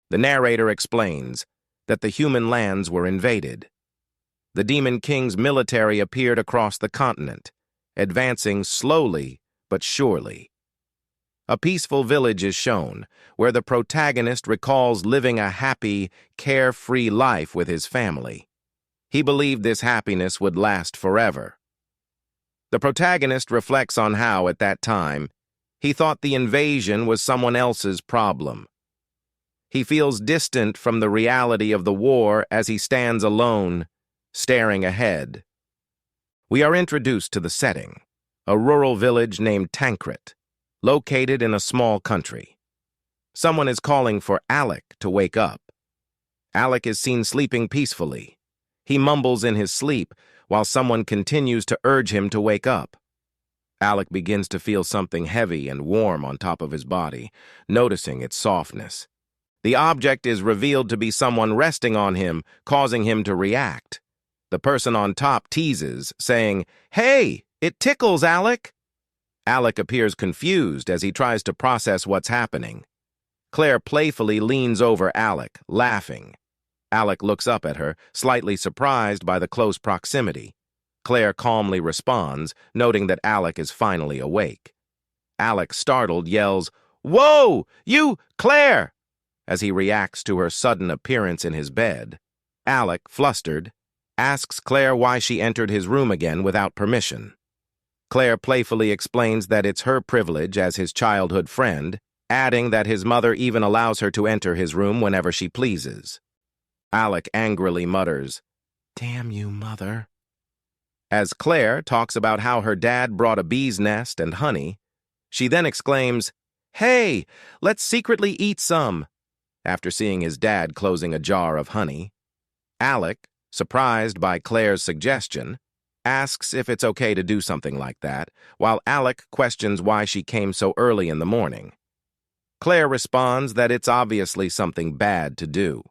The narrator explains that the human lands were invaded. The Demon King's military appeared across the continent, advancing slowly but surely. A peaceful village is shown, where the protagonist recalls living a happy, carefree life with his family. He believed this happiness would last forever. The protagonist reflects on how, at that time, he thought the invasion was someone else's problem. He feels distant from the reality of the war as he stands alone, staring ahead. We are introduced to the setting, a rural village named Tancred, located in a small country. Someone is calling for Alec to wake up. Alec is seen sleeping peacefully. He mumbles in his sleep while someone continues to urge him to wake up. Alec begins to feel something heavy and warm on top of his body, noticing its softness. The object is revealed to be someone resting on him, causing him to react. The person on top teases, saying, "Hey, it tickles, Alec!" Alec appears confused as he tries to process what's happening. Claire playfully leans over Alec, laughing. Alec looks up at her, slightly surprised by the close proximity. Claire calmly responds, noting that Alec is finally awake. Alec, startled, yells, "Whoa! You, Claire!" as he reacts to her sudden appearance in his bed. Alec, flustered, asks Claire why she entered his room again without permission. Claire playfully explains that it's her privilege as his childhood friend, adding that his mother even allows her to enter his room whenever she pleases. Alec angrily mutters, "Damn you, mother." As Claire talks about how her dad brought a bee's nest and honey, she then exclaims, "Hey, let's secretly eat some," after seeing his dad closing a jar of honey. Alec, surprised by Claire's suggestion, asks if it's okay to do something like that, while Alec questions why she came so early in the morning. Claire responds that it's obviously something bad to do.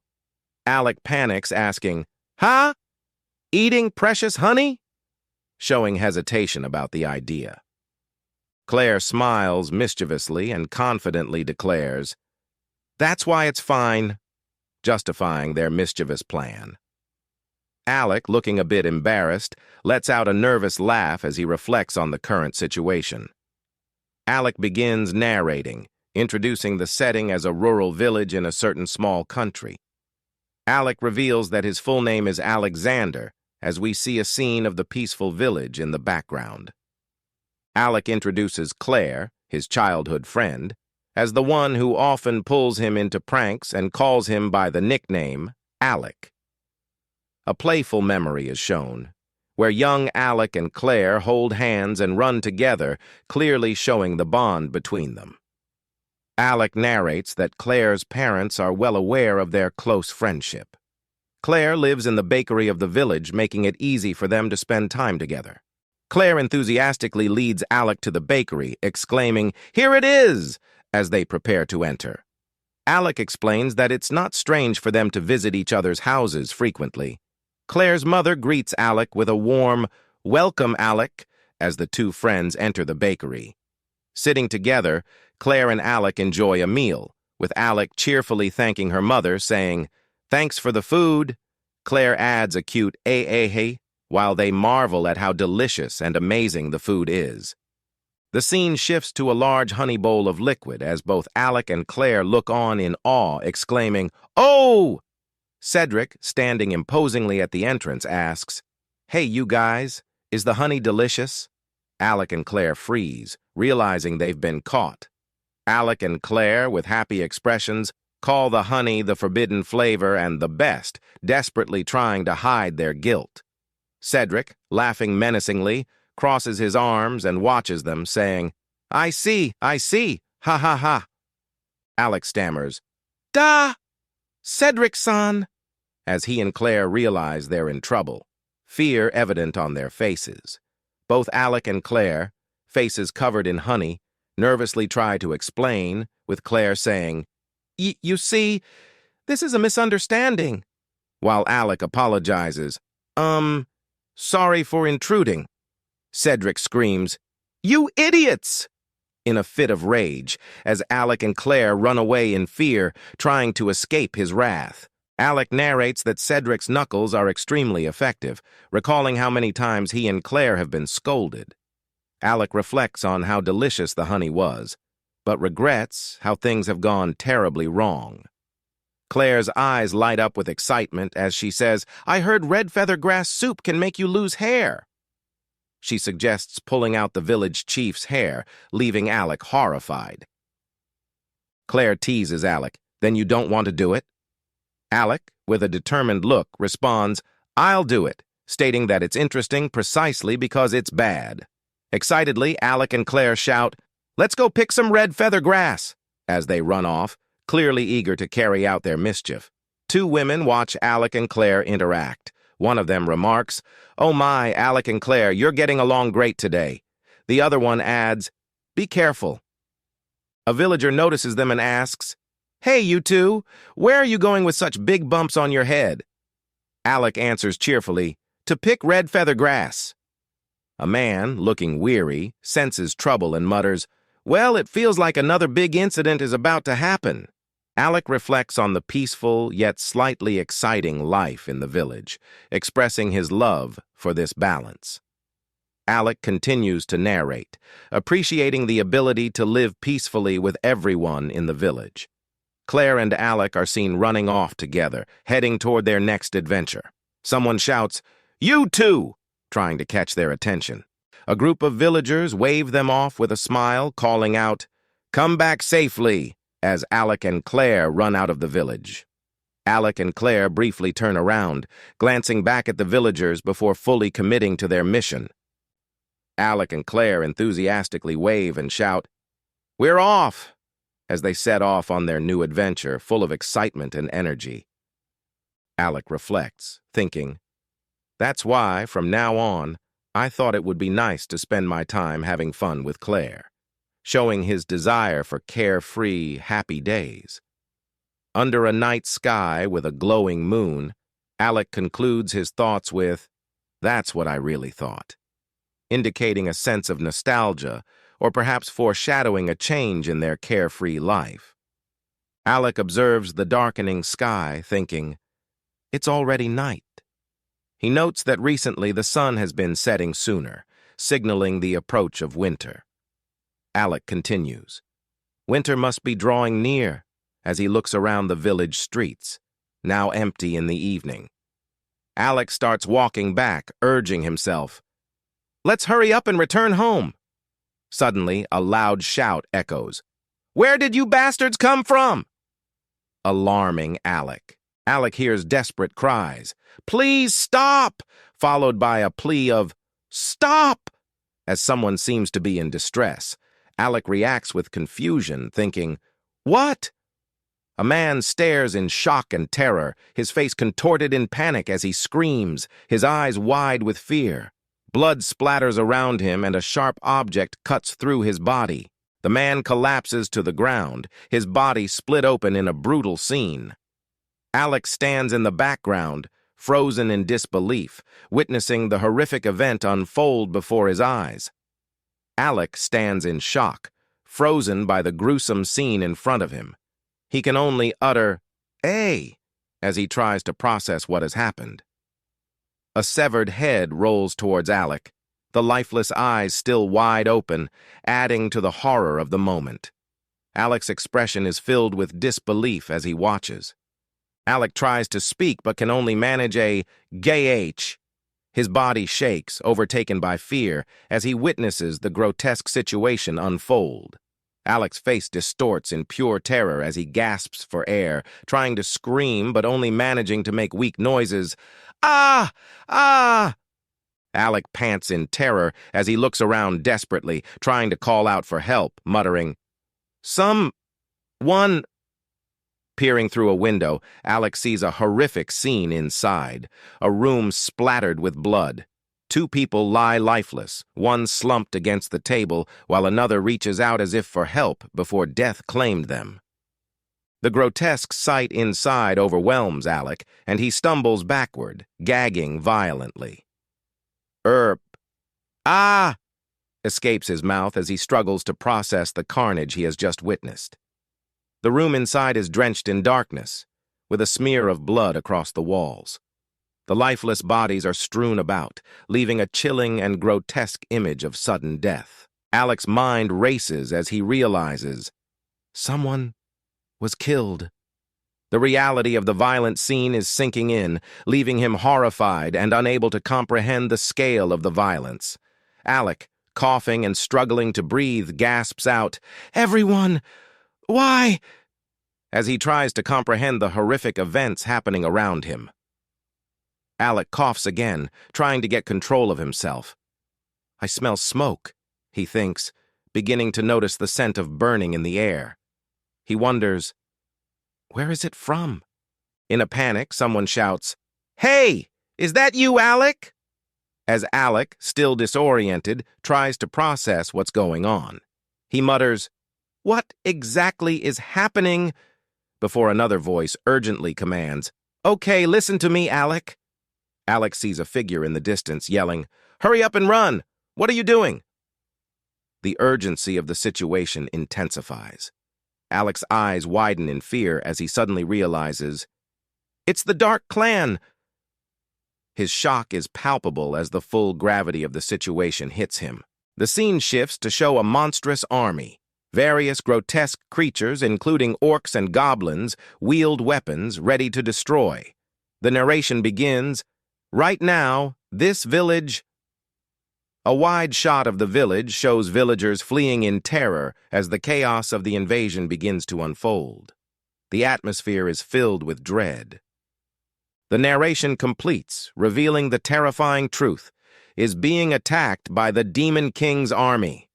Alec panics, asking, "Huh? Eating precious honey?" showing hesitation about the idea. Claire smiles mischievously and confidently declares, "That's why it's fine," justifying their mischievous plan. Alec, looking a bit embarrassed, lets out a nervous laugh as he reflects on the current situation. Alec begins narrating, introducing the setting as a rural village in a certain small country. Alec reveals that his full name is Alexander, as we see a scene of the peaceful village in the background. Alec introduces Claire, his childhood friend, as the one who often pulls him into pranks and calls him by the nickname Alec. A playful memory is shown, where young Alec and Claire hold hands and run together, clearly showing the bond between them. Alec narrates that Claire's parents are well aware of their close friendship. Claire lives in the bakery of the village, making it easy for them to spend time together. Claire enthusiastically leads Alec to the bakery, exclaiming, "Here it is!" as they prepare to enter. Alec explains that it's not strange for them to visit each other's houses frequently. Claire's mother greets Alec with a warm, "Welcome, Alec," as the two friends enter the bakery. Sitting together, Claire and Alec enjoy a meal, with Alec cheerfully thanking her mother, saying, "Thanks for the food." Claire adds a cute "hey," while they marvel at how delicious and amazing the food is. The scene shifts to a large honey bowl of liquid as both Alec and Claire look on in awe, exclaiming, "Oh!" Cedric, standing imposingly at the entrance, asks, "Hey, you guys, is the honey delicious?" Alec and Claire freeze, realizing they've been caught. Alec and Claire, with happy expressions, call the honey the forbidden flavor and the best, desperately trying to hide their guilt. Cedric, laughing menacingly, crosses his arms and watches them, saying, I see, ha ha ha." Alec stammers, "Da! Cedric-san," as he and Claire realize they're in trouble, fear evident on their faces. Both Alec and Claire, faces covered in honey, nervously try to explain, with Claire saying, You see, this is a misunderstanding," while Alec apologizes, Sorry for intruding." Cedric screams, "You idiots!" in a fit of rage, as Alec and Claire run away in fear, trying to escape his wrath. Alec narrates that Cedric's knuckles are extremely effective, recalling how many times he and Claire have been scolded. Alec reflects on how delicious the honey was, but regrets how things have gone terribly wrong. Claire's eyes light up with excitement as she says, "I heard red feather grass soup can make you lose hair." She suggests pulling out the village chief's hair, leaving Alec horrified. Claire teases Alec, "Then you don't want to do it?" Alec, with a determined look, responds, "I'll do it," stating that it's interesting precisely because it's bad. Excitedly, Alec and Claire shout, "Let's go pick some red feather grass," as they run off, clearly eager to carry out their mischief. Two women watch Alec and Claire interact. One of them remarks, "Oh my, Alec and Claire, you're getting along great today." The other one adds, "Be careful." A villager notices them and asks, "Hey, you two, where are you going with such big bumps on your head?" Alec answers cheerfully, "To pick red feather grass." A man, looking weary, senses trouble and mutters, "Well, it feels like another big incident is about to happen." Alec reflects on the peaceful yet slightly exciting life in the village, expressing his love for this balance. Alec continues to narrate, appreciating the ability to live peacefully with everyone in the village. Claire and Alec are seen running off together, heading toward their next adventure. Someone shouts, "You two!" trying to catch their attention. A group of villagers wave them off with a smile, calling out, "Come back safely," as Alec and Claire run out of the village. Alec and Claire briefly turn around, glancing back at the villagers before fully committing to their mission. Alec and Claire enthusiastically wave and shout, "We're off!" as they set off on their new adventure, full of excitement and energy. Alec reflects, thinking, "That's why, from now on, I thought it would be nice to spend my time having fun with Claire," showing his desire for carefree, happy days. Under a night sky with a glowing moon, Alec concludes his thoughts with, "That's what I really thought," indicating a sense of nostalgia, or perhaps foreshadowing a change in their carefree life. Alec observes the darkening sky, thinking, "It's already night." He notes that recently the sun has been setting sooner, signaling the approach of winter. Alec continues, "Winter must be drawing near," as he looks around the village streets, now empty in the evening. Alec starts walking back, urging himself, "Let's hurry up and return home." Suddenly, a loud shout echoes, "Where did you bastards come from?" Alarming Alec. Alec hears desperate cries, "Please stop!" followed by a plea of, "Stop!" as someone seems to be in distress. Alec reacts with confusion, thinking, "What?" A man stares in shock and terror, his face contorted in panic as he screams, his eyes wide with fear. Blood splatters around him and a sharp object cuts through his body. The man collapses to the ground, his body split open in a brutal scene. Alec stands in the background, frozen in disbelief, witnessing the horrific event unfold before his eyes. Alec stands in shock, frozen by the gruesome scene in front of him. He can only utter, "Hey!" as he tries to process what has happened. A severed head rolls towards Alec, the lifeless eyes still wide open, adding to the horror of the moment. Alec's expression is filled with disbelief as he watches. Alec tries to speak but can only manage a "gay-h." His body shakes, overtaken by fear, as he witnesses the grotesque situation unfold. Alec's face distorts in pure terror as he gasps for air, trying to scream but only managing to make weak noises. "Ah! Ah!" Alec pants in terror as he looks around desperately, trying to call out for help, muttering, "Someone." Peering through a window, Alec sees a horrific scene inside, a room splattered with blood. Two people lie lifeless, one slumped against the table, while another reaches out as if for help before death claimed them. The grotesque sight inside overwhelms Alec, and he stumbles backward, gagging violently. "Ah!" escapes his mouth as he struggles to process the carnage he has just witnessed. The room inside is drenched in darkness, with a smear of blood across the walls. The lifeless bodies are strewn about, leaving a chilling and grotesque image of sudden death. Alec's mind races as he realizes someone was killed. The reality of the violent scene is sinking in, leaving him horrified and unable to comprehend the scale of the violence. Alec, coughing and struggling to breathe, gasps out, "Everyone! Why?" as he tries to comprehend the horrific events happening around him. Alec coughs again, trying to get control of himself. "I smell smoke," he thinks, beginning to notice the scent of burning in the air. He wonders, where is it from? In a panic, someone shouts, "Hey! Is that you, Alec?" As Alec, still disoriented, tries to process what's going on. He mutters, "What exactly is happening?" before another voice urgently commands, "Okay, listen to me, Alec." Alec sees a figure in the distance yelling, "Hurry up and run! What are you doing?" The urgency of the situation intensifies. Alec's eyes widen in fear as he suddenly realizes, it's the Dark Clan. His shock is palpable as the full gravity of the situation hits him. The scene shifts to show a monstrous army. Various grotesque creatures, including orcs and goblins, wield weapons ready to destroy. The narration begins, "Right now, this village..." A wide shot of the village shows villagers fleeing in terror as the chaos of the invasion begins to unfold. The atmosphere is filled with dread. The narration completes, revealing the terrifying truth: is being attacked by the Demon King's army.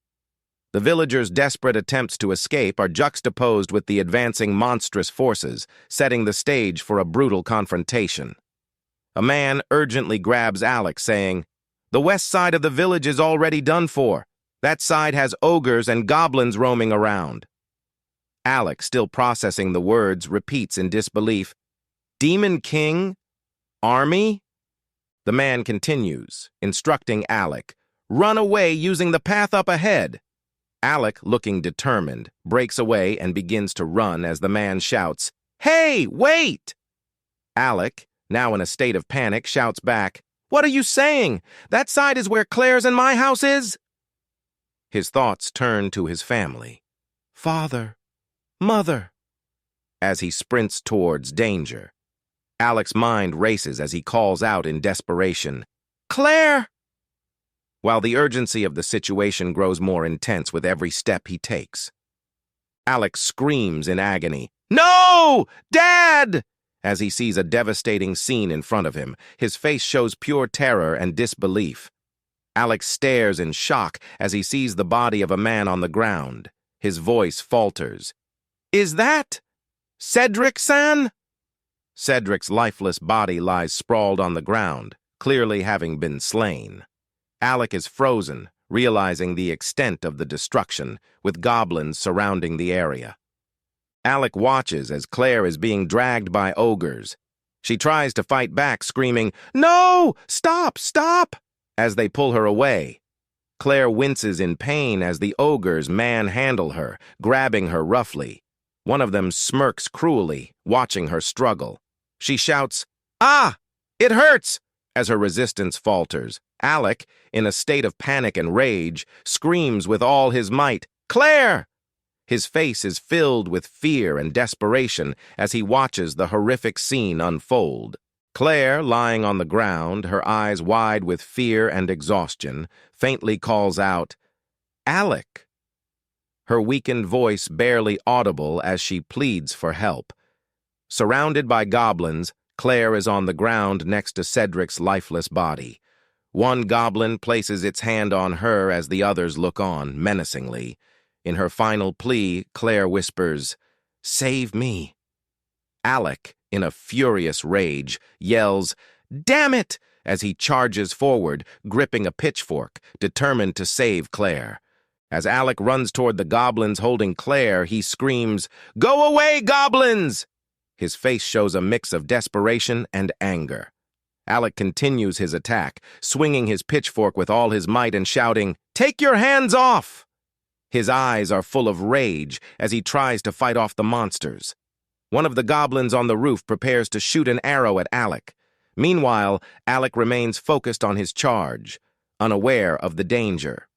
The villagers' desperate attempts to escape are juxtaposed with the advancing monstrous forces, setting the stage for a brutal confrontation. A man urgently grabs Alec, saying, "The west side of the village is already done for. That side has ogres and goblins roaming around." Alec, still processing the words, repeats in disbelief, "Demon King? Army?" The man continues, instructing Alec, "Run away using the path up ahead." Alec, looking determined, breaks away and begins to run as the man shouts, "Hey, wait!" Alec, now in a state of panic, shouts back, "What are you saying? That side is where Claire's and my house is?" His thoughts turn to his family. Father, mother. As he sprints towards danger, Alec's mind races as he calls out in desperation, "Claire!" While the urgency of the situation grows more intense with every step he takes. Alec screams in agony, "No! Dad!" as he sees a devastating scene in front of him. His face shows pure terror and disbelief. Alec stares in shock as he sees the body of a man on the ground. His voice falters. "Is that Cedric-san?" Cedric's lifeless body lies sprawled on the ground, clearly having been slain. Alec is frozen, realizing the extent of the destruction, with goblins surrounding the area. Alec watches as Claire is being dragged by ogres. She tries to fight back, screaming, "No! Stop! Stop!" as they pull her away. Claire winces in pain as the ogres manhandle her, grabbing her roughly. One of them smirks cruelly, watching her struggle. She shouts, "Ah! It hurts!" as her resistance falters. Alec, in a state of panic and rage, screams with all his might, "Claire!" His face is filled with fear and desperation as he watches the horrific scene unfold. Claire, lying on the ground, her eyes wide with fear and exhaustion, faintly calls out, "Alec!" Her weakened voice barely audible as she pleads for help. Surrounded by goblins, Claire is on the ground next to Cedric's lifeless body. One goblin places its hand on her as the others look on, menacingly. In her final plea, Claire whispers, "Save me." Alec, in a furious rage, yells, "Damn it!" as he charges forward, gripping a pitchfork, determined to save Claire. As Alec runs toward the goblins holding Claire, he screams, "Go away, goblins!" His face shows a mix of desperation and anger. Alec continues his attack, swinging his pitchfork with all his might and shouting, "Take your hands off!" His eyes are full of rage as he tries to fight off the monsters. One of the goblins on the roof prepares to shoot an arrow at Alec. Meanwhile, Alec remains focused on his charge, unaware of the danger.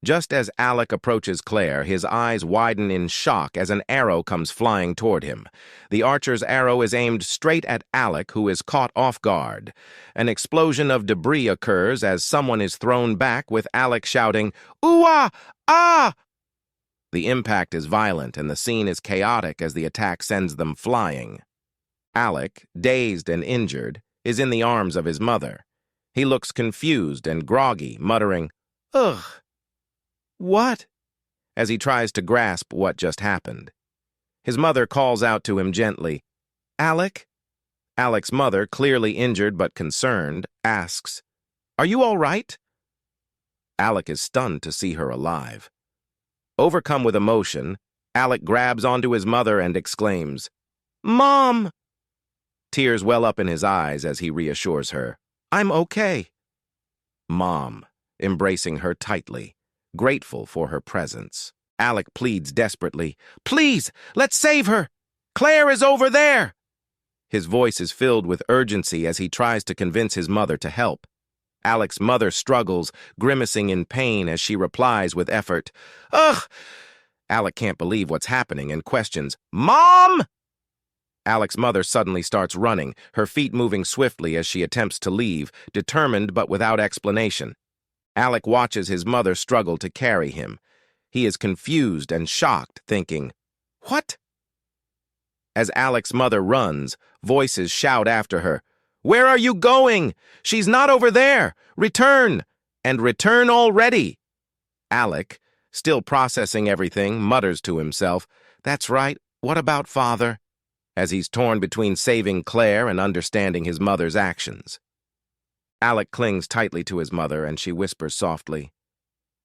Just as Alec approaches Claire, his eyes widen in shock as an arrow comes flying toward him. The archer's arrow is aimed straight at Alec, who is caught off guard. An explosion of debris occurs as someone is thrown back, with Alec shouting, "Ooh-ah! Ah!" The impact is violent, and the scene is chaotic as the attack sends them flying. Alec, dazed and injured, is in the arms of his mother. He looks confused and groggy, muttering, "Ugh! What?" as he tries to grasp what just happened. His mother calls out to him gently, "Alec?" Alec's mother, clearly injured but concerned, asks, "Are you all right?" Alec is stunned to see her alive. Overcome with emotion, Alec grabs onto his mother and exclaims, "Mom!" Tears well up in his eyes as he reassures her, "I'm okay." Mom, embracing her tightly, grateful for her presence. Alec pleads desperately, "Please, let's save her! Claire is over there!" His voice is filled with urgency as he tries to convince his mother to help. Alec's mother struggles, grimacing in pain as she replies with effort, "Ugh!" Alec can't believe what's happening and questions, "Mom!" Alec's mother suddenly starts running, her feet moving swiftly as she attempts to leave, determined but without explanation. Alec watches his mother struggle to carry him. He is confused and shocked, thinking, "What?" As Alec's mother runs, voices shout after her, "Where are you going? She's not over there! Return! And return already!" Alec, still processing everything, mutters to himself, "That's right, what about Father?" as he's torn between saving Claire and understanding his mother's actions. Alec clings tightly to his mother, and she whispers softly,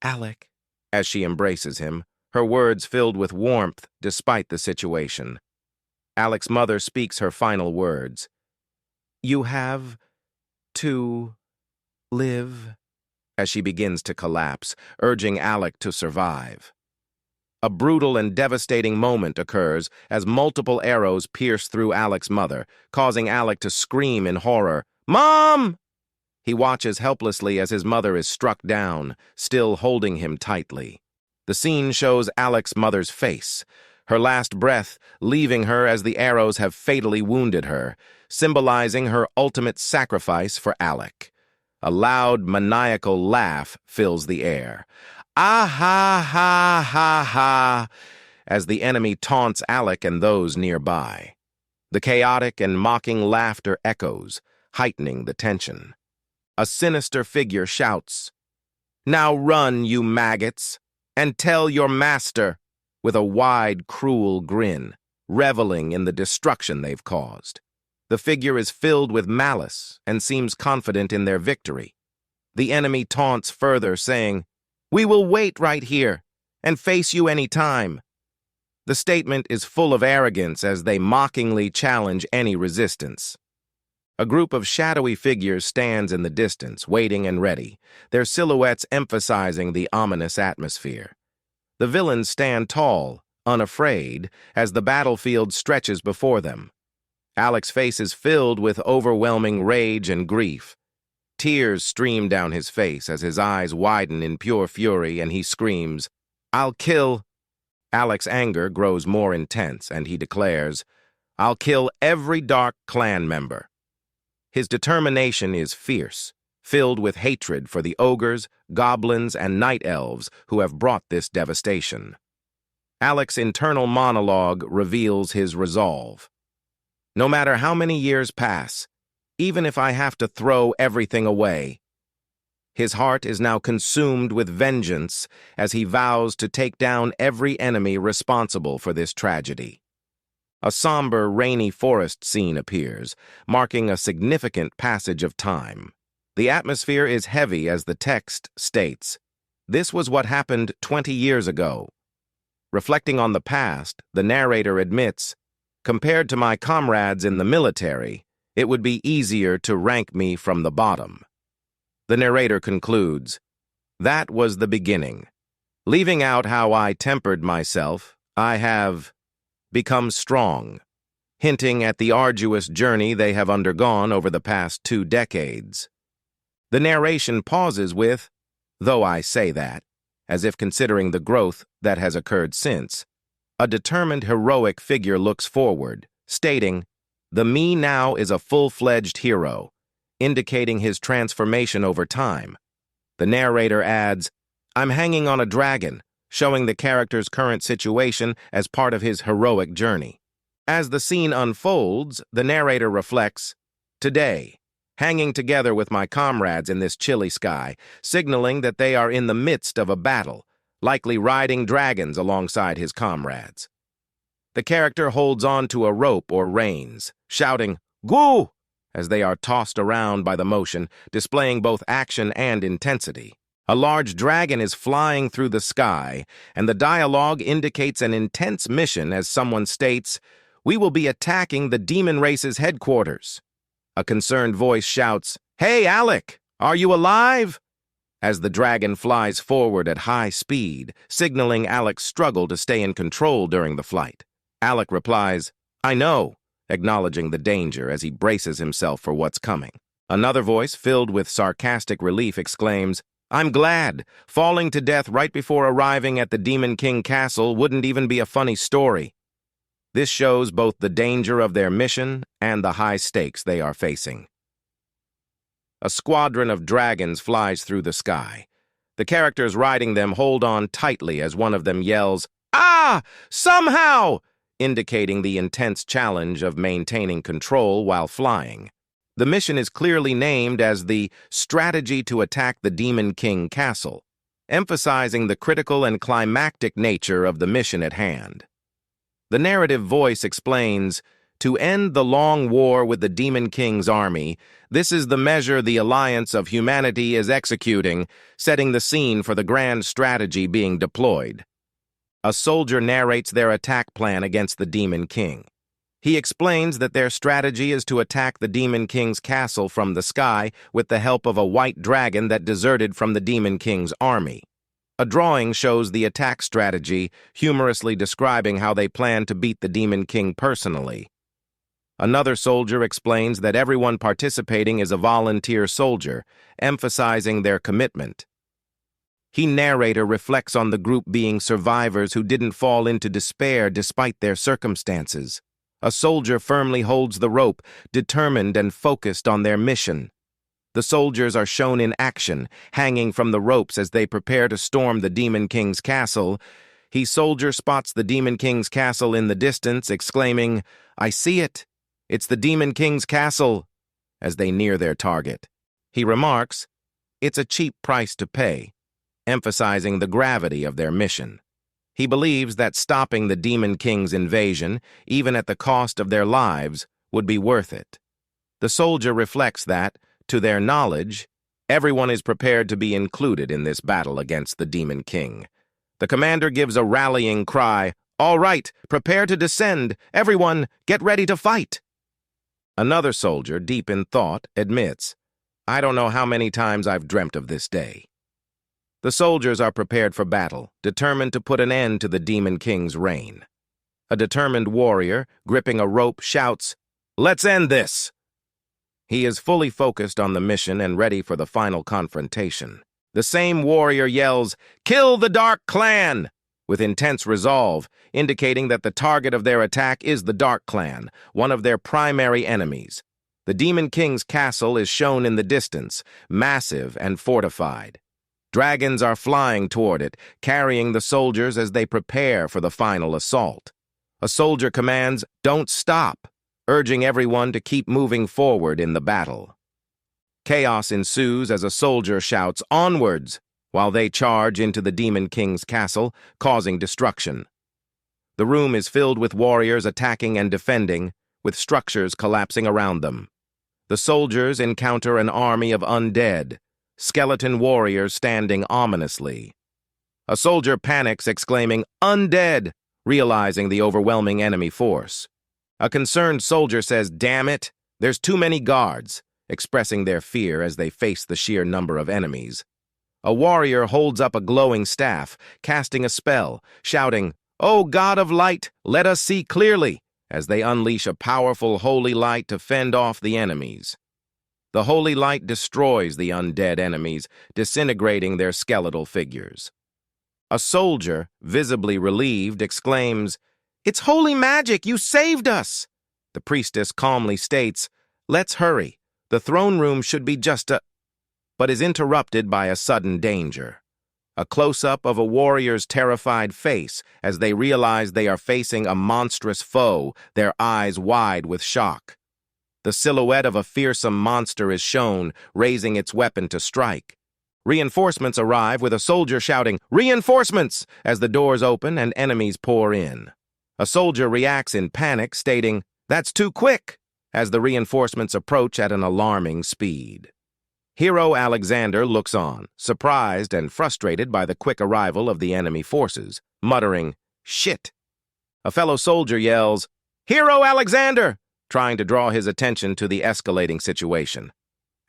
"Alec," as she embraces him, her words filled with warmth despite the situation. Alec's mother speaks her final words, "You have to live," as she begins to collapse, urging Alec to survive. A brutal and devastating moment occurs as multiple arrows pierce through Alec's mother, causing Alec to scream in horror, "Mom!" He watches helplessly as his mother is struck down, still holding him tightly. The scene shows Alec's mother's face, her last breath leaving her as the arrows have fatally wounded her, symbolizing her ultimate sacrifice for Alec. A loud, maniacal laugh fills the air. "Ah ha ha ha ha," as the enemy taunts Alec and those nearby. The chaotic and mocking laughter echoes, heightening the tension. A sinister figure shouts, "Now run, you maggots, and tell your master," with a wide, cruel grin, reveling in the destruction they've caused. The figure is filled with malice and seems confident in their victory. The enemy taunts further, saying, "We will wait right here and face you any time." The statement is full of arrogance as they mockingly challenge any resistance. A group of shadowy figures stands in the distance, waiting and ready, their silhouettes emphasizing the ominous atmosphere. The villains stand tall, unafraid, as the battlefield stretches before them. Alec's face is filled with overwhelming rage and grief. Tears stream down his face as his eyes widen in pure fury and he screams, "I'll kill." Alec's anger grows more intense and he declares, "I'll kill every Dark Clan member." His determination is fierce, filled with hatred for the ogres, goblins, and night elves who have brought this devastation. Alec's internal monologue reveals his resolve. "No matter how many years pass, even if I have to throw everything away." His heart is now consumed with vengeance as he vows to take down every enemy responsible for this tragedy. A somber, rainy forest scene appears, marking a significant passage of time. The atmosphere is heavy as the text states, "This was what happened 20 years ago." Reflecting on the past, the narrator admits, "Compared to my comrades in the military, it would be easier to rank me from the bottom. The narrator concludes, "That was the beginning. Leaving out how I tempered myself, I have become strong," hinting at the arduous journey they have undergone over the past 2 decades. The narration pauses with, "Though I say that," as if considering the growth that has occurred since. A determined, heroic figure looks forward, stating, "The me now is a full-fledged hero," indicating his transformation over time. The narrator adds, "I'm hanging on a dragon," showing the character's current situation as part of his heroic journey. As the scene unfolds, the narrator reflects, "Today, hanging together with my comrades in this chilly sky, signaling that they are in the midst of a battle, likely riding dragons alongside his comrades." The character holds on to a rope or reins, shouting, "Goo!" as they are tossed around by the motion, displaying both action and intensity. A large dragon is flying through the sky, and the dialogue indicates an intense mission as someone states, "We will be attacking the demon race's headquarters." A concerned voice shouts, "Hey, Alec, are you alive?" as the dragon flies forward at high speed, signaling Alec's struggle to stay in control during the flight. Alec replies, "I know," acknowledging the danger as he braces himself for what's coming. Another voice, filled with sarcastic relief, exclaims, "I'm glad. Falling to death right before arriving at the Demon King Castle wouldn't even be a funny story." This shows both the danger of their mission and the high stakes they are facing. A squadron of dragons flies through the sky. The characters riding them hold on tightly as one of them yells, "Ah! Somehow!" indicating the intense challenge of maintaining control while flying. The mission is clearly named as the Strategy to Attack the Demon King Castle, emphasizing the critical and climactic nature of the mission at hand. The narrative voice explains, "To end the long war with the Demon King's army, this is the measure the Alliance of Humanity is executing, setting the scene for the grand strategy being deployed." A soldier narrates their attack plan against the Demon King. He explains that their strategy is to attack the Demon King's castle from the sky with the help of a white dragon that deserted from the Demon King's army. A drawing shows the attack strategy, humorously describing how they plan to beat the Demon King personally. Another soldier explains that everyone participating is a volunteer soldier, emphasizing their commitment. The narrator reflects on the group being survivors who didn't fall into despair despite their circumstances. A soldier firmly holds the rope, determined and focused on their mission. The soldiers are shown in action, hanging from the ropes as they prepare to storm the Demon King's castle. The soldier spots the Demon King's castle in the distance, exclaiming, "I see it! It's the Demon King's castle!" as they near their target. He remarks, "It's a cheap price to pay," emphasizing the gravity of their mission. He believes that stopping the Demon King's invasion, even at the cost of their lives, would be worth it. The soldier reflects that, to their knowledge, everyone is prepared to be included in this battle against the Demon King. The commander gives a rallying cry, "All right, prepare to descend. Everyone, get ready to fight." Another soldier, deep in thought, admits, "I don't know how many times I've dreamt of this day." The soldiers are prepared for battle, determined to put an end to the Demon King's reign. A determined warrior, gripping a rope, shouts, "Let's end this!" He is fully focused on the mission and ready for the final confrontation. The same warrior yells, "Kill the Dark Clan!" with intense resolve, indicating that the target of their attack is the Dark Clan, one of their primary enemies. The Demon King's castle is shown in the distance, massive and fortified. Dragons are flying toward it, carrying the soldiers as they prepare for the final assault. A soldier commands, "Don't stop," urging everyone to keep moving forward in the battle. Chaos ensues as a soldier shouts, "Onwards!" while they charge into the Demon King's castle, causing destruction. The room is filled with warriors attacking and defending, with structures collapsing around them. The soldiers encounter an army of undead, skeleton warriors standing ominously. A soldier panics, exclaiming, "Undead!" realizing the overwhelming enemy force. A concerned soldier says, "Damn it, There's too many guards, expressing their fear as they face the sheer number of enemies. A warrior holds up a glowing staff, casting a spell, shouting, "O God of light, let us see clearly," as they unleash a powerful holy light to fend off the enemies. The holy light destroys the undead enemies, disintegrating their skeletal figures. A soldier, visibly relieved, exclaims, "It's holy magic! You saved us!" The priestess calmly states, "Let's hurry. The throne room should be just a—" but is interrupted by a sudden danger. A close-up of a warrior's terrified face as they realize they are facing a monstrous foe, their eyes wide with shock. The silhouette of a fearsome monster is shown, raising its weapon to strike. Reinforcements arrive with a soldier shouting, "Reinforcements!" as the doors open and enemies pour in. A soldier reacts in panic, stating, "That's too quick," as the reinforcements approach at an alarming speed. Hero Alexander looks on, surprised and frustrated by the quick arrival of the enemy forces, muttering, "Shit." A fellow soldier yells, "Hero Alexander!" trying to draw his attention to the escalating situation.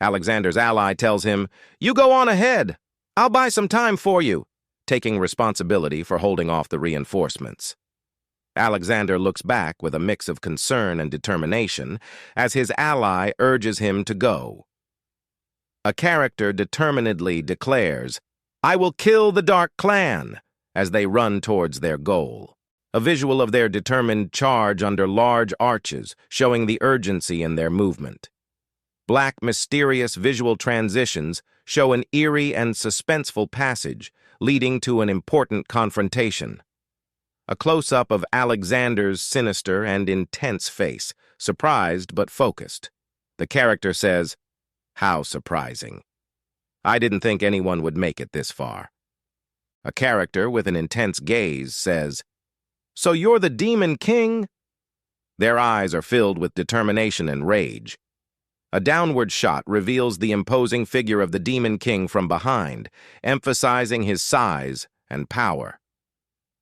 Alexander's ally tells him, "You go on ahead. I'll buy some time for you," taking responsibility for holding off the reinforcements. Alexander looks back with a mix of concern and determination as his ally urges him to go. A character determinedly declares, "I will kill the Dark Clan," as they run towards their goal. A visual of their determined charge under large arches, showing the urgency in their movement. Black, mysterious visual transitions show an eerie and suspenseful passage, leading to an important confrontation. A close-up of Alexander's sinister and intense face, surprised but focused. The character says, "How surprising. I didn't think anyone would make it this far." A character with an intense gaze says, "So you're the Demon King?" Their eyes are filled with determination and rage. A downward shot reveals the imposing figure of the Demon King from behind, emphasizing his size and power.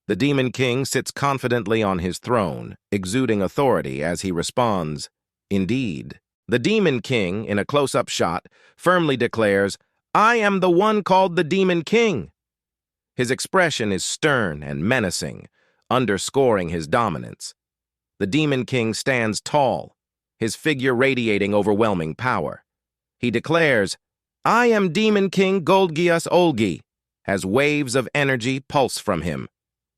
The Demon King sits confidently on his throne, exuding authority as he responds, "Indeed." The Demon King, in a close-up shot, firmly declares, "I am the one called the Demon King." His expression is stern and menacing, underscoring his dominance. The Demon King stands tall, his figure radiating overwhelming power. He declares, "I am Demon King Goldgias Olgi," as waves of energy pulse from him.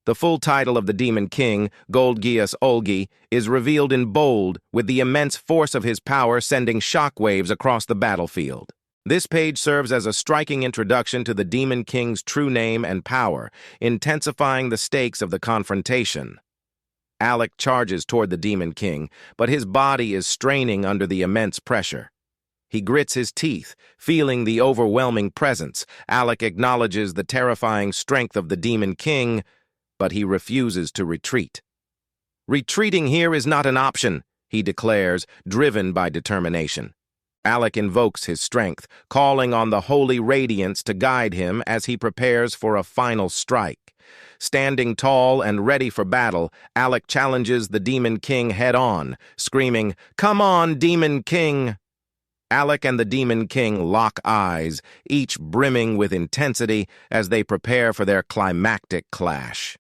The full title of the Demon King, Goldgias Olgi, is revealed in bold, with the immense force of his power sending shockwaves across the battlefield. This page serves as a striking introduction to the Demon King's true name and power, intensifying the stakes of the confrontation. Alec charges toward the Demon King, but his body is straining under the immense pressure. He grits his teeth, feeling the overwhelming presence. Alec acknowledges the terrifying strength of the Demon King, but he refuses to retreat. "Retreating here is not an option," he declares, driven by determination. Alec invokes his strength, calling on the holy radiance to guide him as he prepares for a final strike. Standing tall and ready for battle, Alec challenges the Demon King head-on, screaming, "Come on, Demon King!" Alec and the Demon King lock eyes, each brimming with intensity as they prepare for their climactic clash.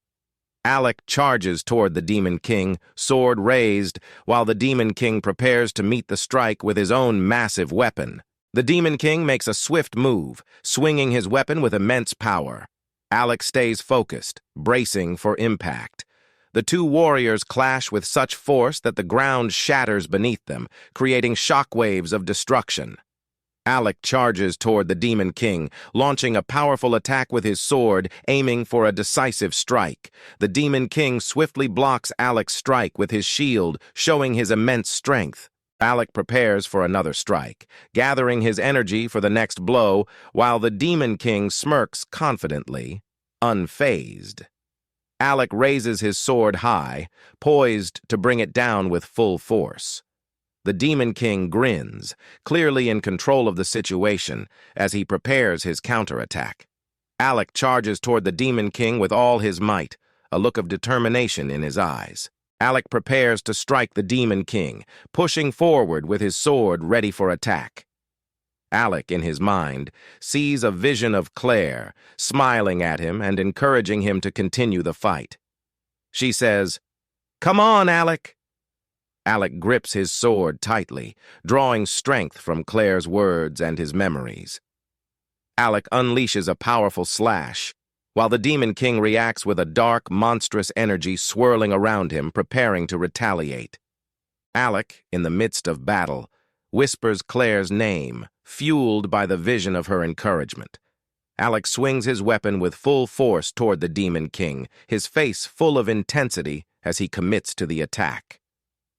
Alec charges toward the Demon King, sword raised, while the Demon King prepares to meet the strike with his own massive weapon. The Demon King makes a swift move, swinging his weapon with immense power. Alec stays focused, bracing for impact. The two warriors clash with such force that the ground shatters beneath them, creating shockwaves of destruction. Alec charges toward the Demon King, launching a powerful attack with his sword, aiming for a decisive strike. The Demon King swiftly blocks Alec's strike with his shield, showing his immense strength. Alec prepares for another strike, gathering his energy for the next blow, while the Demon King smirks confidently, unfazed. Alec raises his sword high, poised to bring it down with full force. The Demon King grins, clearly in control of the situation, as he prepares his counterattack. Alec charges toward the Demon King with all his might, a look of determination in his eyes. Alec prepares to strike the Demon King, pushing forward with his sword ready for attack. Alec, in his mind, sees a vision of Claire, smiling at him and encouraging him to continue the fight. She says, "Come on, Alec." Alec grips his sword tightly, drawing strength from Claire's words and his memories. Alec unleashes a powerful slash, while the Demon King reacts with a dark, monstrous energy swirling around him, preparing to retaliate. Alec, in the midst of battle, whispers Claire's name, fueled by the vision of her encouragement. Alec swings his weapon with full force toward the Demon King, his face full of intensity as he commits to the attack.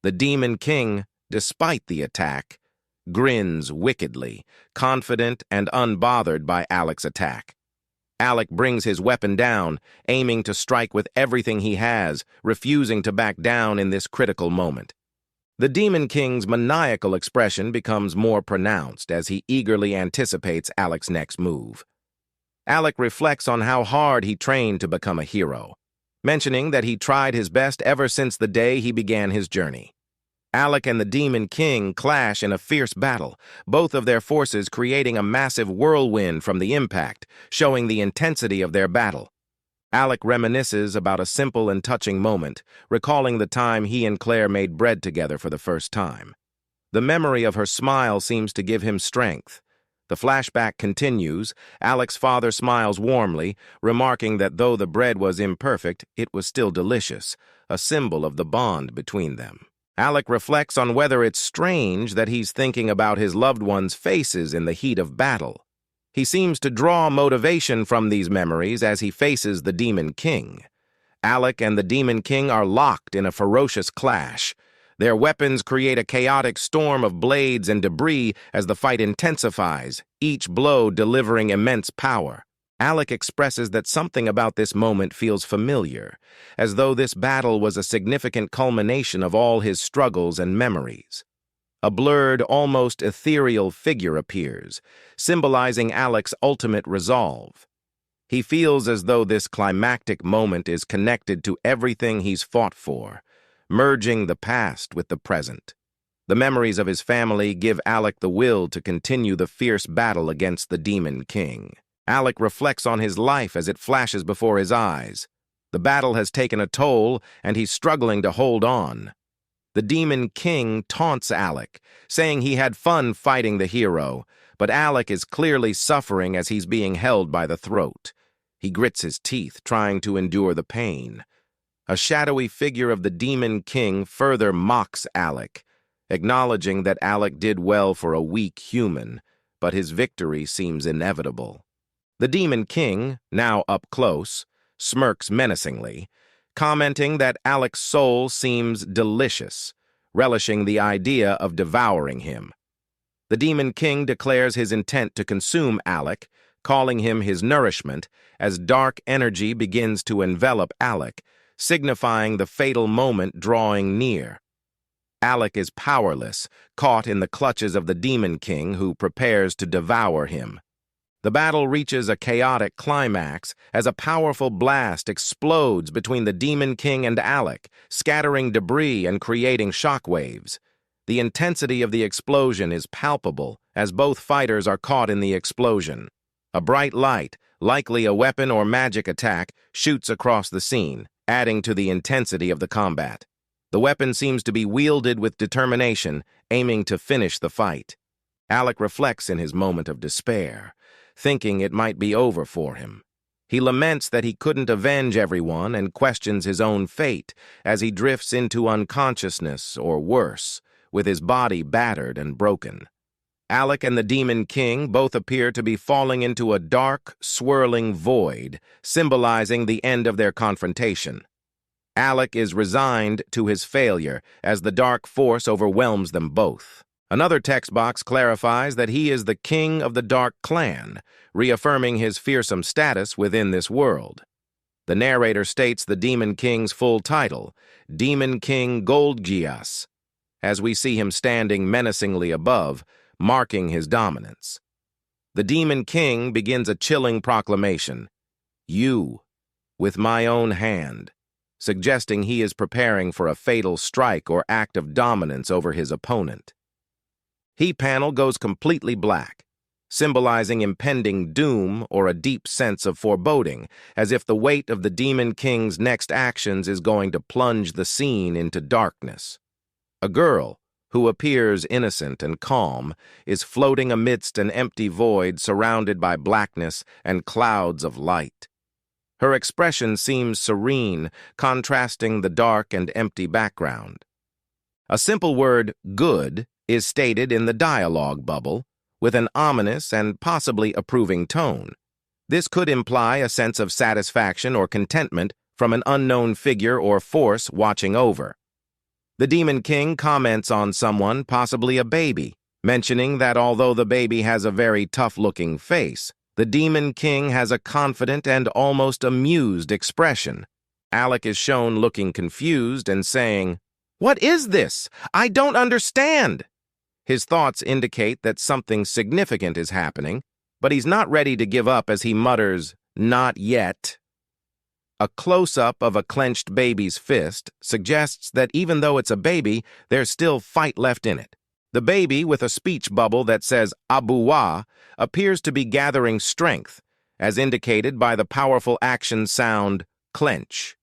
The Demon King, despite the attack, grins wickedly, confident and unbothered by Alec's attack. Alec brings his weapon down, aiming to strike with everything he has, refusing to back down in this critical moment. The Demon King's maniacal expression becomes more pronounced as he eagerly anticipates Alec's next move. Alec reflects on how hard he trained to become a hero, mentioning that he tried his best ever since the day he began his journey. Alec and the Demon King clash in a fierce battle, both of their forces creating a massive whirlwind from the impact, showing the intensity of their battle. Alec reminisces about a simple and touching moment, recalling the time he and Claire made bread together for the first time. The memory of her smile seems to give him strength. The flashback continues. Alec's father smiles warmly, remarking that though the bread was imperfect, it was still delicious, a symbol of the bond between them. Alec reflects on whether it's strange that he's thinking about his loved ones' faces in the heat of battle. He seems to draw motivation from these memories as he faces the Demon King. Alec and the Demon King are locked in a ferocious clash. Their weapons create a chaotic storm of blades and debris as the fight intensifies, each blow delivering immense power. Alec expresses that something about this moment feels familiar, as though this battle was a significant culmination of all his struggles and memories. A blurred, almost ethereal figure appears, symbolizing Alec's ultimate resolve. He feels as though this climactic moment is connected to everything he's fought for, merging the past with the present. The memories of his family give Alec the will to continue the fierce battle against the Demon King. Alec reflects on his life as it flashes before his eyes. The battle has taken a toll, and he's struggling to hold on. The Demon King taunts Alec, saying he had fun fighting the hero, but Alec is clearly suffering as he's being held by the throat. He grits his teeth, trying to endure the pain. A shadowy figure of the Demon King further mocks Alec, acknowledging that Alec did well for a weak human, but his victory seems inevitable. The Demon King, now up close, smirks menacingly, commenting that Alec's soul seems delicious, relishing the idea of devouring him. The Demon King declares his intent to consume Alec, calling him his nourishment, as dark energy begins to envelop Alec, signifying the fatal moment drawing near. Alec is powerless, caught in the clutches of the Demon King, who prepares to devour him. The battle reaches a chaotic climax as a powerful blast explodes between the Demon King and Alec, scattering debris and creating shockwaves. The intensity of the explosion is palpable as both fighters are caught in the explosion. A bright light, likely a weapon or magic attack, shoots across the scene, adding to the intensity of the combat. The weapon seems to be wielded with determination, aiming to finish the fight. Alec reflects in his moment of despair, thinking it might be over for him. He laments that he couldn't avenge everyone and questions his own fate as he drifts into unconsciousness or worse, with his body battered and broken. Alec and the Demon King both appear to be falling into a dark, swirling void, symbolizing the end of their confrontation. Alec is resigned to his failure as the dark force overwhelms them both. Another text box clarifies that he is the king of the Dark Clan, reaffirming his fearsome status within this world. The narrator states the Demon King's full title, Demon King Goldgias, as we see him standing menacingly above, marking his dominance. The Demon King begins a chilling proclamation. "You, with my own hand." suggesting he is preparing for a fatal strike or act of dominance over his opponent. He panel goes completely black, symbolizing impending doom or a deep sense of foreboding, as if the weight of the Demon King's next actions is going to plunge the scene into darkness. A girl, who appears innocent and calm, is floating amidst an empty void surrounded by blackness and clouds of light. Her expression seems serene, contrasting the dark and empty background. A simple word, good, is stated in the dialogue bubble, with an ominous and possibly approving tone. This could imply a sense of satisfaction or contentment from an unknown figure or force watching over. The Demon King comments on someone, possibly a baby, mentioning that although the baby has a very tough-looking face, the Demon King has a confident and almost amused expression. Alec is shown looking confused and saying, "What is this? I don't understand." His thoughts indicate that something significant is happening, but he's not ready to give up as he mutters, "Not yet." A close-up of a clenched baby's fist suggests that even though it's a baby, there's still fight left in it. The baby, with a speech bubble that says Abuwa, appears to be gathering strength, as indicated by the powerful action sound, clench.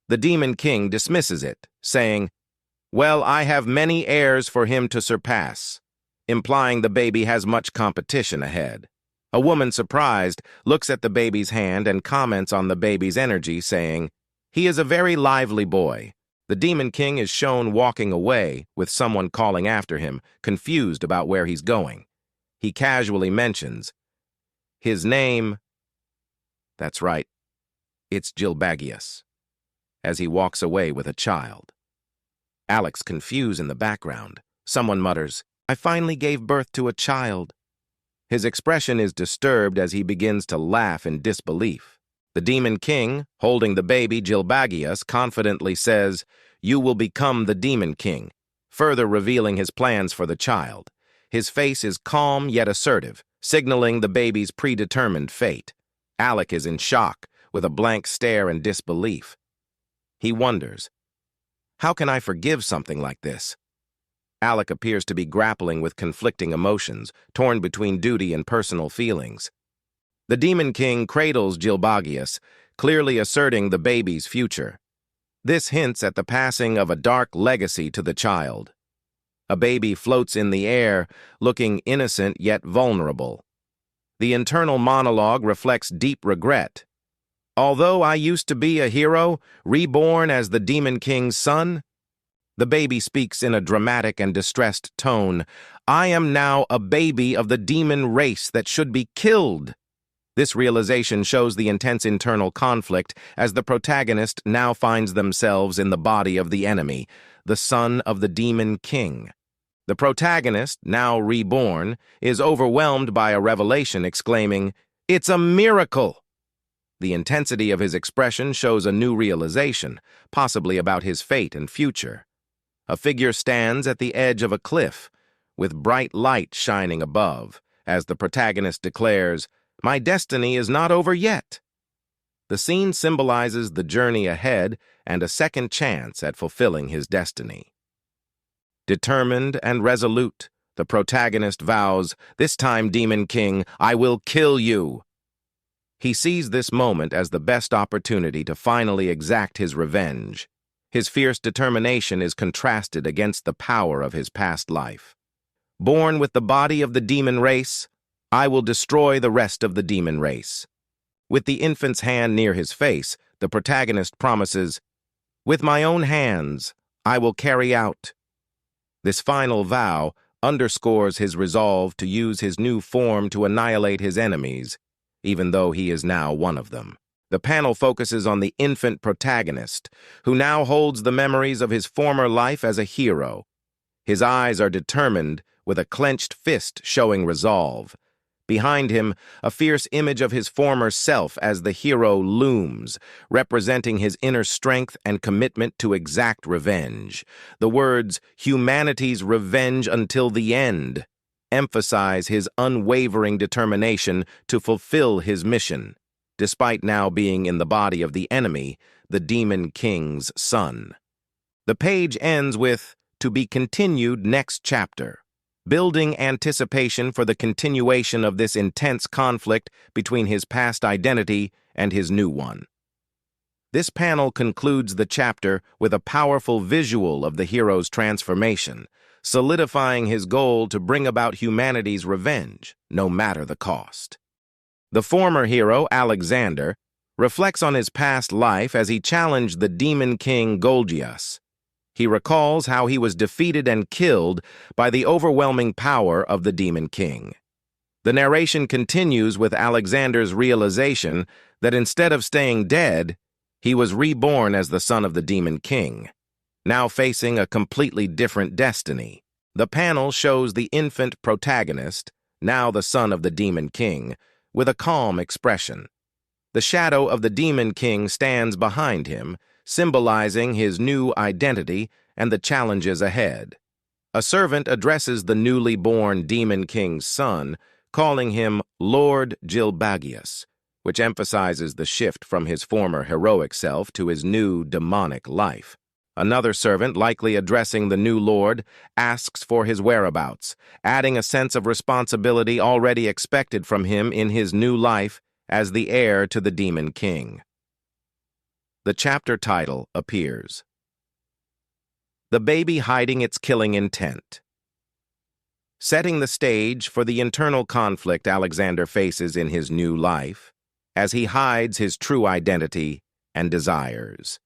The Demon King dismisses it, saying, "Well, I have many heirs for him to surpass," implying the baby has much competition ahead. A woman, surprised, looks at the baby's hand and comments on the baby's energy, saying, "He is a very lively boy." The Demon King is shown walking away, with someone calling after him, confused about where he's going. He casually mentions, "His name—" That's right, it's Gilbagius, as he walks away with a child. Alec's confused in the background. Someone mutters, "I finally gave birth to a child." His expression is disturbed as he begins to laugh in disbelief. The Demon King, holding the baby Gilbagius, confidently says, "You will become the Demon King," further revealing his plans for the child. His face is calm yet assertive, signaling the baby's predetermined fate. Alec is in shock, with a blank stare and disbelief. He wonders, "How can I forgive something like this?" Alec appears to be grappling with conflicting emotions, torn between duty and personal feelings. The Demon King cradles Gilbagius, clearly asserting the baby's future. This hints at the passing of a dark legacy to the child. A baby floats in the air, looking innocent yet vulnerable. The internal monologue reflects deep regret. "Although I used to be a hero, reborn as the Demon King's son," the baby speaks in a dramatic and distressed tone, "I am now a baby of the demon race that should be killed." This realization shows the intense internal conflict as the protagonist now finds themselves in the body of the enemy, the son of the Demon King. The protagonist, now reborn, is overwhelmed by a revelation, exclaiming, "It's a miracle!" The intensity of his expression shows a new realization, possibly about his fate and future. A figure stands at the edge of a cliff, with bright light shining above, as the protagonist declares, "My destiny is not over yet." The scene symbolizes the journey ahead and a second chance at fulfilling his destiny. Determined and resolute, the protagonist vows, "This time, Demon King, I will kill you." He sees this moment as the best opportunity to finally exact his revenge. His fierce determination is contrasted against the power of his past life. "Born with the body of the demon race, I will destroy the rest of the demon race." With the infant's hand near his face, the protagonist promises, "With my own hands, I will carry out." This final vow underscores his resolve to use his new form to annihilate his enemies, even though he is now one of them. The panel focuses on the infant protagonist, who now holds the memories of his former life as a hero. His eyes are determined, with a clenched fist showing resolve. Behind him, a fierce image of his former self as the hero looms, representing his inner strength and commitment to exact revenge. The words, "humanity's revenge until the end," emphasize his unwavering determination to fulfill his mission. Despite now being in the body of the enemy, the Demon King's son. The page ends with, "To be continued next chapter," building anticipation for the continuation of this intense conflict between his past identity and his new one. This panel concludes the chapter with a powerful visual of the hero's transformation, solidifying his goal to bring about humanity's revenge, no matter the cost. The former hero, Alexander, reflects on his past life as he challenged the Demon King Golgias. He recalls how he was defeated and killed by the overwhelming power of the Demon King. The narration continues with Alexander's realization that instead of staying dead, he was reborn as the son of the Demon King, now facing a completely different destiny. The panel shows the infant protagonist, now the son of the Demon King, with a calm expression. The shadow of the Demon King stands behind him, symbolizing his new identity and the challenges ahead. A servant addresses the newly born Demon King's son, calling him Lord Gilbagius, which emphasizes the shift from his former heroic self to his new demonic life. Another servant, likely addressing the new lord, asks for his whereabouts, adding a sense of responsibility already expected from him in his new life as the heir to the Demon King. The chapter title appears. The baby hiding its killing intent. Setting the stage for the internal conflict Alexander faces in his new life, as he hides his true identity and desires.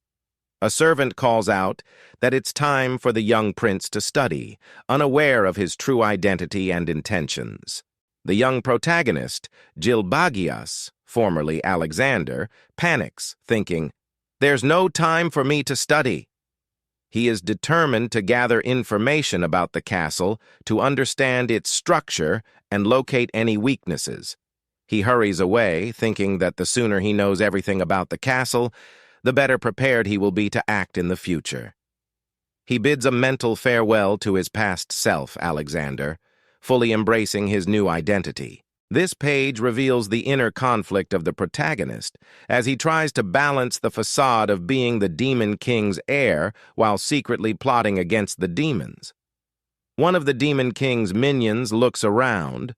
A servant calls out that it's time for the young prince to study, unaware of his true identity and intentions. The young protagonist, Gilbagius, formerly Alexander, panics, thinking, "There's no time for me to study." He is determined to gather information about the castle to understand its structure and locate any weaknesses. He hurries away, thinking that the sooner he knows everything about the castle, the better prepared he will be to act in the future. He bids a mental farewell to his past self, Alexander, fully embracing his new identity. This page reveals the inner conflict of the protagonist as he tries to balance the facade of being the Demon King's heir while secretly plotting against the demons. One of the Demon King's minions looks around,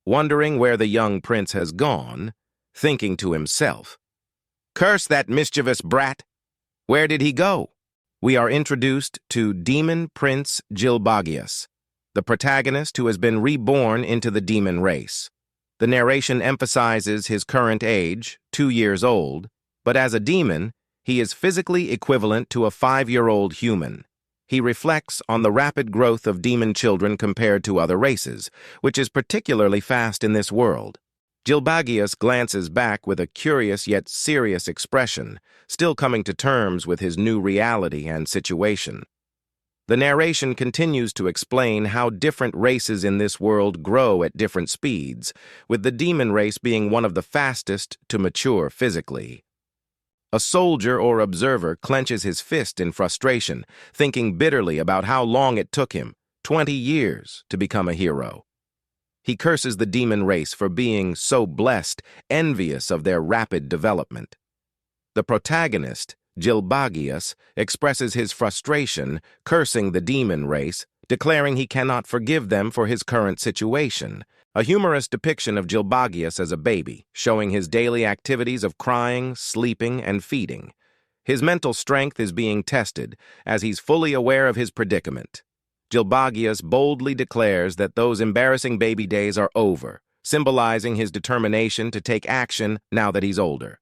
wondering where the young prince has gone, thinking to himself, "Curse that mischievous brat! Where did he go?" We are introduced to Demon Prince Gilbagius, the protagonist who has been reborn into the demon race. The narration emphasizes his current age, 2 years old, but as a demon, he is physically equivalent to a 5-year-old human. He reflects on the rapid growth of demon children compared to other races, which is particularly fast in this world. Gilbagius glances back with a curious yet serious expression, still coming to terms with his new reality and situation. The narration continues to explain how different races in this world grow at different speeds, with the demon race being one of the fastest to mature physically. A soldier or observer clenches his fist in frustration, thinking bitterly about how long it took him, 20 years, to become a hero. He curses the demon race for being so blessed, envious of their rapid development. The protagonist, Gilbagius, expresses his frustration, cursing the demon race, declaring he cannot forgive them for his current situation. A humorous depiction of Gilbagius as a baby, showing his daily activities of crying, sleeping, and feeding. His mental strength is being tested, as he's fully aware of his predicament. Gilbagius boldly declares that those embarrassing baby days are over, symbolizing his determination to take action now that he's older.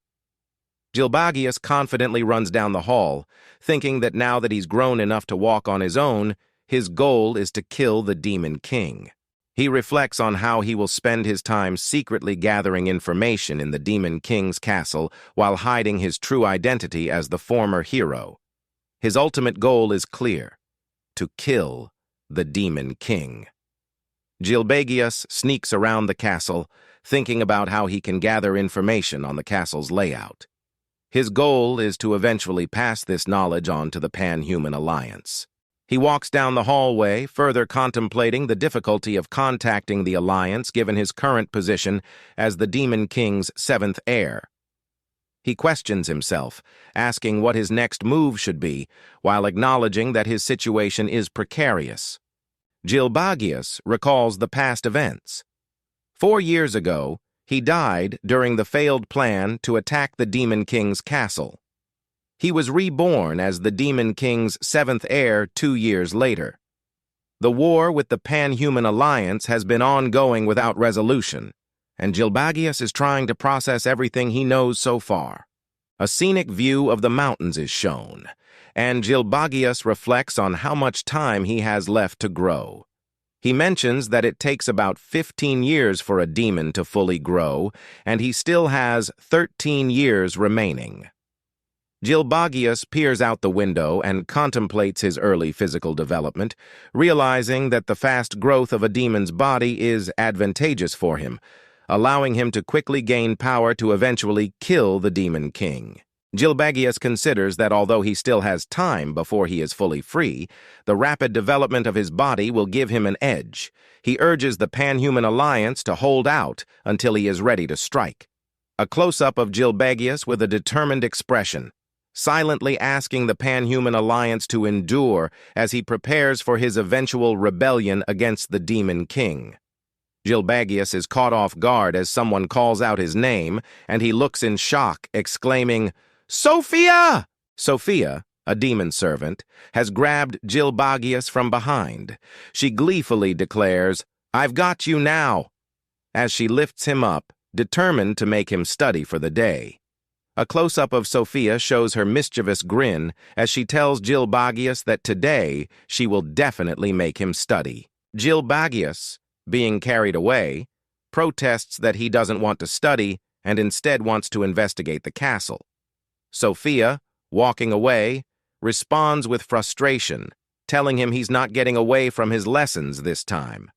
Gilbagius confidently runs down the hall, thinking that now that he's grown enough to walk on his own, his goal is to kill the Demon King. He reflects on how he will spend his time secretly gathering information in the Demon King's castle while hiding his true identity as the former hero. His ultimate goal is clear: to kill the Demon King. Gilbagius sneaks around the castle, thinking about how he can gather information on the castle's layout. His goal is to eventually pass this knowledge on to the Pan-Human Alliance. He walks down the hallway, further contemplating the difficulty of contacting the Alliance given his current position as the Demon King's 7th heir. He questions himself, asking what his next move should be, while acknowledging that his situation is precarious. Gilbagius recalls the past events. 4 years ago, he died during the failed plan to attack the Demon King's castle. He was reborn as the Demon King's 7th heir 2 years later. The war with the Pan-Human Alliance has been ongoing without resolution, and Gilbagius is trying to process everything he knows so far. A scenic view of the mountains is shown, and Gilbagius reflects on how much time he has left to grow. He mentions that it takes about 15 years for a demon to fully grow, and he still has 13 years remaining. Gilbagius peers out the window and contemplates his early physical development, realizing that the fast growth of a demon's body is advantageous for him, allowing him to quickly gain power to eventually kill the Demon King. Gilbagius considers that although he still has time before he is fully free, the rapid development of his body will give him an edge. He urges the Pan-Human Alliance to hold out until he is ready to strike. A close-up of Gilbagius with a determined expression, silently asking the Pan-Human Alliance to endure as he prepares for his eventual rebellion against the Demon King. Gilbagius is caught off guard as someone calls out his name, and he looks in shock, exclaiming, "Sophia!" Sophia, a demon servant, has grabbed Gilbagius from behind. She gleefully declares, "I've got you now," as she lifts him up, determined to make him study for the day. A close-up of Sophia shows her mischievous grin as she tells Gilbagius that today she will definitely make him study. Gilbagius, being carried away, protests that he doesn't want to study and instead wants to investigate the castle. Sophia, walking away, responds with frustration, telling him he's not getting away from his lessons this time.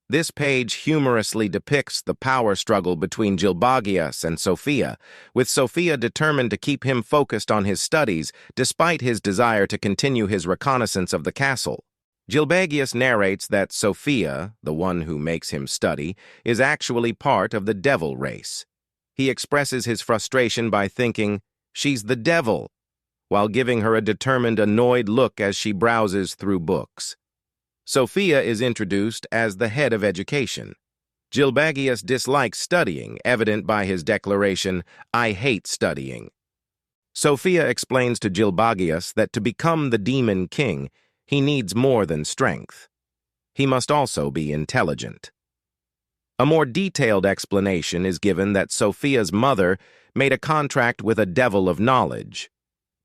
This page humorously depicts the power struggle between Gilbagius and Sophia, with Sophia determined to keep him focused on his studies despite his desire to continue his reconnaissance of the castle. Gilbagius narrates that Sophia, the one who makes him study, is actually part of the devil race. He expresses his frustration by thinking, "She's the devil," while giving her a determined, annoyed look as she browses through books. Sophia is introduced as the head of education. Gilbagius dislikes studying, evident by his declaration, "I hate studying." Sophia explains to Gilbagius that to become the Demon King, he needs more than strength. He must also be intelligent. A more detailed explanation is given that Sophia's mother made a contract with a devil of knowledge.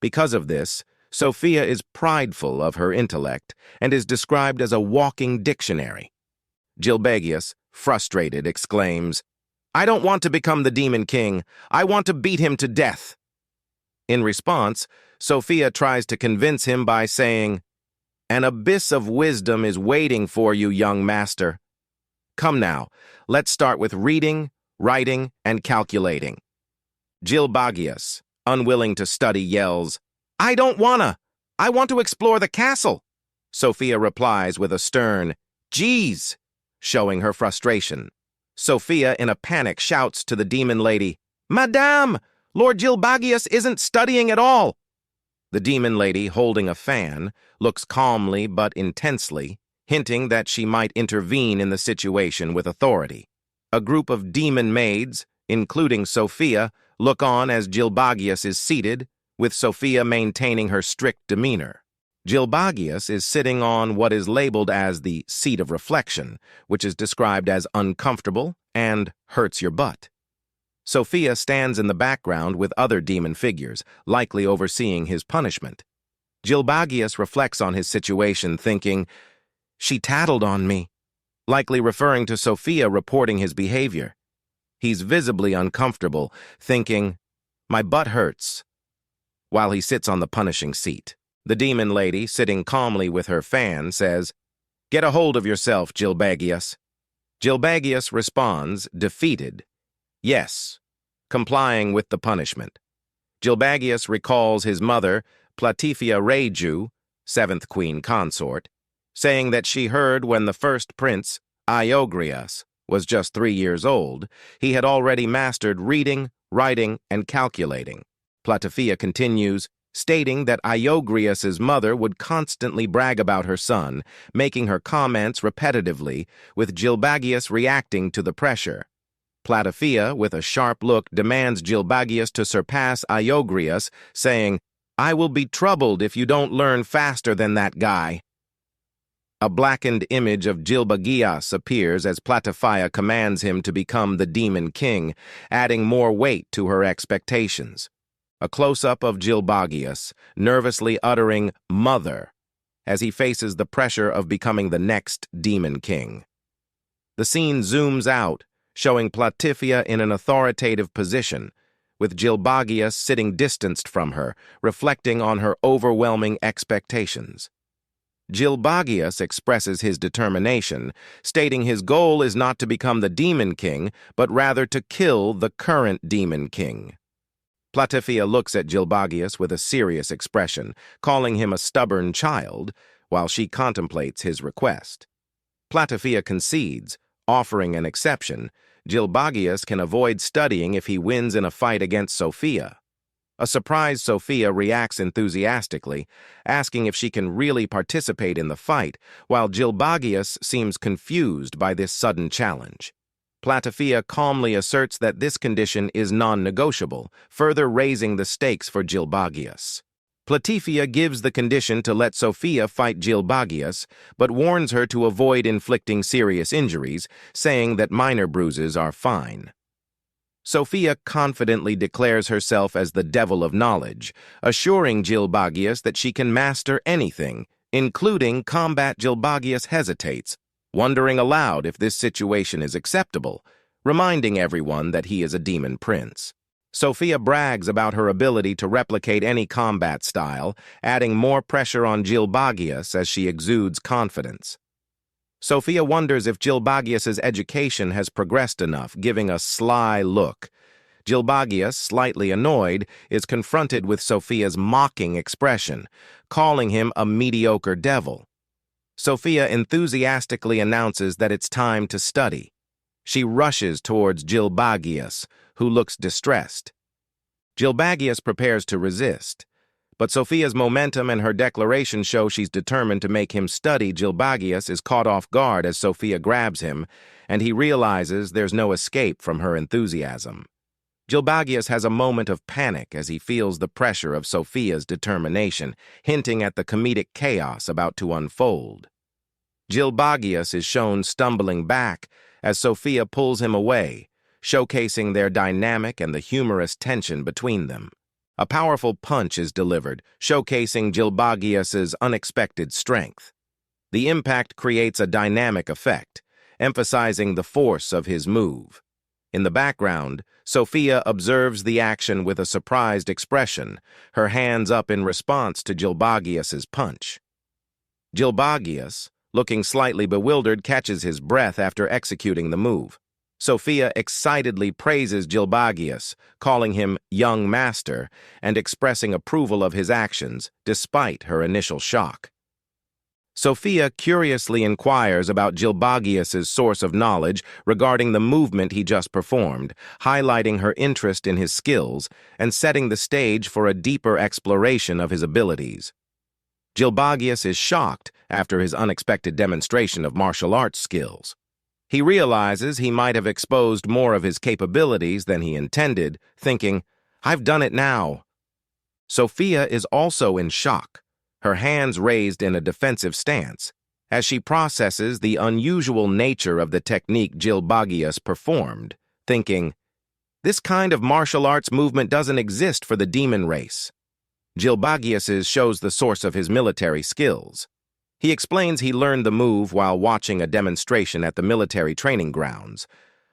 Because of this, Sophia is prideful of her intellect and is described as a walking dictionary. Gilbagius, frustrated, exclaims, "I don't want to become the Demon King. I want to beat him to death." In response, Sophia tries to convince him by saying, "An abyss of wisdom is waiting for you, young master. Come now, let's start with reading, writing, and calculating." Gilbagius, unwilling to study, yells, "I don't wanna! I want to explore the castle!" Sophia replies with a stern, "Geez!" showing her frustration. Sophia, in a panic, shouts to the demon lady, "Madame, Lord Gilbagius isn't studying at all!" The demon lady, holding a fan, looks calmly but intensely, hinting that she might intervene in the situation with authority. A group of demon maids, including Sophia, look on as Gilbagius is seated, with Sophia maintaining her strict demeanor. Gilbagius is sitting on what is labeled as the seat of reflection, which is described as uncomfortable and hurts your butt. Sophia stands in the background with other demon figures, likely overseeing his punishment. Gilbagius reflects on his situation, thinking, "She tattled on me," likely referring to Sophia reporting his behavior. He's visibly uncomfortable, thinking, "My butt hurts," while he sits on the punishing seat. The demon lady, sitting calmly with her fan, says, "Get a hold of yourself, Gilbagius." Gilbagius responds, defeated, "Yes," complying with the punishment. Gilbagius recalls his mother, Platifia Reiju, 7th queen consort, saying that she heard when the first prince, Iogrias, was just 3 years old, he had already mastered reading, writing, and calculating. Plataphia continues, stating that Iogrias's mother would constantly brag about her son, making her comments repetitively, with Gilbagius reacting to the pressure. Plataphia, with a sharp look, demands Gilbagius to surpass Iogrias, saying, "I will be troubled if you don't learn faster than that guy." A blackened image of Gilbagius appears as Plataphia commands him to become the Demon King, adding more weight to her expectations. A close-up of Gilbagius, nervously uttering "Mother," as he faces the pressure of becoming the next Demon King. The scene zooms out, showing Plataphia in an authoritative position, with Gilbagius sitting distanced from her, reflecting on her overwhelming expectations. Gilbagius expresses his determination, stating his goal is not to become the Demon King, but rather to kill the current Demon King. Plataphia looks at Gilbagius with a serious expression, calling him a stubborn child, while she contemplates his request. Plataphia concedes, offering an exception. Gilbagius can avoid studying if he wins in a fight against Sophia. A surprised Sophia reacts enthusiastically, asking if she can really participate in the fight, while Gilbagius seems confused by this sudden challenge. Plataphia calmly asserts that this condition is non-negotiable, further raising the stakes for Gilbagius. Plataphia gives the condition to let Sophia fight Gilbagius, but warns her to avoid inflicting serious injuries, saying that minor bruises are fine. Sophia confidently declares herself as the devil of knowledge, assuring Gilbagius that she can master anything, including combat. Gilbagius hesitates, wondering aloud if this situation is acceptable, reminding everyone that he is a demon prince. Sophia brags about her ability to replicate any combat style, adding more pressure on Gilbagius as she exudes confidence. Sophia wonders if Gilbagius's education has progressed enough, giving a sly look. Gilbagius, slightly annoyed, is confronted with Sophia's mocking expression, calling him a mediocre devil. Sophia enthusiastically announces that it's time to study. She rushes towards Gilbagius, who looks distressed. Gilbagius prepares to resist, but Sophia's momentum and her declaration show she's determined to make him study. Gilbagius is caught off guard as Sophia grabs him, and he realizes there's no escape from her enthusiasm. Gilbagius has a moment of panic as he feels the pressure of Sophia's determination, hinting at the comedic chaos about to unfold. Gilbagius is shown stumbling back as Sophia pulls him away, showcasing their dynamic and the humorous tension between them. A powerful punch is delivered, showcasing Gilbagius's unexpected strength. The impact creates a dynamic effect, emphasizing the force of his move. In the background, Sophia observes the action with a surprised expression, her hands up in response to Gilbagius's punch. Gilbagius, looking slightly bewildered, catches his breath after executing the move. Sophia excitedly praises Gilbagius, calling him young master and expressing approval of his actions despite her initial shock. Sophia curiously inquires about Gilbagius's source of knowledge regarding the movement he just performed, highlighting her interest in his skills and setting the stage for a deeper exploration of his abilities. Gilbagius is shocked after his unexpected demonstration of martial arts skills. He realizes he might have exposed more of his capabilities than he intended, thinking, "I've done it now." Sophia is also in shock, her hands raised in a defensive stance, as she processes the unusual nature of the technique Gilbagius performed, thinking, "This kind of martial arts movement doesn't exist for the demon race." Gilbagius shows the source of his military skills. He explains he learned the move while watching a demonstration at the military training grounds.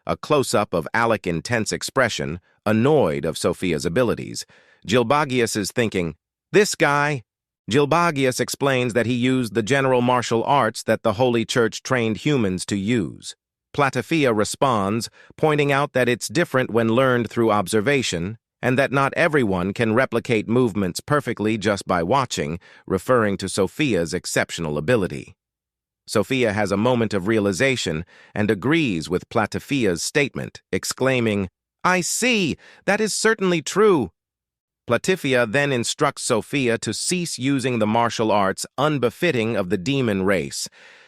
A close-up of Alec intense expression, annoyed of Sophia's abilities. Gilbagius is thinking, "This guy." Gilbagius explains that he used the general martial arts that the Holy Church trained humans to use. Plataphia responds, pointing out that it's different when learned through observation, and that not everyone can replicate movements perfectly just by watching, referring to Sophia's exceptional ability. Sophia has a moment of realization and agrees with Plataphia's statement, exclaiming, "I see! That is certainly true!" Platifia then instructs Sophia to cease using the martial arts unbefitting of the demon race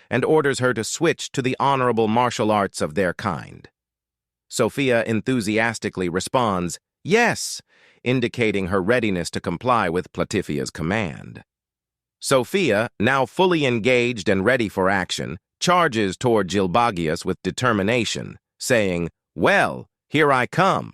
and orders her to switch to the honorable martial arts of their kind. Sophia enthusiastically responds, "Yes," indicating her readiness to comply with Platifia's command. Sophia, now fully engaged and ready for action, charges toward Gilbagius with determination, saying, "Well, here I come."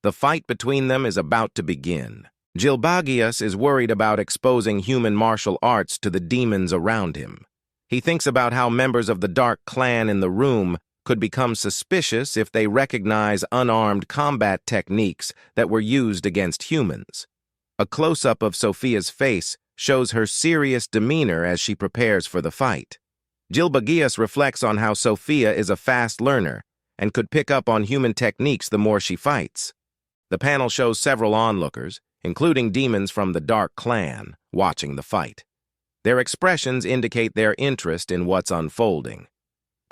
The fight between them is about to begin. Gilbagius is worried about exposing human martial arts to the demons around him. He thinks about how members of the Dark Clan in the room could become suspicious if they recognize unarmed combat techniques that were used against humans. A close-up of Sophia's face shows her serious demeanor as she prepares for the fight. Gilbagius reflects on how Sophia is a fast learner and could pick up on human techniques the more she fights. The panel shows several onlookers, including demons from the Dark Clan, watching the fight. Their expressions indicate their interest in what's unfolding.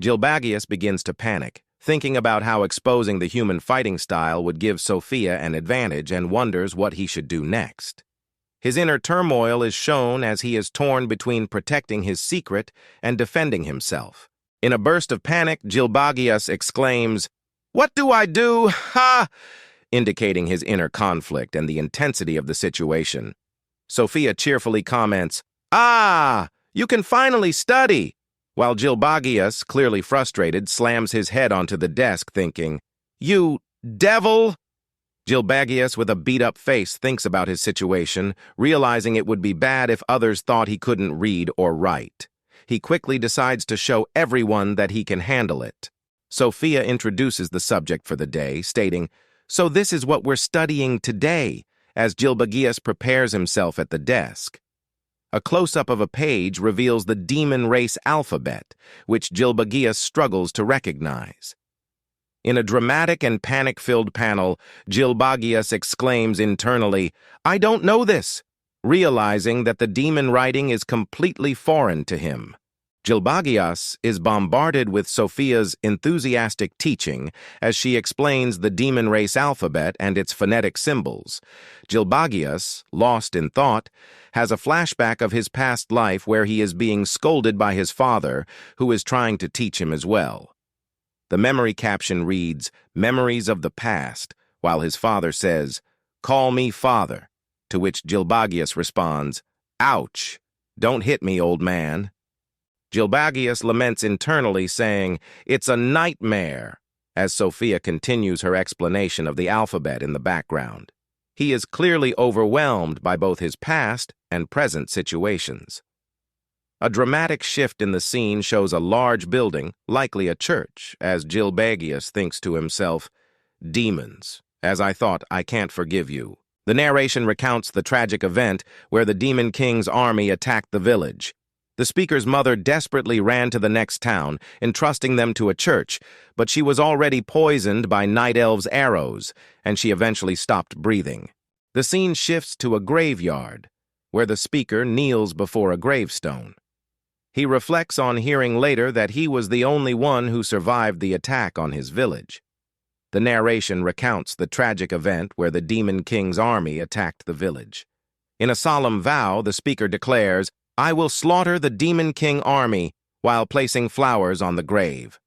Gilbagius begins to panic, thinking about how exposing the human fighting style would give Sophia an advantage and wonders what he should do next. His inner turmoil is shown as he is torn between protecting his secret and defending himself. In a burst of panic, Gilbagius exclaims, "What do I do? Ha!" indicating his inner conflict and the intensity of the situation. Sophia cheerfully comments, "Ah, you can finally study," while Gilbagius, clearly frustrated, slams his head onto the desk thinking, "You devil!" Gilbagius, with a beat-up face, thinks about his situation, realizing it would be bad if others thought he couldn't read or write. He quickly decides to show everyone that he can handle it. Sophia introduces the subject for the day, stating, "So this is what we're studying today," as Gilbagius prepares himself at the desk. A close-up of a page reveals the demon race alphabet, which Gilbagius struggles to recognize. In a dramatic and panic-filled panel, Gilbagius exclaims internally, "I don't know this," realizing that the demon writing is completely foreign to him. Gilbagius is bombarded with Sophia's enthusiastic teaching as she explains the demon race alphabet and its phonetic symbols. Gilbagius, lost in thought, has a flashback of his past life where he is being scolded by his father, who is trying to teach him as well. The memory caption reads, "Memories of the past," while his father says, "Call me father," to which Gilbagius responds, "Ouch! Don't hit me, old man." Gilbagius laments internally, saying, "It's a nightmare," as Sophia continues her explanation of the alphabet in the background. He is clearly overwhelmed by both his past and present situations. A dramatic shift in the scene shows a large building, likely a church, as Gilbagius thinks to himself, "Demons, as I thought, I can't forgive you." The narration recounts the tragic event where the Demon King's army attacked the village. The speaker's mother desperately ran to the next town, entrusting them to a church, but she was already poisoned by Night Elf's arrows, and she eventually stopped breathing. The scene shifts to a graveyard, where the speaker kneels before a gravestone. He reflects on hearing later that he was the only one who survived the attack on his village. The narration recounts the tragic event where the Demon King's army attacked the village. In a solemn vow, the speaker declares, "I will slaughter the Demon King army," while placing flowers on the grave.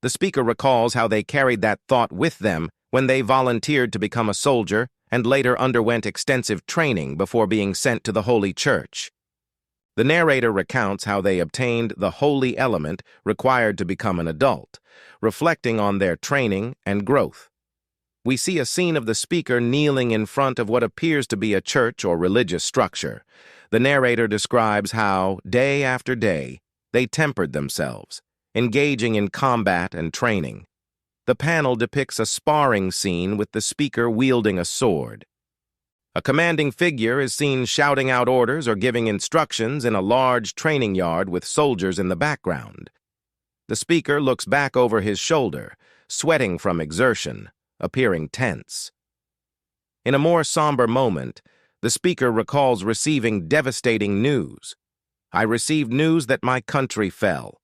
The speaker recalls how they carried that thought with them when they volunteered to become a soldier and later underwent extensive training before being sent to the Holy Church. The narrator recounts how they obtained the holy element required to become an adult, reflecting on their training and growth. We see a scene of the speaker kneeling in front of what appears to be a church or religious structure. The narrator describes how, day after day, they tempered themselves, engaging in combat and training. The panel depicts a sparring scene with the speaker wielding a sword. A commanding figure is seen shouting out orders or giving instructions in a large training yard with soldiers in the background. The speaker looks back over his shoulder, sweating from exertion, appearing tense. In a more somber moment, the speaker recalls receiving devastating news. "I received news that my country fell."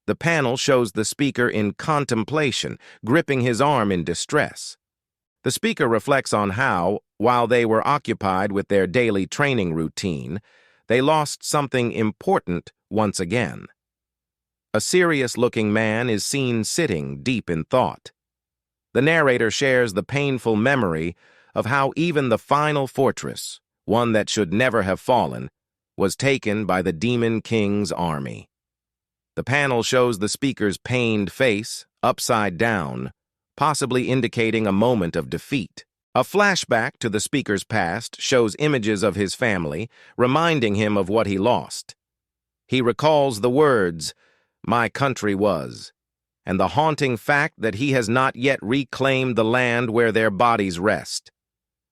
The panel shows the speaker in contemplation, gripping his arm in distress. The speaker reflects on how, while they were occupied with their daily training routine, they lost something important once again. A serious-looking man is seen sitting deep in thought. The narrator shares the painful memory of how even the final fortress, one that should never have fallen, was taken by the Demon King's army. The panel shows the speaker's pained face, upside down, possibly indicating a moment of defeat. A flashback to the speaker's past shows images of his family, reminding him of what he lost. He recalls the words, "My country was," and the haunting fact that he has not yet reclaimed the land where their bodies rest.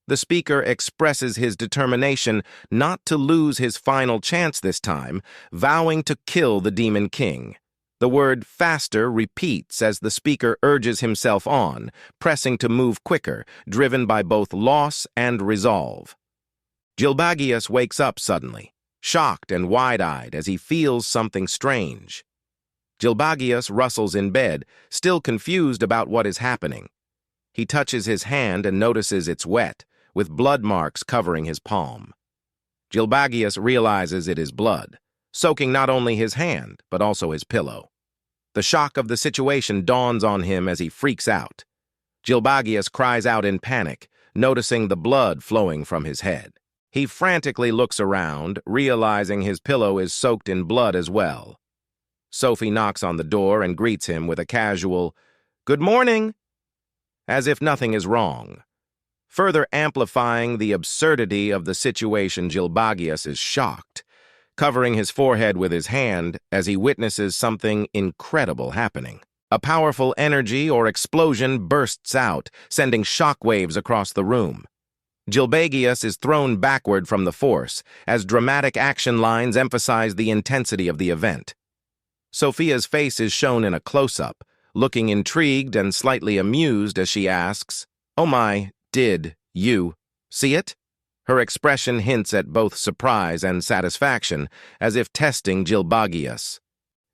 The speaker expresses his determination not to lose his final chance this time, vowing to kill the Demon King. The word faster repeats as the speaker urges himself on, pressing to move quicker, driven by both loss and resolve. Gilbagius wakes up suddenly, shocked and wide-eyed as he feels something strange. Gilbagius rustles in bed, still confused about what is happening. He touches his hand and notices it's wet, with blood marks covering his palm. Gilbagius realizes it is blood, soaking not only his hand, but also his pillow. The shock of the situation dawns on him as he freaks out. Gilbagius cries out in panic, noticing the blood flowing from his head. He frantically looks around, realizing his pillow is soaked in blood as well. Sophie knocks on the door and greets him with a casual, "Good morning," as if nothing is wrong. Further amplifying the absurdity of the situation, Gilbagius is shocked, covering his forehead with his hand as he witnesses something incredible happening. A powerful energy or explosion bursts out, sending shockwaves across the room. Gilbagius is thrown backward from the force, as dramatic action lines emphasize the intensity of the event. Sophia's face is shown in a close-up, looking intrigued and slightly amused as she asks, "Oh my, did you see it?" Her expression hints at both surprise and satisfaction, as if testing Gilbagius.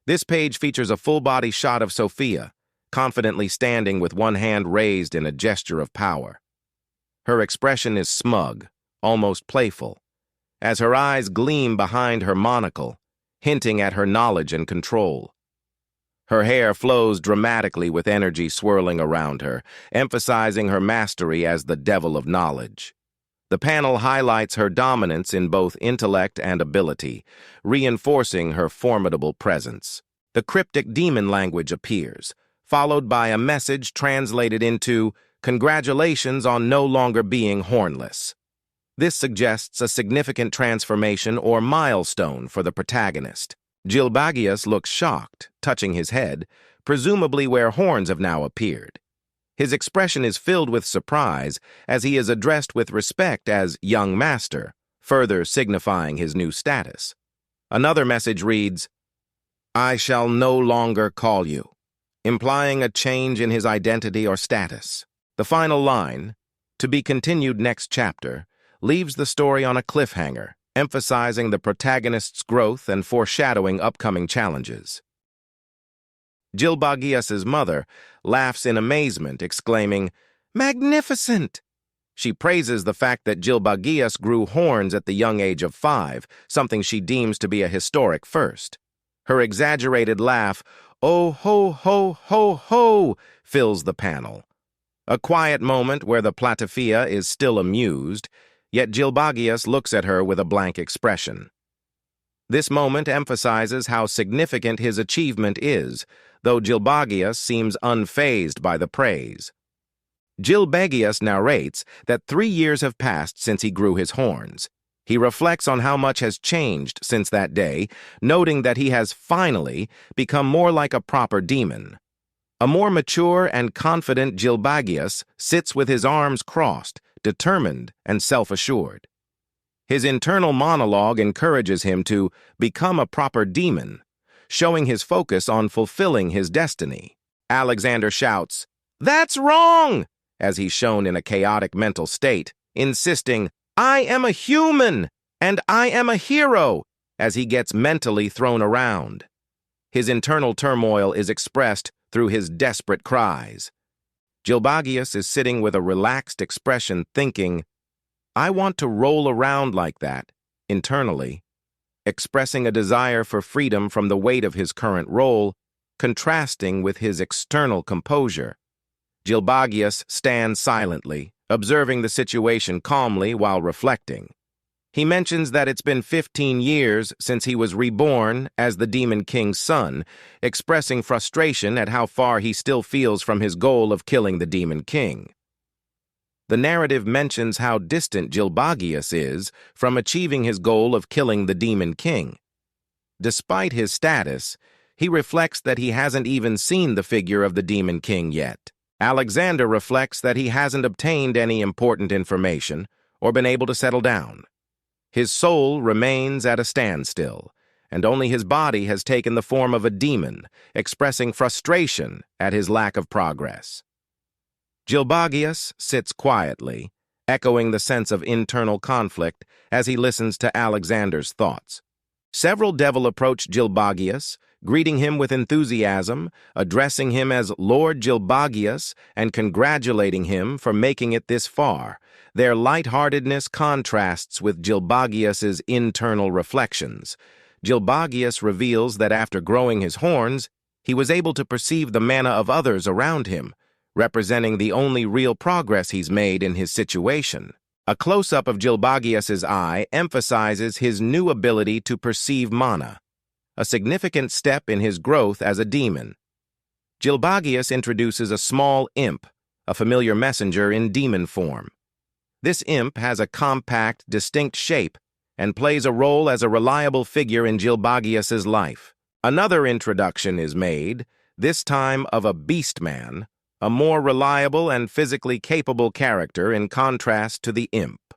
This page features a full-body shot of Sophia, confidently standing with one hand raised in a gesture of power. Her expression is smug, almost playful, as her eyes gleam behind her monocle, hinting at her knowledge and control. Her hair flows dramatically with energy swirling around her, emphasizing her mastery as the devil of knowledge. The panel highlights her dominance in both intellect and ability, reinforcing her formidable presence. The cryptic demon language appears, followed by a message translated into, "Congratulations on no longer being hornless." This suggests a significant transformation or milestone for the protagonist. Gilbagius looks shocked, touching his head, presumably where horns have now appeared. His expression is filled with surprise as he is addressed with respect as young master, further signifying his new status. Another message reads, "I shall no longer call you," implying a change in his identity or status. The final line, "To be continued next chapter," leaves the story on a cliffhanger, emphasizing the protagonist's growth and foreshadowing upcoming challenges. Gilbagius's mother laughs in amazement, exclaiming, "Magnificent!" She praises the fact that Gilbagius grew horns at the young age of 5, something she deems to be a historic first. Her exaggerated laugh, "Oh ho ho ho ho," fills the panel. A quiet moment where the Platafia is still amused, yet Gilbagius looks at her with a blank expression. This moment emphasizes how significant his achievement is, though Gilbagius seems unfazed by the praise. Gilbagius narrates that 3 years have passed since he grew his horns. He reflects on how much has changed since that day, noting that he has finally become more like a proper demon. A more mature and confident Gilbagius sits with his arms crossed, determined and self-assured. His internal monologue encourages him to become a proper demon, showing his focus on fulfilling his destiny. Alexander shouts, "That's wrong!" as he's shown in a chaotic mental state, insisting, "I am a human, and I am a hero," as he gets mentally thrown around. His internal turmoil is expressed through his desperate cries. Gilbagius is sitting with a relaxed expression thinking, "I want to roll around like that," internally, expressing a desire for freedom from the weight of his current role, contrasting with his external composure. Gilbagius stands silently, observing the situation calmly while reflecting. He mentions that it's been 15 years since he was reborn as the Demon King's son, expressing frustration at how far he still feels from his goal of killing the Demon King. The narrative mentions how distant Gilbagius is from achieving his goal of killing the Demon King. Despite his status, he reflects that he hasn't even seen the figure of the Demon King yet. Alexander reflects that he hasn't obtained any important information or been able to settle down. His soul remains at a standstill, and only his body has taken the form of a demon, expressing frustration at his lack of progress. Gilbagius sits quietly, echoing the sense of internal conflict as he listens to Alexander's thoughts. Several devil approach Gilbagius, greeting him with enthusiasm, addressing him as Lord Gilbagius, and congratulating him for making it this far. Their lightheartedness contrasts with Gilbagius's internal reflections. Gilbagius reveals that after growing his horns, he was able to perceive the mana of others around him, representing the only real progress he's made in his situation. A close-up of Gilbagius's eye emphasizes his new ability to perceive mana, a significant step in his growth as a demon. Gilbagius introduces a small imp, a familiar messenger in demon form. This imp has a compact, distinct shape and plays a role as a reliable figure in Gilbagius's life. Another introduction is made, this time of a beastman, a more reliable and physically capable character in contrast to the imp.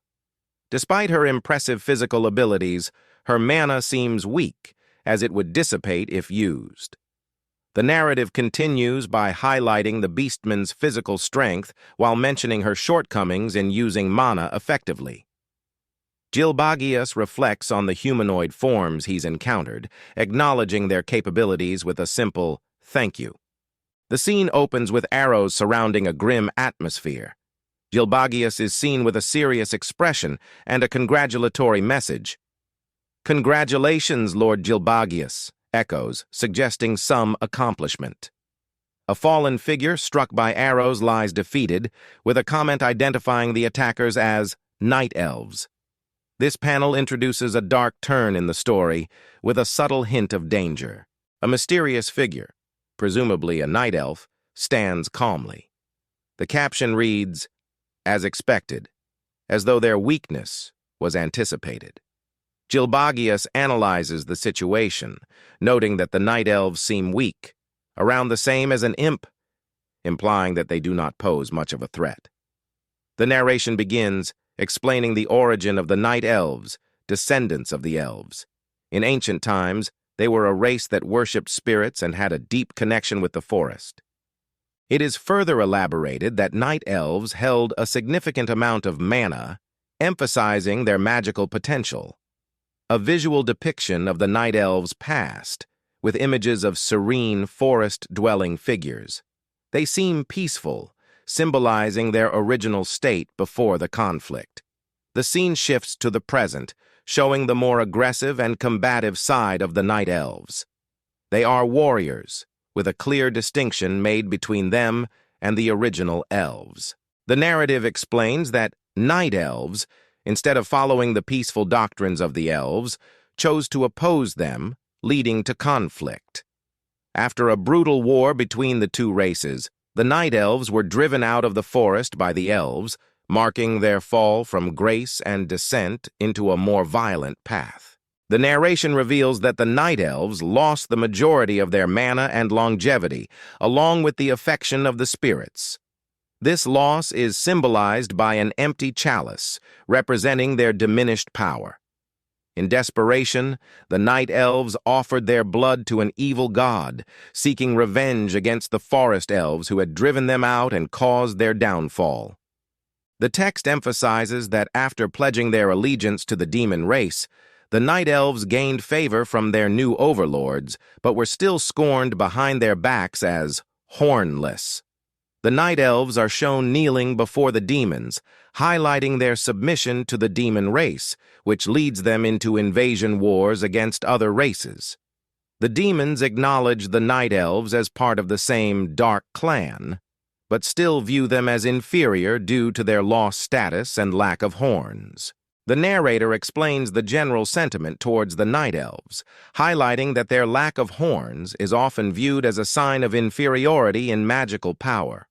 Despite her impressive physical abilities, her mana seems weak, as it would dissipate if used. The narrative continues by highlighting the beastman's physical strength while mentioning her shortcomings in using mana effectively. Gilbagius reflects on the humanoid forms he's encountered, acknowledging their capabilities with a simple "thank you." The scene opens with arrows surrounding a grim atmosphere. Gilbagius is seen with a serious expression and a congratulatory message. "Congratulations, Lord Gilbagius," echoes, suggesting some accomplishment. A fallen figure struck by arrows lies defeated, with a comment identifying the attackers as night elves. This panel introduces a dark turn in the story, with a subtle hint of danger. A mysterious figure, presumably a night elf, stands calmly. The caption reads, "As expected," as though their weakness was anticipated. Gilbagius analyzes the situation, noting that the night elves seem weak, around the same as an imp, implying that they do not pose much of a threat. The narration begins, explaining the origin of the night elves, descendants of the elves. In ancient times, they were a race that worshipped spirits and had a deep connection with the forest. It is further elaborated that night elves held a significant amount of mana, emphasizing their magical potential. A visual depiction of the night elves' past, with images of serene, forest-dwelling figures. They seem peaceful, symbolizing their original state before the conflict. The scene shifts to the present, showing the more aggressive and combative side of the night elves. They are warriors, with a clear distinction made between them and the original elves. The narrative explains that night elves, instead of following the peaceful doctrines of the elves, chose to oppose them, leading to conflict. After a brutal war between the two races, the night elves were driven out of the forest by the elves, marking their fall from grace and descent into a more violent path. The narration reveals that the night elves lost the majority of their mana and longevity, along with the affection of the spirits. This loss is symbolized by an empty chalice, representing their diminished power. In desperation, the night elves offered their blood to an evil god, seeking revenge against the forest elves who had driven them out and caused their downfall. The text emphasizes that after pledging their allegiance to the demon race, the night elves gained favor from their new overlords, but were still scorned behind their backs as hornless. The Night Elves are shown kneeling before the demons, highlighting their submission to the demon race, which leads them into invasion wars against other races. The demons acknowledge the Night Elves as part of the same dark clan, but still view them as inferior due to their lost status and lack of horns. The narrator explains the general sentiment towards the Night Elves, highlighting that their lack of horns is often viewed as a sign of inferiority in magical power.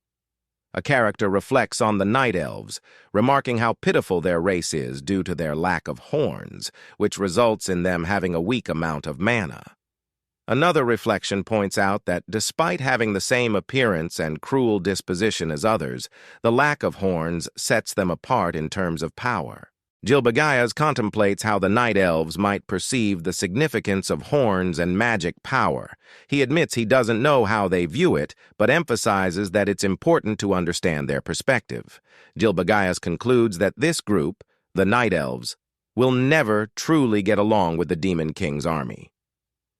A character reflects on the Night Elves, remarking how pitiful their race is due to their lack of horns, which results in them having a weak amount of mana. Another reflection points out that despite having the same appearance and cruel disposition as others, the lack of horns sets them apart in terms of power. Gilbagias contemplates how the Night Elves might perceive the significance of horns and magic power. He admits he doesn't know how they view it, but emphasizes that it's important to understand their perspective. Gilbagias concludes that this group, the Night Elves, will never truly get along with the Demon King's army.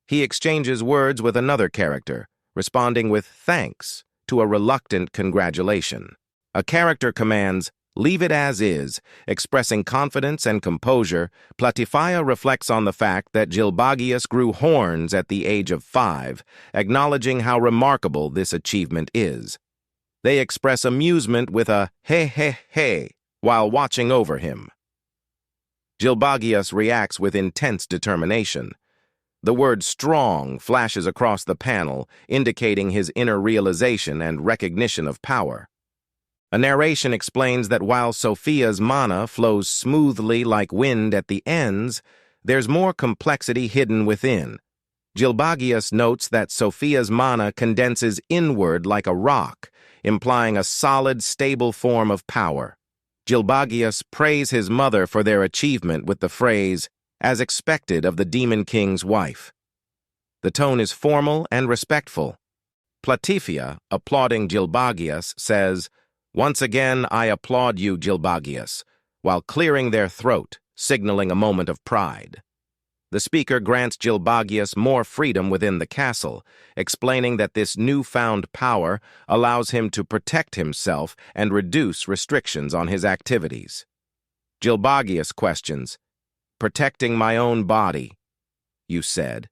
He exchanges words with another character, responding with thanks to a reluctant congratulation. A character commands, "Leave it as is," expressing confidence and composure. Platifia reflects on the fact that Gilbagius grew horns at the age of 5, acknowledging how remarkable this achievement is. They express amusement with a "hey, hey, hey" while watching over him. Gilbagius reacts with intense determination. The word strong flashes across the panel, indicating his inner realization and recognition of power. A narration explains that while Sophia's mana flows smoothly like wind at the ends, there's more complexity hidden within. Gilbagius notes that Sophia's mana condenses inward like a rock, implying a solid, stable form of power. Gilbagius praised his mother for their achievement with the phrase, "as expected of the Demon King's wife." The tone is formal and respectful. Platifia, applauding Gilbagius, says, "Once again, I applaud you, Gilbagius," while clearing their throat, signaling a moment of pride. The speaker grants Gilbagius more freedom within the castle, explaining that this newfound power allows him to protect himself and reduce restrictions on his activities. Gilbagius questions, "Protecting my own body, you said?"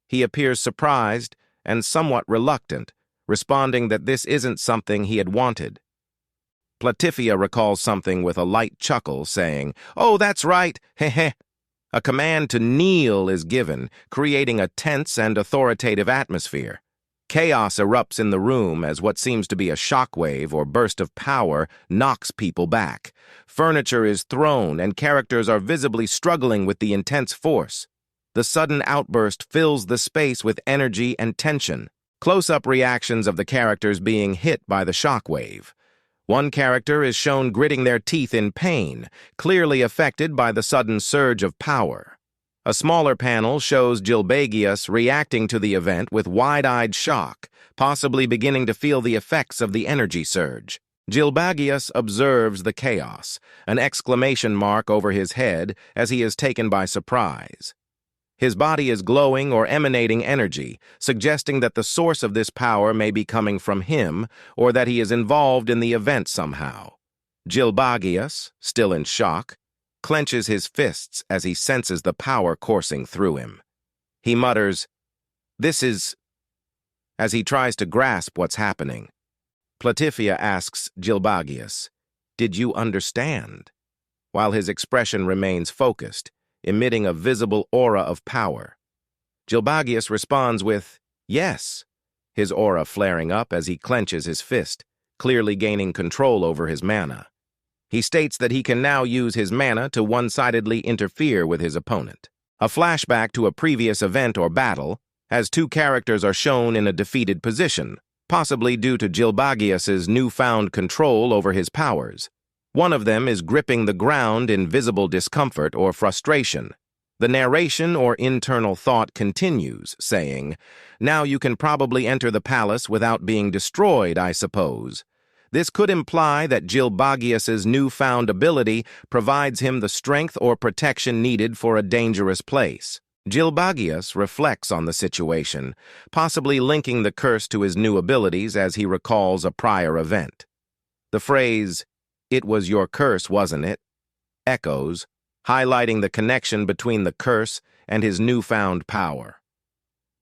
He appears surprised and somewhat reluctant, responding that this isn't something he had wanted. Platifia recalls something with a light chuckle, saying, "Oh, that's right, heh heh." A command to kneel is given, creating a tense and authoritative atmosphere. Chaos erupts in the room as what seems to be a shockwave or burst of power knocks people back. Furniture is thrown and characters are visibly struggling with the intense force. The sudden outburst fills the space with energy and tension. Close-up reactions of the characters being hit by the shockwave. One character is shown gritting their teeth in pain, clearly affected by the sudden surge of power. A smaller panel shows Gilbagius reacting to the event with wide-eyed shock, possibly beginning to feel the effects of the energy surge. Gilbagius observes the chaos, an exclamation mark over his head as he is taken by surprise. His body is glowing or emanating energy, suggesting that the source of this power may be coming from him or that he is involved in the event somehow. Gilbagius, still in shock, clenches his fists as he senses the power coursing through him. He mutters, "This is," as he tries to grasp what's happening. Platifia asks Gilbagius, "Did you understand?" While his expression remains focused, emitting a visible aura of power. Gilbagius responds with, "Yes," his aura flaring up as he clenches his fist, clearly gaining control over his mana. He states that he can now use his mana to one-sidedly interfere with his opponent. A flashback to a previous event or battle, as two characters are shown in a defeated position, possibly due to Gilbagius's newfound control over his powers. One of them is gripping the ground in visible discomfort or frustration. The narration or internal thought continues, saying, "Now you can probably enter the palace without being destroyed, I suppose." This could imply that Gilbagius's newfound ability provides him the strength or protection needed for a dangerous place. Gilbagius reflects on the situation, possibly linking the curse to his new abilities as he recalls a prior event. The phrase, "It was your curse, wasn't it?" echoes, highlighting the connection between the curse and his newfound power.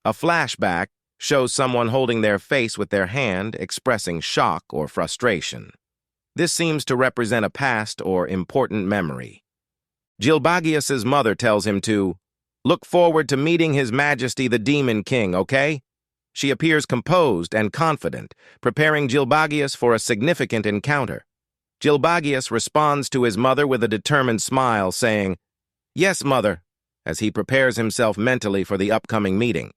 A flashback shows someone holding their face with their hand, expressing shock or frustration. This seems to represent a past or important memory. Gilbagius's mother tells him to look forward to meeting His Majesty the Demon King, okay? She appears composed and confident, preparing Gilbagius for a significant encounter. Gilbagius responds to his mother with a determined smile, saying, "Yes, mother," as he prepares himself mentally for the upcoming meeting.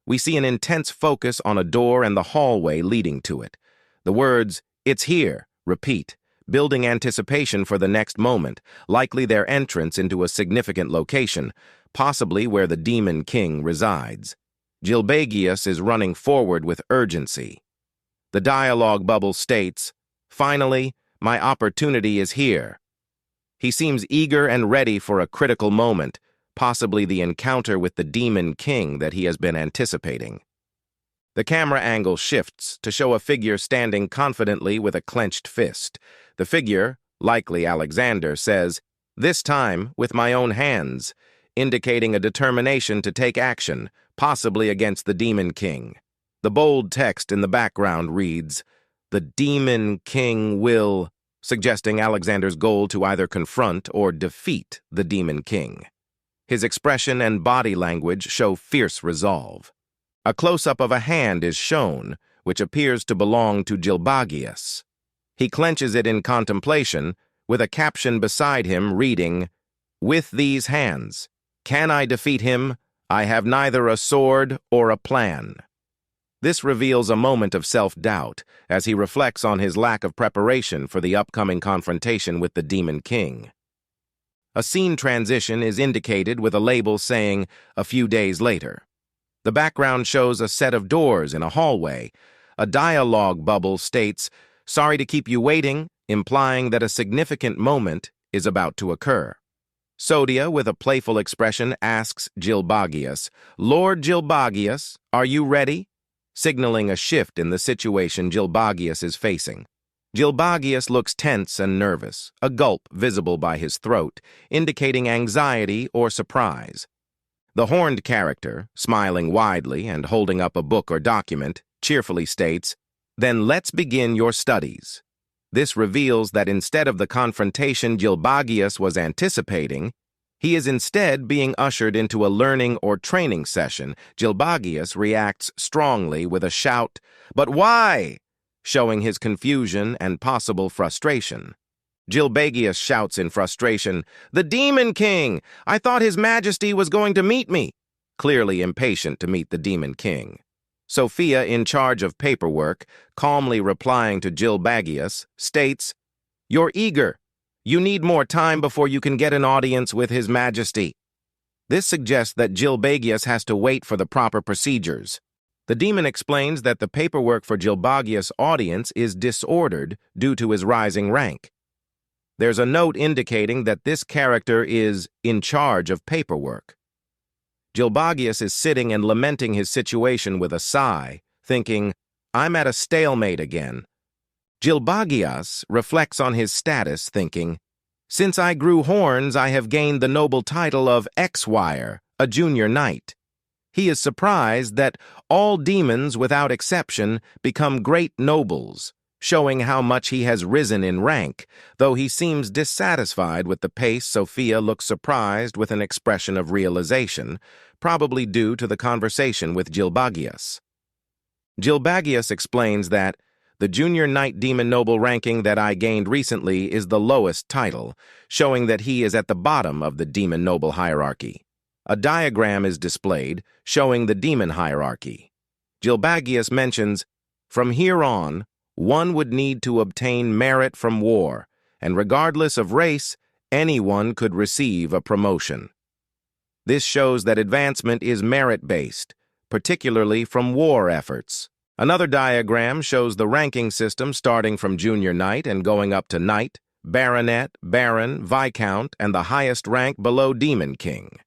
We see an intense focus on a door and the hallway leading to it. The words, "It's here," repeat, building anticipation for the next moment, likely their entrance into a significant location, possibly where the Demon King resides. Gilbagius is running forward with urgency. The dialogue bubble states, "Finally, my opportunity is here." He seems eager and ready for a critical moment, possibly the encounter with the Demon King that he has been anticipating. The camera angle shifts to show a figure standing confidently with a clenched fist. The figure, likely Alexander, says, "This time with my own hands," indicating a determination to take action, possibly against the Demon King. The bold text in the background reads, "The Demon King will," suggesting Alexander's goal to either confront or defeat the Demon King. His expression and body language show fierce resolve. A close-up of a hand is shown, which appears to belong to Gilbagius. He clenches it in contemplation, with a caption beside him reading, "With these hands, can I defeat him? I have neither a sword or a plan." This reveals a moment of self-doubt as he reflects on his lack of preparation for the upcoming confrontation with the Demon King. A scene transition is indicated with a label saying, "A few days later." The background shows a set of doors in a hallway. A dialogue bubble states, "Sorry to keep you waiting," implying that a significant moment is about to occur. Sodia, with a playful expression, asks Gilbagius, "Lord Gilbagius, are you ready?" signaling a shift in the situation Gilbagius is facing. Gilbagius looks tense and nervous, a gulp visible by his throat, indicating anxiety or surprise. The horned character, smiling widely and holding up a book or document, cheerfully states, "Then let's begin your studies." This reveals that instead of the confrontation Gilbagius was anticipating, he is instead being ushered into a learning or training session. Gilbagius reacts strongly with a shout, "But why?" showing his confusion and possible frustration. Gilbagius shouts in frustration, "The Demon King! I thought His Majesty was going to meet me!" clearly impatient to meet the Demon King. Sophia, in charge of paperwork, calmly replying to Gilbagius, states, "You're eager. You need more time before you can get an audience with His Majesty." This suggests that Gilbagius has to wait for the proper procedures. The demon explains that the paperwork for Gilbagius' audience is disordered due to his rising rank. There's a note indicating that this character is in charge of paperwork. Gilbagius is sitting and lamenting his situation with a sigh, thinking, "I'm at a stalemate again." Gilbagius reflects on his status, thinking, "Since I grew horns, I have gained the noble title of Exwire, a junior knight." He is surprised that all demons, without exception, become great nobles, showing how much he has risen in rank. Though he seems dissatisfied with the pace, Sophia looks surprised with an expression of realization, probably due to the conversation with Gilbagius. Gilbagius explains that the junior knight demon noble ranking that I gained recently is the lowest title, showing that he is at the bottom of the demon noble hierarchy. A diagram is displayed showing the demon hierarchy. Gilbagius mentions, "From here on, one would need to obtain merit from war, and regardless of race, anyone could receive a promotion." This shows that advancement is merit-based, particularly from war efforts. Another diagram shows the ranking system starting from junior knight and going up to knight, baronet, baron, viscount, and the highest rank below demon king.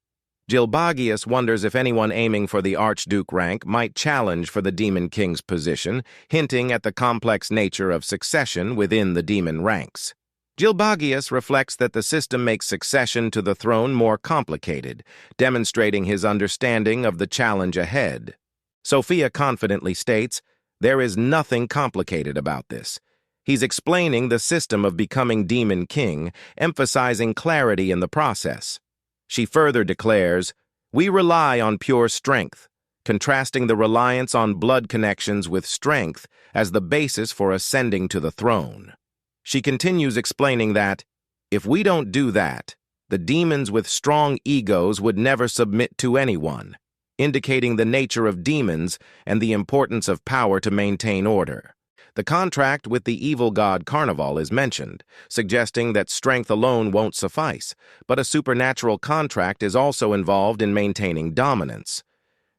Gilbagius wonders if anyone aiming for the Archduke rank might challenge for the Demon King's position, hinting at the complex nature of succession within the demon ranks. Gilbagius reflects that the system makes succession to the throne more complicated, demonstrating his understanding of the challenge ahead. Sophia confidently states, "There is nothing complicated about this." He's explaining the system of becoming Demon King, emphasizing clarity in the process. She further declares, "We rely on pure strength," contrasting the reliance on blood connections with strength as the basis for ascending to the throne. She continues explaining that, "If we don't do that, the demons with strong egos would never submit to anyone," indicating the nature of demons and the importance of power to maintain order. The contract with the evil god Carnival is mentioned, suggesting that strength alone won't suffice, but a supernatural contract is also involved in maintaining dominance.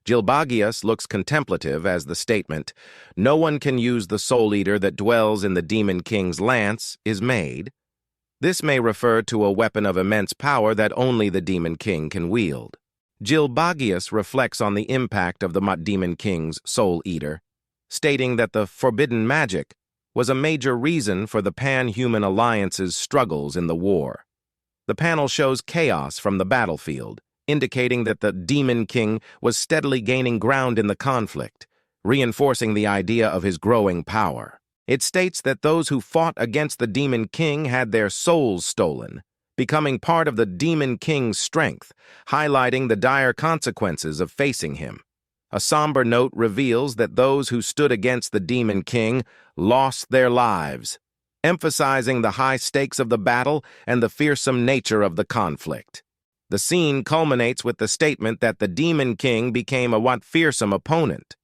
Gilbagius looks contemplative as the statement, "No one can use the soul eater that dwells in the Demon King's lance," is made. This may refer to a weapon of immense power that only the Demon King can wield. Gilbagius reflects on the impact of the Demon King's soul eater, stating that the forbidden magic was a major reason for the pan-human alliance's struggles in the war. The panel shows chaos from the battlefield, indicating that the Demon King was steadily gaining ground in the conflict, reinforcing the idea of his growing power. It states that those who fought against the Demon King had their souls stolen, becoming part of the Demon King's strength, highlighting the dire consequences of facing him. A somber note reveals that those who stood against the Demon King lost their lives, emphasizing the high stakes of the battle and the fearsome nature of the conflict. The scene culminates with the statement that the Demon King became a fearsome opponent,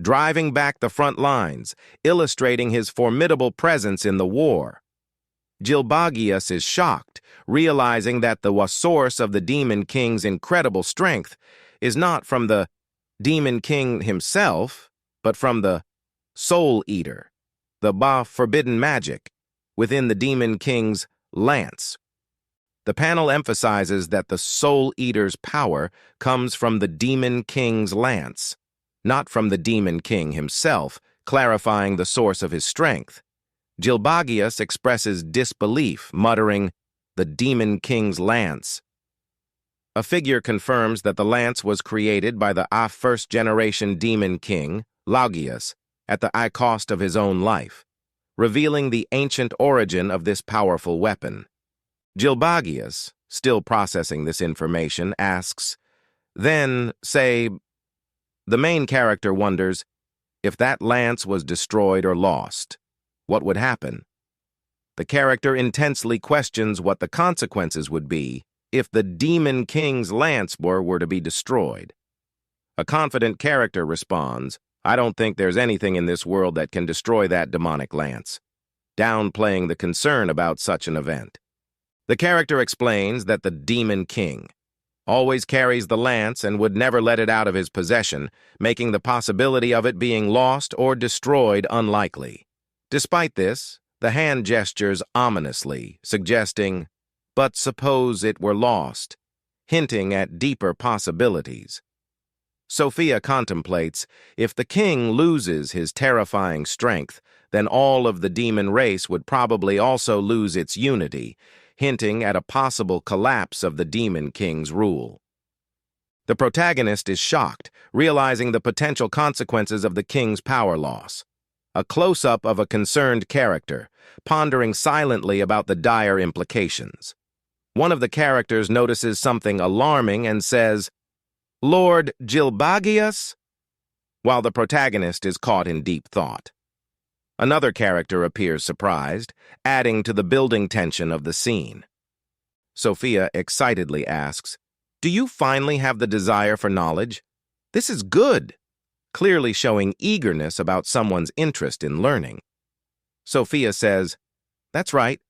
driving back the front lines, illustrating his formidable presence in the war. Gilbagius is shocked, realizing that the source of the Demon King's incredible strength is not from the Demon King himself, but from the Soul Eater, the forbidden magic, within the Demon King's lance. The panel emphasizes that the Soul Eater's power comes from the Demon King's lance, not from the Demon King himself, clarifying the source of his strength. Gilbagius expresses disbelief, muttering, "The Demon King's lance." A figure confirms that the lance was created by the first-generation Demon King, Laugius, at the high cost of his own life, revealing the ancient origin of this powerful weapon. Gilbagius, still processing this information, asks, "Then, say," the main character wonders, "if that lance was destroyed or lost, what would happen?" The character intensely questions what the consequences would be if the Demon King's lance were to be destroyed. A confident character responds, "I don't think there's anything in this world that can destroy that demonic lance," downplaying the concern about such an event. The character explains that the Demon King always carries the lance and would never let it out of his possession, making the possibility of it being lost or destroyed unlikely. Despite this, the hand gestures ominously, suggesting, "But suppose it were lost," hinting at deeper possibilities. Sophia contemplates, if the king loses his terrifying strength, then all of the demon race would probably also lose its unity, hinting at a possible collapse of the Demon King's rule. The protagonist is shocked, realizing the potential consequences of the king's power loss. A close-up of a concerned character, pondering silently about the dire implications. One of the characters notices something alarming and says, "Lord Gilbagius?" while the protagonist is caught in deep thought. Another character appears surprised, adding to the building tension of the scene. Sophia excitedly asks, "Do you finally have the desire for knowledge? This is good," clearly showing eagerness about someone's interest in learning. Sophia says, "That's right.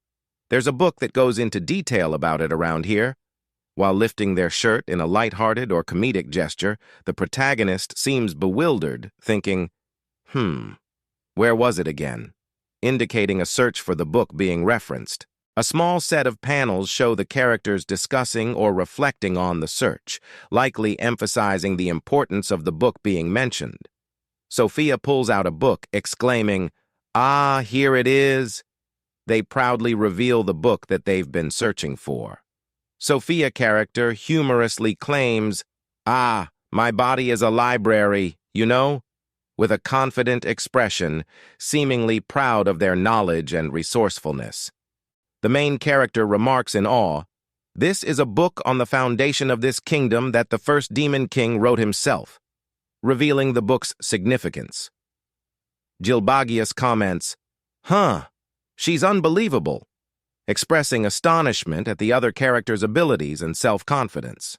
There's a book that goes into detail about it around here." While lifting their shirt in a light-hearted or comedic gesture, the protagonist seems bewildered, thinking, where was it again? Indicating a search for the book being referenced. A small set of panels show the characters discussing or reflecting on the search, likely emphasizing the importance of the book being mentioned. Sophia pulls out a book, exclaiming, "Ah, here it is." They proudly reveal the book that they've been searching for. Sophia character humorously claims, "Ah, my body is a library, you know?" with a confident expression, seemingly proud of their knowledge and resourcefulness. The main character remarks in awe, "This is a book on the foundation of this kingdom that the first Demon King wrote himself," revealing the book's significance. Gilbagius comments, "Huh, she's unbelievable," expressing astonishment at the other character's abilities and self-confidence.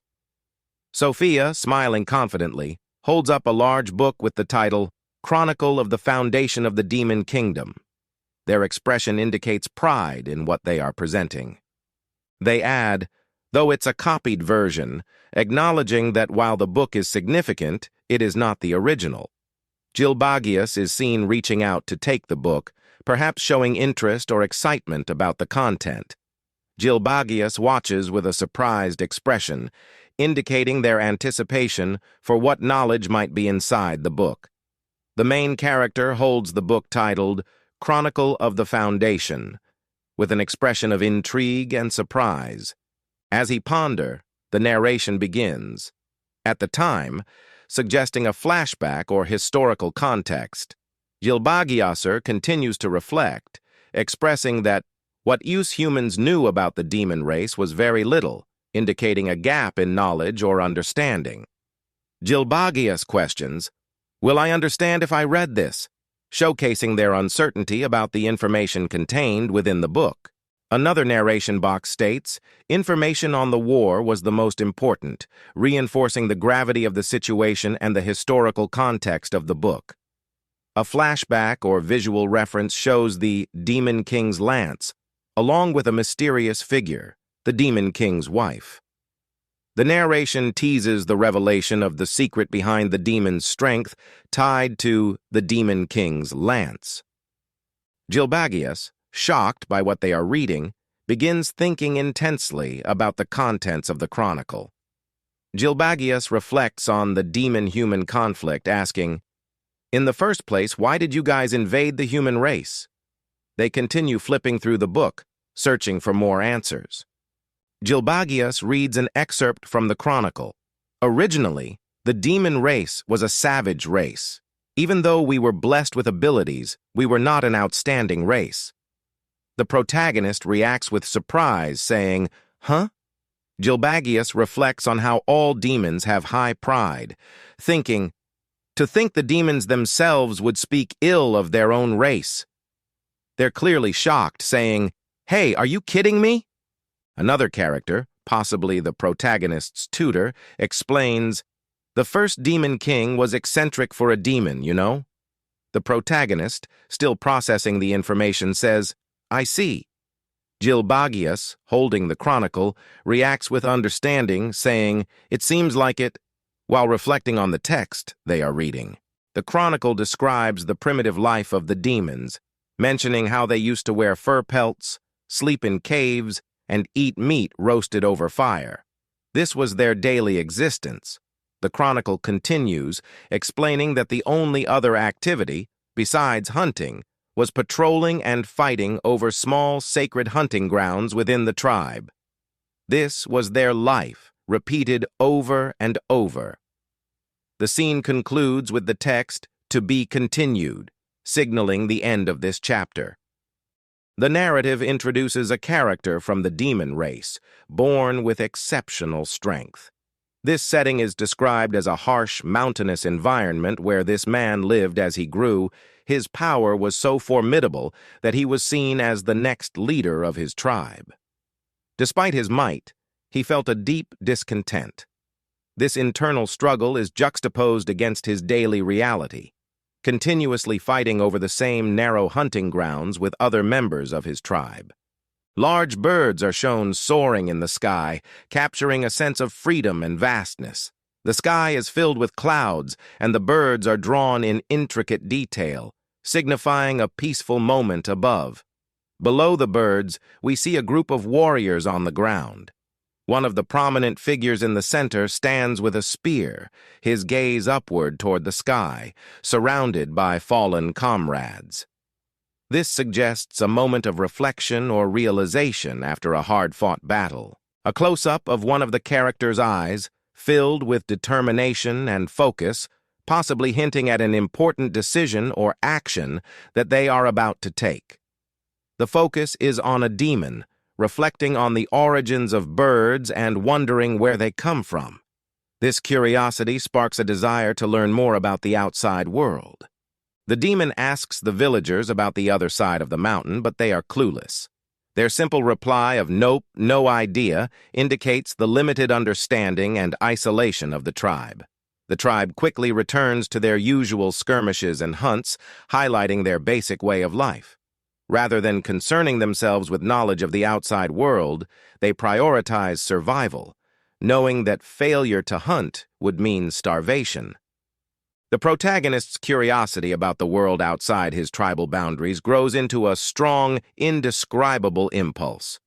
Sophia, smiling confidently, holds up a large book with the title, Chronicle of the Foundation of the Demon Kingdom. Their expression indicates pride in what they are presenting. They add, though it's a copied version, acknowledging that while the book is significant, it is not the original. Gilbagius is seen reaching out to take the book, perhaps showing interest or excitement about the content. Gilbagius watches with a surprised expression, indicating their anticipation for what knowledge might be inside the book. The main character holds the book titled Chronicle of the Foundation, with an expression of intrigue and surprise. As he ponders, the narration begins, at the time, suggesting a flashback or historical context. Gilbagius continues to reflect, expressing that what use humans knew about the demon race was very little, indicating a gap in knowledge or understanding. Gilbagius questions, "Will I understand if I read this?" showcasing their uncertainty about the information contained within the book. Another narration box states, "Information on the war was the most important, reinforcing the gravity of the situation and the historical context of the book." A flashback or visual reference shows the Demon King's lance, along with a mysterious figure, the Demon King's wife. The narration teases the revelation of the secret behind the demon's strength tied to the Demon King's lance. Gilbagius, shocked by what they are reading, begins thinking intensely about the contents of the chronicle. Gilbagius reflects on the demon-human conflict, asking, "In the first place, why did you guys invade the human race?" They continue flipping through the book, searching for more answers. Gilbagius reads an excerpt from the chronicle. "Originally, the demon race was a savage race. Even though we were blessed with abilities, we were not an outstanding race." The protagonist reacts with surprise, saying, "Huh?" Gilbagius reflects on how all demons have high pride, thinking, "To think the demons themselves would speak ill of their own race." They're clearly shocked, saying, "Hey, are you kidding me?" Another character, possibly the protagonist's tutor, explains, "The first Demon King was eccentric for a demon, you know?" The protagonist, still processing the information, says, "I see." Gilbagius, holding the chronicle, reacts with understanding, saying, "It seems like it," while reflecting on the text they are reading. The chronicle describes the primitive life of the demons, mentioning how they used to wear fur pelts, sleep in caves, and eat meat roasted over fire. This was their daily existence. The chronicle continues, explaining that the only other activity, besides hunting, was patrolling and fighting over small sacred hunting grounds within the tribe. This was their life, repeated over and over. The scene concludes with the text, "To be continued," signaling the end of this chapter. The narrative introduces a character from the demon race, born with exceptional strength. This setting is described as a harsh, mountainous environment where this man lived as he grew. His power was so formidable that he was seen as the next leader of his tribe. Despite his might, he felt a deep discontent. This internal struggle is juxtaposed against his daily reality, continuously fighting over the same narrow hunting grounds with other members of his tribe. Large birds are shown soaring in the sky, capturing a sense of freedom and vastness. The sky is filled with clouds, and the birds are drawn in intricate detail, signifying a peaceful moment above. Below the birds, we see a group of warriors on the ground. One of the prominent figures in the center stands with a spear, his gaze upward toward the sky, surrounded by fallen comrades. This suggests a moment of reflection or realization after a hard-fought battle. A close-up of one of the character's eyes, filled with determination and focus, possibly hinting at an important decision or action that they are about to take. The focus is on a demon, reflecting on the origins of birds and wondering where they come from. This curiosity sparks a desire to learn more about the outside world. The demon asks the villagers about the other side of the mountain, but they are clueless. Their simple reply of "Nope, no idea" indicates the limited understanding and isolation of the tribe. The tribe quickly returns to their usual skirmishes and hunts, highlighting their basic way of life. Rather than concerning themselves with knowledge of the outside world, they prioritize survival, knowing that failure to hunt would mean starvation. The protagonist's curiosity about the world outside his tribal boundaries grows into a strong, indescribable impulse.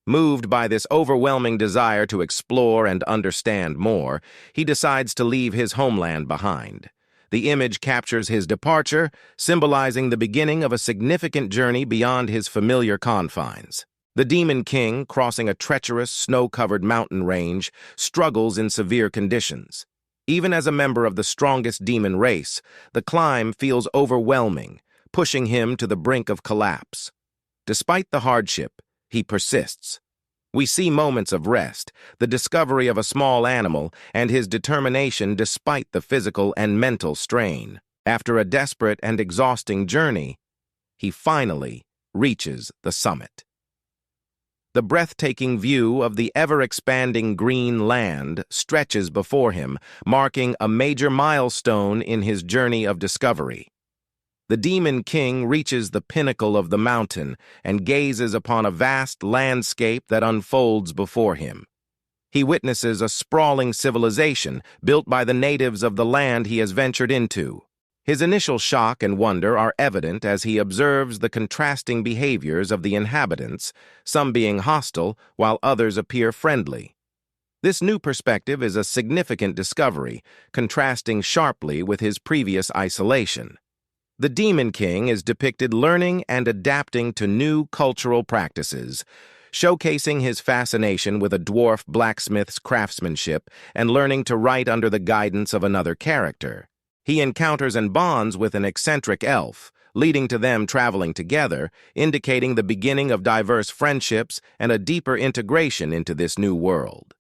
Moved by this overwhelming desire to explore and understand more, he decides to leave his homeland behind. The image captures his departure, symbolizing the beginning of a significant journey beyond his familiar confines. The Demon King, crossing a treacherous, snow-covered mountain range, struggles in severe conditions. Even as a member of the strongest demon race, the climb feels overwhelming, pushing him to the brink of collapse. Despite the hardship, he persists. We see moments of rest, the discovery of a small animal, and his determination despite the physical and mental strain. After a desperate and exhausting journey, he finally reaches the summit. The breathtaking view of the ever-expanding green land stretches before him, marking a major milestone in his journey of discovery. The Demon King reaches the pinnacle of the mountain and gazes upon a vast landscape that unfolds before him. He witnesses a sprawling civilization built by the natives of the land he has ventured into. His initial shock and wonder are evident as he observes the contrasting behaviors of the inhabitants, some being hostile while others appear friendly. This new perspective is a significant discovery, contrasting sharply with his previous isolation. The Demon King is depicted learning and adapting to new cultural practices, showcasing his fascination with a dwarf blacksmith's craftsmanship and learning to write under the guidance of another character. He encounters and bonds with an eccentric elf, leading to them traveling together, indicating the beginning of diverse friendships and a deeper integration into this new world.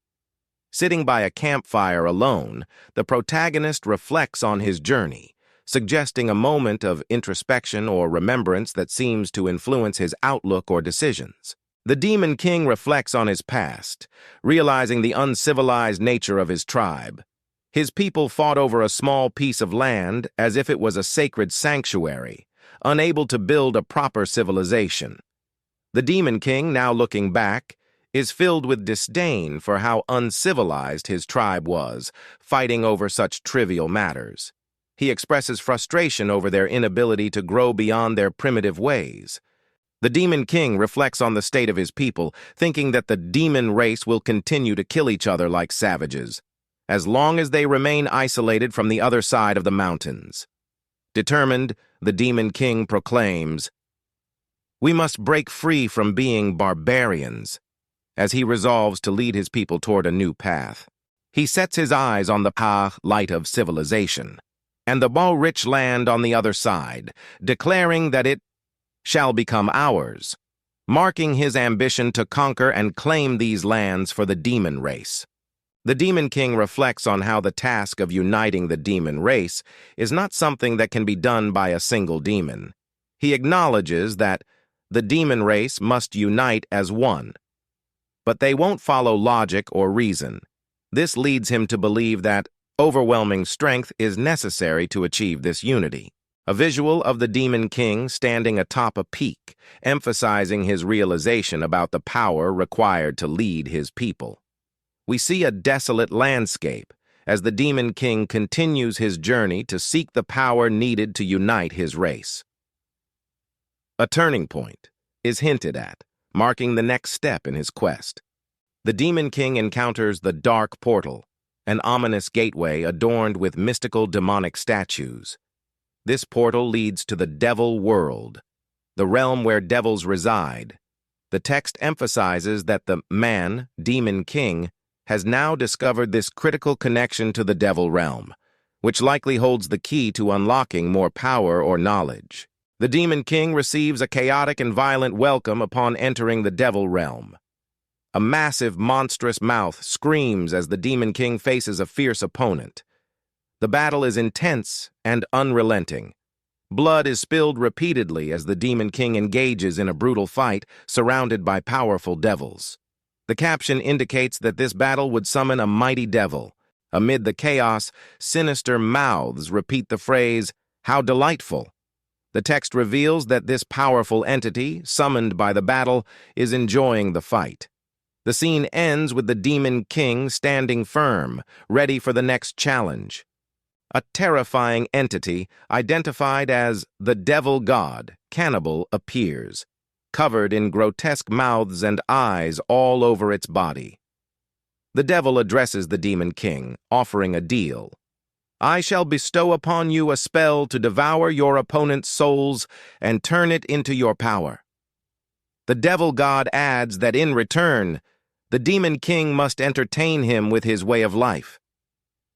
Sitting by a campfire alone, the protagonist reflects on his journey, suggesting a moment of introspection or remembrance that seems to influence his outlook or decisions. The Demon King reflects on his past, realizing the uncivilized nature of his tribe. His people fought over a small piece of land as if it was a sacred sanctuary, unable to build a proper civilization. The Demon King, now looking back, is filled with disdain for how uncivilized his tribe was, fighting over such trivial matters. He expresses frustration over their inability to grow beyond their primitive ways. The Demon King reflects on the state of his people, thinking that the demon race will continue to kill each other like savages, as long as they remain isolated from the other side of the mountains. Determined, the Demon King proclaims, "We must break free from being barbarians," as he resolves to lead his people toward a new path. He sets his eyes on the light of civilization, and the rich land on the other side, declaring that it shall become ours, marking his ambition to conquer and claim these lands for the demon race. The Demon King reflects on how the task of uniting the demon race is not something that can be done by a single demon. He acknowledges that the demon race must unite as one, but they won't follow logic or reason. This leads him to believe that overwhelming strength is necessary to achieve this unity. A visual of the Demon King standing atop a peak, emphasizing his realization about the power required to lead his people. We see a desolate landscape as the Demon King continues his journey to seek the power needed to unite his race. A turning point. is hinted at, marking the next step in his quest. The Demon King encounters the Dark Portal, an ominous gateway adorned with mystical demonic statues. This portal leads to the Devil World, the realm where devils reside. The text emphasizes that the Demon King, has now discovered this critical connection to the Devil realm, which likely holds the key to unlocking more power or knowledge. The Demon King receives a chaotic and violent welcome upon entering the Devil realm. A massive, monstrous mouth screams as the Demon King faces a fierce opponent. The battle is intense and unrelenting. Blood is spilled repeatedly as the Demon King engages in a brutal fight surrounded by powerful devils. The caption indicates that this battle would summon a mighty devil. Amid the chaos, sinister mouths repeat the phrase, "How delightful." The text reveals that this powerful entity, summoned by the battle, is enjoying the fight. The scene ends with the Demon King standing firm, ready for the next challenge. A terrifying entity, identified as the Devil God, Cannibal, appears, covered in grotesque mouths and eyes all over its body. The devil addresses the Demon King, offering a deal. "I shall bestow upon you a spell to devour your opponent's souls and turn it into your power." The Devil God adds that in return, the Demon King must entertain him with his way of life.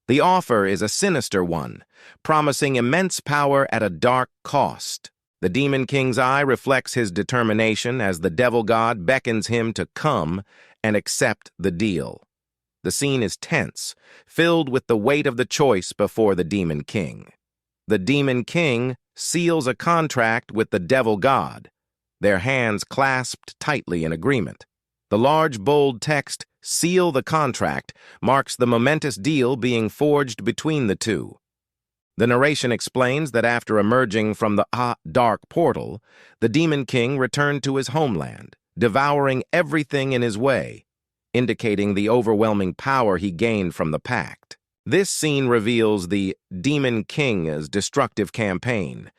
The offer is a sinister one, promising immense power at a dark cost. The Demon King's eye reflects his determination as the Devil God beckons him to come and accept the deal. The scene is tense, filled with the weight of the choice before the Demon King. The Demon King seals a contract with the Devil God, their hands clasped tightly in agreement. The large, bold text, "Seal the contract," marks the momentous deal being forged between the two. The narration explains that after emerging from the Dark Portal, the Demon King returned to his homeland, devouring everything in his way, indicating the overwhelming power he gained from the pact. This scene reveals the Demon King's destructive campaign.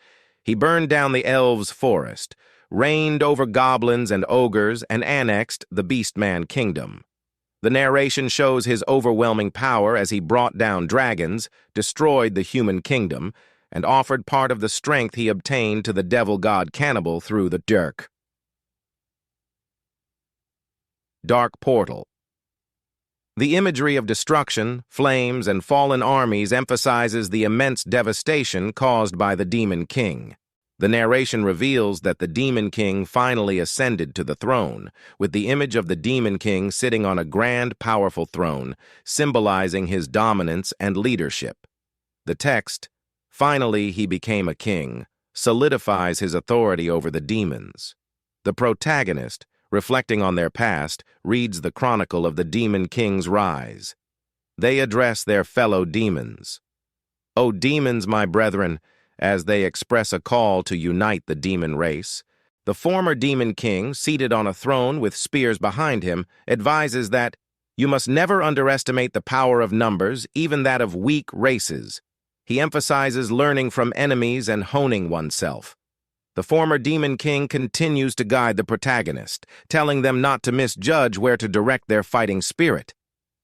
He burned down the elves' forest, reigned over goblins and ogres, and annexed the Beastman Kingdom. The narration shows his overwhelming power as he brought down dragons, destroyed the human kingdom, and offered part of the strength he obtained to the Devil God Cannibal through the Dark Portal. The imagery of destruction, flames, and fallen armies emphasizes the immense devastation caused by the Demon King. The narration reveals that the Demon King finally ascended to the throne, with the image of the Demon King sitting on a grand, powerful throne, symbolizing his dominance and leadership. The text, "Finally he became a king," solidifies his authority over the demons. The protagonist, reflecting on their past, reads the chronicle of the Demon King's rise. They address their fellow demons. "O demons, my brethren," as they express a call to unite the demon race. The former Demon King, seated on a throne with spears behind him, advises that you must never underestimate the power of numbers, even that of weak races. He emphasizes learning from enemies and honing oneself. The former Demon King continues to guide the protagonist, telling them not to misjudge where to direct their fighting spirit.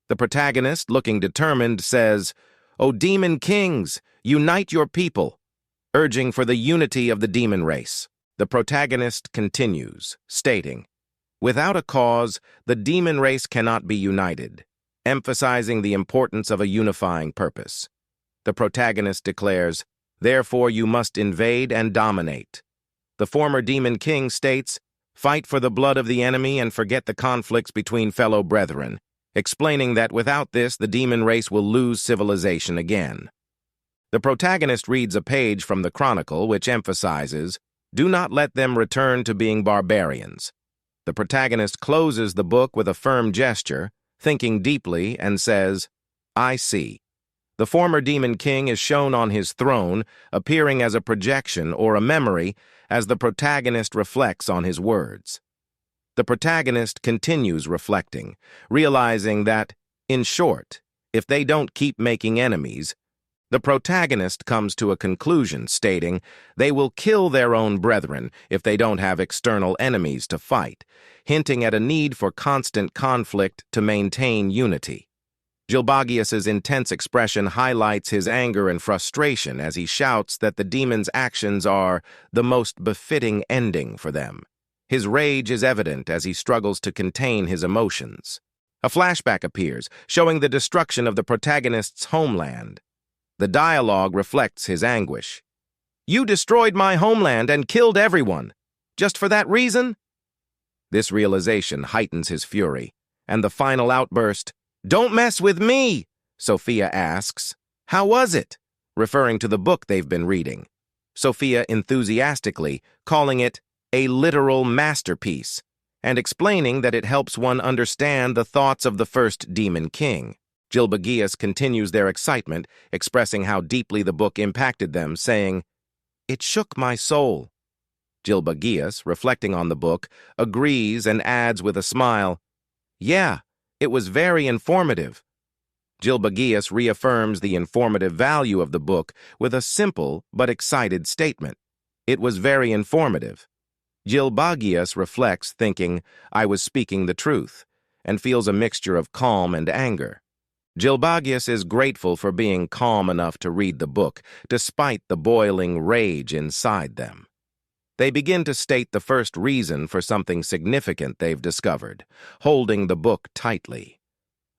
The protagonist, looking determined, says, "O Demon Kings, unite your people," urging for the unity of the demon race. The protagonist continues, stating, "Without a cause, the demon race cannot be united," emphasizing the importance of a unifying purpose. The protagonist declares, "Therefore you must invade and dominate." The former Demon King states, "Fight for the blood of the enemy and forget the conflicts between fellow brethren," explaining that without this, the demon race will lose civilization again. The protagonist reads a page from the chronicle which emphasizes, "Do not let them return to being barbarians." The protagonist closes the book with a firm gesture, thinking deeply, and says, "I see." The former Demon King is shown on his throne, appearing as a projection or a memory as the protagonist reflects on his words. The protagonist continues reflecting, realizing that, in short, if they don't keep making enemies, The protagonist comes to a conclusion, stating they will kill their own brethren if they don't have external enemies to fight, hinting at a need for constant conflict to maintain unity. Gilbagius's intense expression highlights his anger and frustration as he shouts that the demon's actions are the most befitting ending for them. His rage is evident as he struggles to contain his emotions. A flashback appears, showing the destruction of the protagonist's homeland. The dialogue reflects his anguish. "You destroyed my homeland and killed everyone. Just for that reason?" This realization heightens his fury, and the final outburst, "Don't mess with me!" Sophia asks, "How was it?" referring to the book they've been reading. Sophia enthusiastically calling it a literal masterpiece, and explaining that it helps one understand the thoughts of the first Demon King. Gilbagius continues their excitement, expressing how deeply the book impacted them, saying, "It shook my soul." Gilbagius, reflecting on the book, agrees and adds with a smile, "Yeah, it was very informative." Gilbagius reaffirms the informative value of the book with a simple but excited statement. It was very informative. Gilbagius reflects, thinking, I was speaking the truth, and feels a mixture of calm and anger. Gilbagius is grateful for being calm enough to read the book, despite the boiling rage inside them. They begin to state the first reason for something significant they've discovered, holding the book tightly.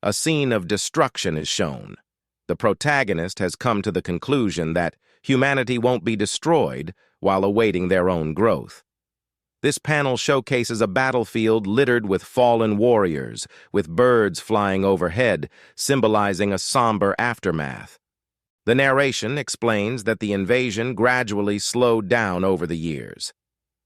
A scene of destruction is shown. The protagonist has come to the conclusion that humanity won't be destroyed while awaiting their own growth. This panel showcases a battlefield littered with fallen warriors, with birds flying overhead, symbolizing a somber aftermath. The narration explains that the invasion gradually slowed down over the years.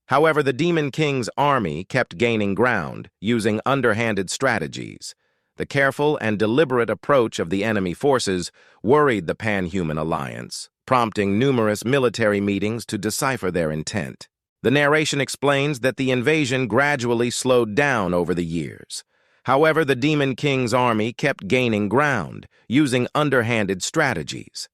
However, the Demon King's army kept gaining ground, using underhanded strategies. The careful and deliberate approach of the enemy forces worried the Pan-Human Alliance, prompting numerous military meetings to decipher their intent. The narration explains that the invasion gradually slowed down over the years. However, the Demon King's army kept gaining ground, using underhanded strategies.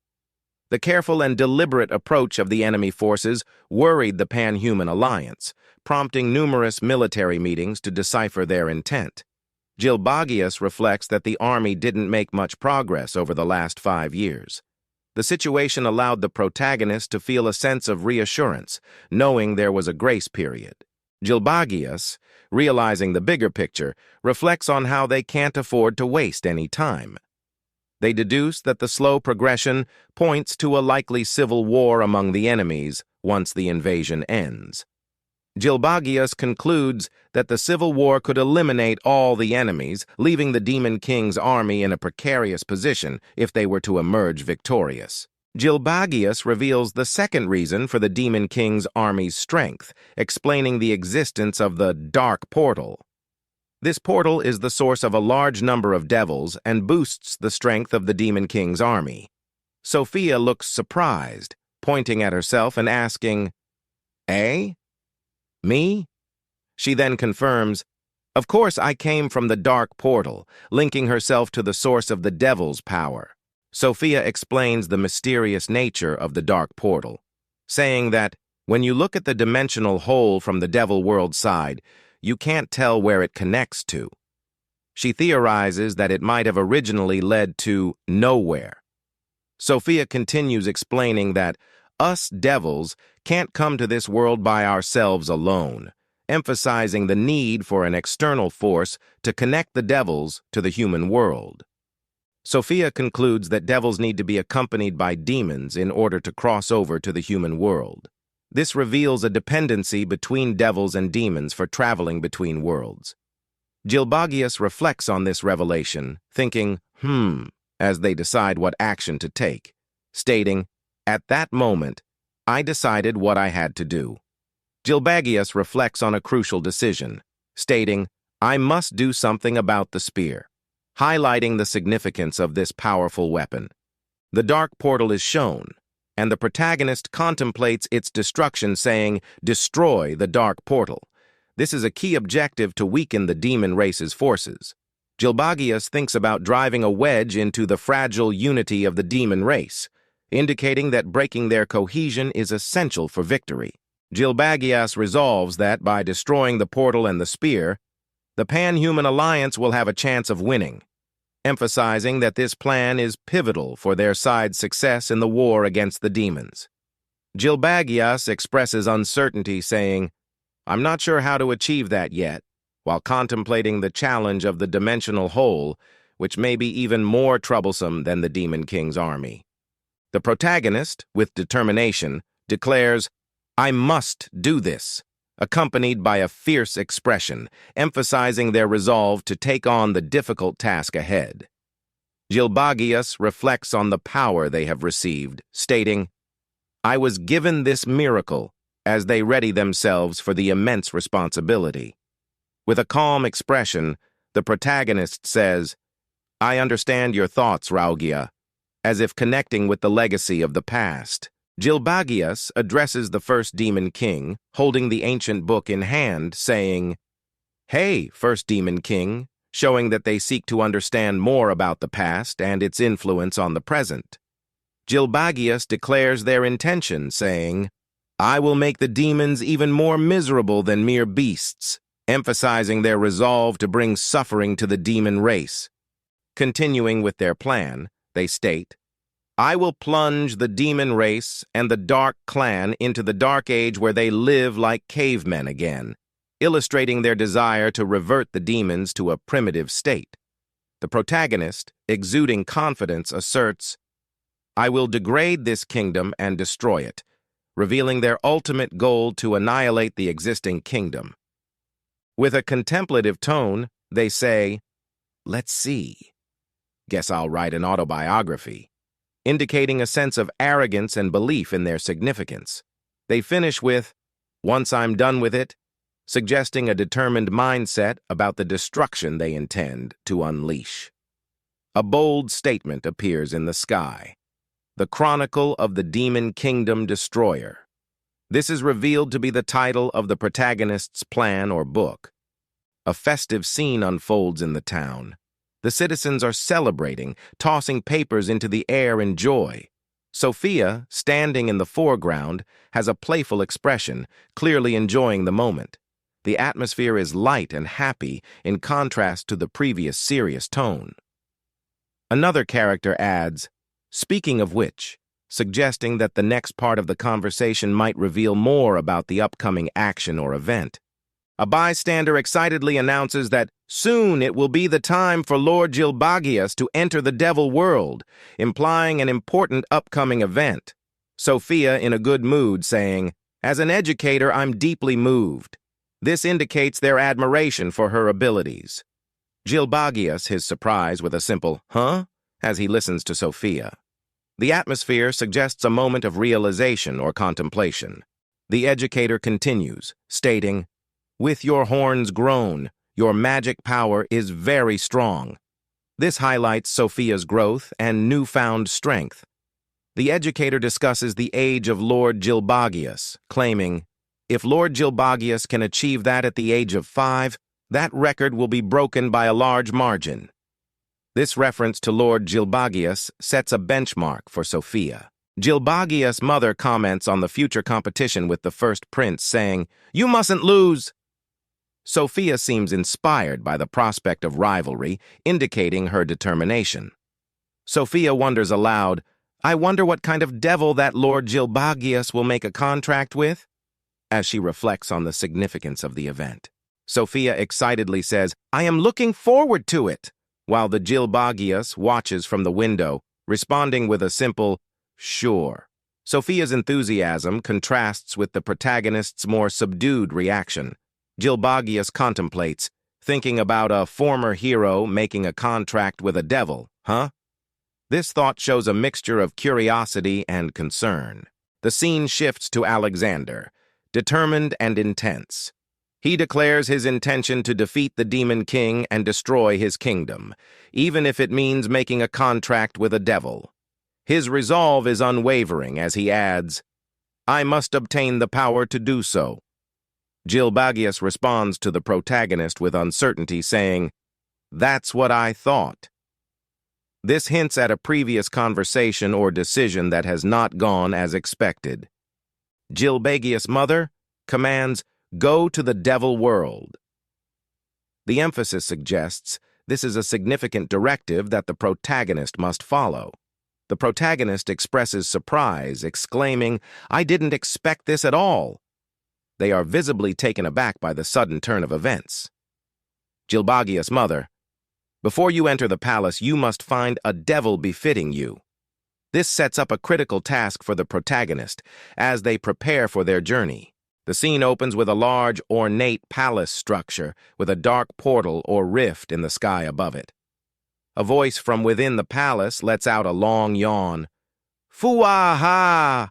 The careful and deliberate approach of the enemy forces worried the Pan-Human Alliance, prompting numerous military meetings to decipher their intent. Gilbagius reflects that the army didn't make much progress over the last 5 years. The situation allowed the protagonist to feel a sense of reassurance, knowing there was a grace period. Gilbagius, realizing the bigger picture, reflects on how they can't afford to waste any time. They deduce that the slow progression points to a likely civil war among the enemies once the invasion ends. Gilbagius concludes that the civil war could eliminate all the enemies, leaving the Demon King's army in a precarious position if they were to emerge victorious. Gilbagius reveals the second reason for the Demon King's army's strength, explaining the existence of the Dark Portal. This portal is the source of a large number of devils and boosts the strength of the Demon King's army. Sophia looks surprised, pointing at herself and asking, "Eh? Me?" She then confirms, "Of course I came from the Dark Portal," linking herself to the source of the devil's power. Sophia explains the mysterious nature of the Dark Portal, saying that when you look at the dimensional hole from the Devil World side, you can't tell where it connects to. She theorizes that it might have originally led to nowhere. Sophia continues explaining that us devils can't come to this world by ourselves alone, emphasizing the need for an external force to connect the devils to the human world. Sophia concludes that devils need to be accompanied by demons in order to cross over to the human world. This reveals a dependency between devils and demons for traveling between worlds. Gilbagius reflects on this revelation, thinking, as they decide what action to take, stating, "At that moment, I decided what I had to do." Gilbagius reflects on a crucial decision, stating, "I must do something about the spear," highlighting the significance of this powerful weapon. The Dark Portal is shown, and the protagonist contemplates its destruction, saying, "Destroy the Dark Portal." This is a key objective to weaken the demon race's forces. Gilbagius thinks about driving a wedge into the fragile unity of the demon race. indicating that breaking their cohesion is essential for victory. Gilbagias resolves that by destroying the portal and the spear, the Pan-Human Alliance will have a chance of winning, emphasizing that this plan is pivotal for their side's success in the war against the demons. Gilbagias expresses uncertainty, saying, "I'm not sure how to achieve that yet," while contemplating the challenge of the dimensional hole, which may be even more troublesome than the Demon King's army. The protagonist, with determination, declares, "I must do this," accompanied by a fierce expression, emphasizing their resolve to take on the difficult task ahead. Gilbagias reflects on the power they have received, stating, "I was given this miracle," as they ready themselves for the immense responsibility. With a calm expression, the protagonist says, "I understand your thoughts, Raugia," as if connecting with the legacy of the past. Gilbagias addresses the first Demon King, holding the ancient book in hand, saying, "Hey, first Demon King," showing that they seek to understand more about the past and its influence on the present. Gilbagias declares their intention, saying, "I will make the demons even more miserable than mere beasts," emphasizing their resolve to bring suffering to the demon race. Continuing with their plan, they state, "I will plunge the demon race and the Dark Clan into the Dark Age where they live like cavemen again," illustrating their desire to revert the demons to a primitive state. The protagonist, exuding confidence, asserts, "I will degrade this kingdom and destroy it," revealing their ultimate goal to annihilate the existing kingdom. With a contemplative tone, they say, "Let's see. Guess I'll write an autobiography," indicating a sense of arrogance and belief in their significance. They finish with, "Once I'm done with it," suggesting a determined mindset about the destruction they intend to unleash. A bold statement appears in the sky. The Chronicle of the Demon Kingdom Destroyer. This is revealed to be the title of the protagonist's plan or book. A festive scene unfolds in the town. The citizens are celebrating, tossing papers into the air in joy. Sophia, standing in the foreground, has a playful expression, clearly enjoying the moment. The atmosphere is light and happy in contrast to the previous serious tone. Another character adds, "Speaking of which," suggesting that the next part of the conversation might reveal more about the upcoming action or event. A bystander excitedly announces that soon it will be the time for Lord Gilbagias to enter the Devil World, implying an important upcoming event. Sophia in a good mood saying, "As an educator, I'm deeply moved." This indicates their admiration for her abilities. Gilbagias his surprise with a simple, "Huh?" as he listens to Sophia. The atmosphere suggests a moment of realization or contemplation. The educator continues, stating, "With your horns grown, your magic power is very strong." This highlights Sophia's growth and newfound strength. The educator discusses the age of Lord Gilbagias, claiming, "If Lord Gilbagias can achieve that at the age of 5, that record will be broken by a large margin." This reference to Lord Gilbagias sets a benchmark for Sophia. Gilbagias' mother comments on the future competition with the first prince, saying, "You mustn't lose." Sophia seems inspired by the prospect of rivalry, indicating her determination. Sophia wonders aloud, "I wonder what kind of devil that Lord Gilbagias will make a contract with?" as she reflects on the significance of the event. Sophia excitedly says, "I am looking forward to it," while the Gilbagias watches from the window, responding with a simple, "Sure." Sophia's enthusiasm contrasts with the protagonist's more subdued reaction. Gilbagias contemplates, thinking about a former hero making a contract with a devil, huh? This thought shows a mixture of curiosity and concern. The scene shifts to Alexander, determined and intense. He declares his intention to defeat the Demon King and destroy his kingdom, even if it means making a contract with a devil. His resolve is unwavering as he adds, "I must obtain the power to do so." Gilbagias responds to the protagonist with uncertainty, saying, "That's what I thought." This hints at a previous conversation or decision that has not gone as expected. Gilbagius' mother commands, "Go to the devil world." The emphasis suggests this is a significant directive that the protagonist must follow. The protagonist expresses surprise, exclaiming, "I didn't expect this at all." They are visibly taken aback by the sudden turn of events. Gilbagius' mother, "Before you enter the palace, you must find a devil befitting you." This sets up a critical task for the protagonist as they prepare for their journey. The scene opens with a large, ornate palace structure with a dark portal or rift in the sky above it. A voice from within the palace lets out a long yawn. "Foo-ah-ha!"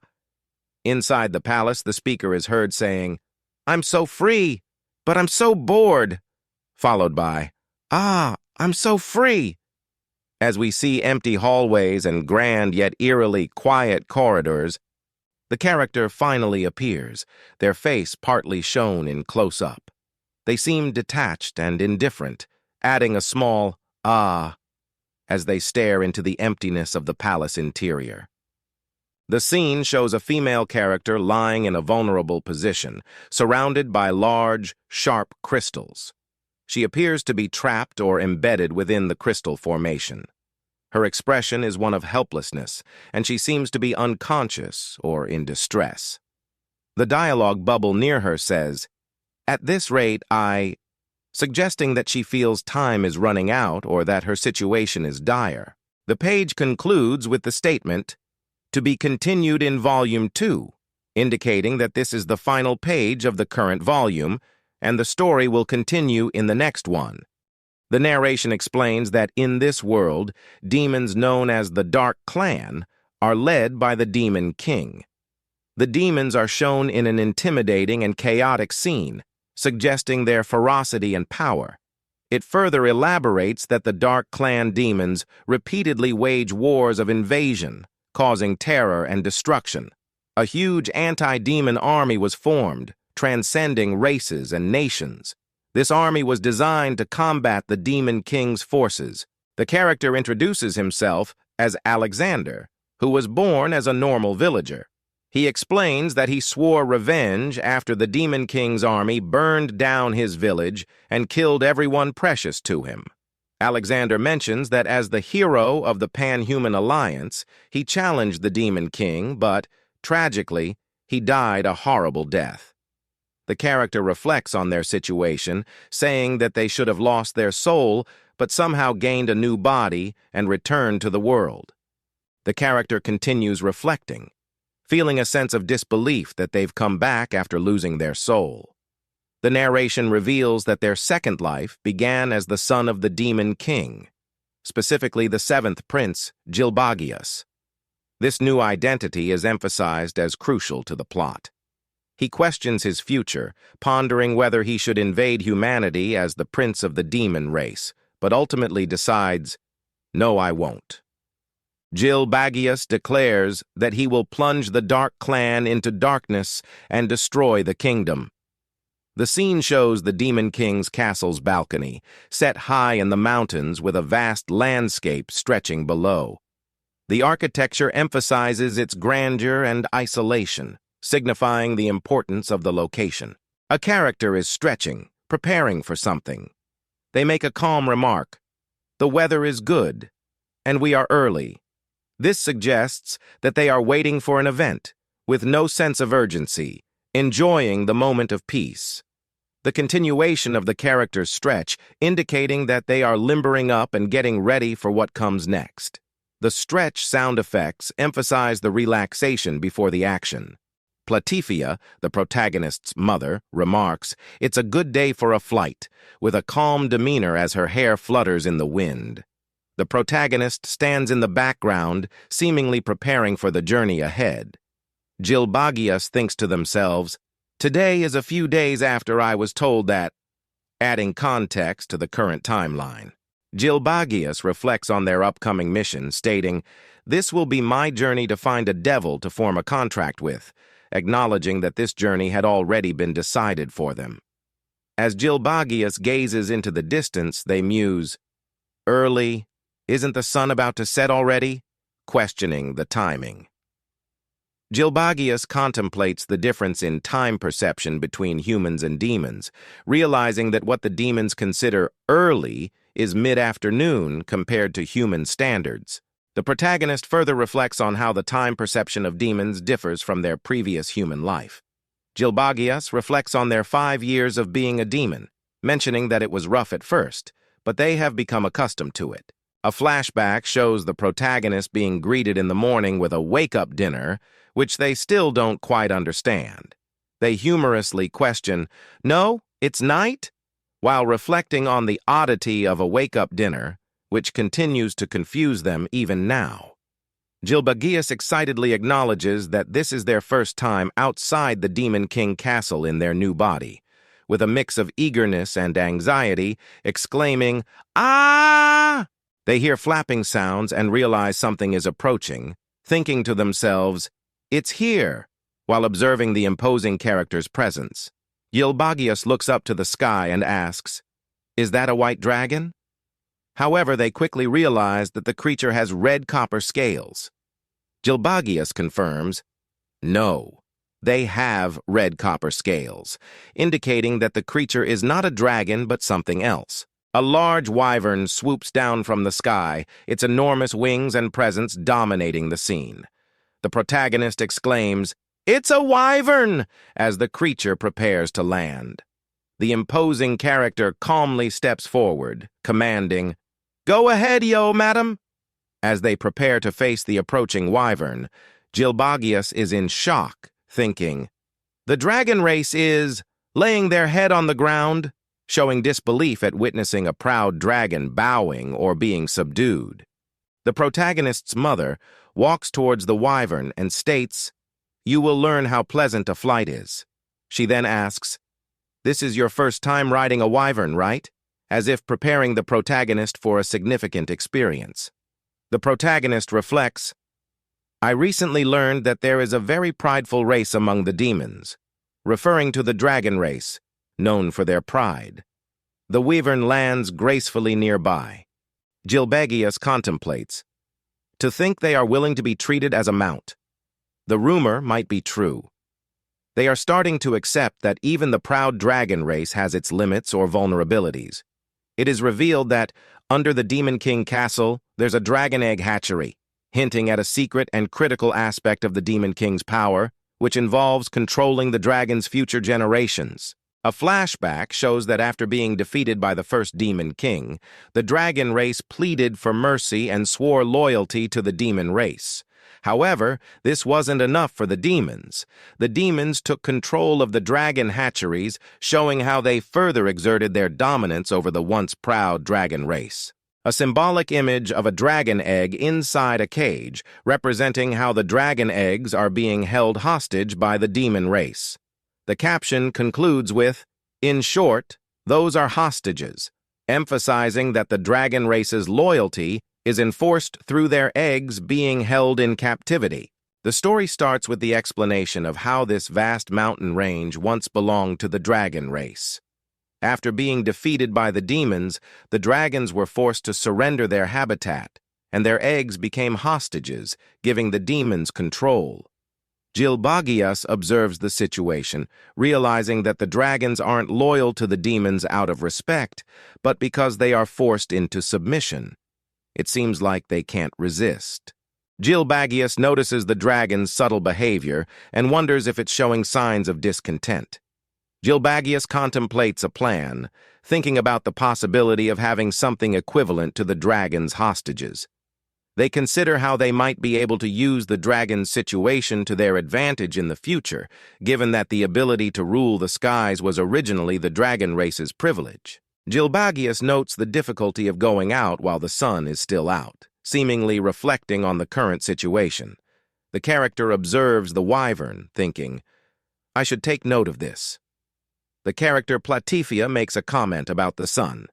Inside the palace, the speaker is heard saying, "I'm so free, but I'm so bored," followed by, "Ah, I'm so free." As we see empty hallways and grand yet eerily quiet corridors, the character finally appears, their face partly shown in close-up. They seem detached and indifferent, adding a small "ah" as they stare into the emptiness of the palace interior. The scene shows a female character lying in a vulnerable position, surrounded by large, sharp crystals. She appears to be trapped or embedded within the crystal formation. Her expression is one of helplessness, and she seems to be unconscious or in distress. The dialogue bubble near her says, "At this rate, suggesting that she feels time is running out or that her situation is dire. The page concludes with the statement, "To be continued in Volume 2, indicating that this is the final page of the current volume, and the story will continue in the next one. The narration explains that in this world, demons known as the Dark Clan are led by the Demon King. The demons are shown in an intimidating and chaotic scene, suggesting their ferocity and power. It further elaborates that the Dark Clan demons repeatedly wage wars of invasion, causing terror and destruction. A huge anti-demon army was formed, transcending races and nations. This army was designed to combat the Demon King's forces. The character introduces himself as Alexander, who was born as a normal villager. He explains that he swore revenge after the Demon King's army burned down his village and killed everyone precious to him. Alexander mentions that as the hero of the Pan-Human Alliance, he challenged the Demon King, but, tragically, he died a horrible death. The character reflects on their situation, saying that they should have lost their soul, but somehow gained a new body and returned to the world. The character continues reflecting, feeling a sense of disbelief that they've come back after losing their soul. The narration reveals that their second life began as the son of the Demon King, specifically the seventh prince, Gilbagius. This new identity is emphasized as crucial to the plot. He questions his future, pondering whether he should invade humanity as the prince of the demon race, but ultimately decides, "No, I won't." Gilbagius declares that he will plunge the Dark Clan into darkness and destroy the kingdom. The scene shows the Demon King's castle's balcony, set high in the mountains with a vast landscape stretching below. The architecture emphasizes its grandeur and isolation, signifying the importance of the location. A character is stretching, preparing for something. They make a calm remark, "The weather is good, and we are early." This suggests that they are waiting for an event, with no sense of urgency, enjoying the moment of peace. The continuation of the character's stretch, indicating that they are limbering up and getting ready for what comes next. The stretch sound effects emphasize the relaxation before the action. Platifia, the protagonist's mother, remarks, "It's a good day for a flight," with a calm demeanor as her hair flutters in the wind. The protagonist stands in the background, seemingly preparing for the journey ahead. Gilbagius thinks to themselves, "Today is a few days after I was told that," adding context to the current timeline. Gilbagius reflects on their upcoming mission, stating, "This will be my journey to find a devil to form a contract with," acknowledging that this journey had already been decided for them. As Gilbagius gazes into the distance, they muse, "Early, Isn't the sun about to set already? Questioning the timing. Gilbagius contemplates the difference in time perception between humans and demons, realizing that what the demons consider early is mid-afternoon compared to human standards. The protagonist further reflects on how the time perception of demons differs from their previous human life. Gilbagius reflects on their 5 years of being a demon, mentioning that it was rough at first, but they have become accustomed to it. A flashback shows the protagonist being greeted in the morning with a wake-up dinner, which they still don't quite understand. They humorously question, "No, it's night?" while reflecting on the oddity of a wake-up dinner, which continues to confuse them even now. Gilbagius excitedly acknowledges that this is their first time outside the Demon King castle in their new body, with a mix of eagerness and anxiety, exclaiming, "Ah!" They hear flapping sounds and realize something is approaching, thinking to themselves, "It's here," while observing the imposing character's presence. Gilbagius looks up to the sky and asks, "Is that a white dragon?" However, they quickly realize that the creature has red copper scales. Gilbagius confirms, "No, they have red copper scales," indicating that the creature is not a dragon but something else. A large wyvern swoops down from the sky, its enormous wings and presence dominating the scene. The protagonist exclaims, "It's a wyvern!" as the creature prepares to land. The imposing character calmly steps forward, commanding, "Go ahead, yo, madam!" As they prepare to face the approaching wyvern, Gilbagius is in shock, thinking, "The dragon race is laying their head on the ground," showing disbelief at witnessing a proud dragon bowing or being subdued. The protagonist's mother walks towards the wyvern and states, "You will learn how pleasant a flight is." She then asks, "This is your first time riding a wyvern, right?" as if preparing the protagonist for a significant experience. The protagonist reflects, "I recently learned that there is a very prideful race among the demons," referring to the dragon race, known for their pride. The wyvern lands gracefully nearby. Gilbagius contemplates, "To think they are willing to be treated as a mount." The rumor might be true. They are starting to accept that even the proud dragon race has its limits or vulnerabilities. It is revealed that, under the Demon King castle, there's a dragon egg hatchery, hinting at a secret and critical aspect of the Demon King's power, which involves controlling the dragon's future generations. A flashback shows that after being defeated by the first Demon King, the dragon race pleaded for mercy and swore loyalty to the demon race. However, this wasn't enough for the demons. The demons took control of the dragon hatcheries, showing how they further exerted their dominance over the once proud dragon race. A symbolic image of a dragon egg inside a cage, representing how the dragon eggs are being held hostage by the demon race. The caption concludes with, "In short, those are hostages," emphasizing that the dragon race's loyalty is enforced through their eggs being held in captivity. The story starts with the explanation of how this vast mountain range once belonged to the dragon race. After being defeated by the demons, the dragons were forced to surrender their habitat, and their eggs became hostages, giving the demons control. Gilbagius observes the situation, realizing that the dragons aren't loyal to the demons out of respect, but because they are forced into submission. It seems like they can't resist. Gilbagius notices the dragon's subtle behavior and wonders if it's showing signs of discontent. Gilbagius contemplates a plan, thinking about the possibility of having something equivalent to the dragon's hostages. They consider how they might be able to use the dragon's situation to their advantage in the future, given that the ability to rule the skies was originally the dragon race's privilege. Gilbagius notes the difficulty of going out while the sun is still out, seemingly reflecting on the current situation. The character observes the wyvern, thinking, "I should take note of this." The character Platifia makes a comment about the sun,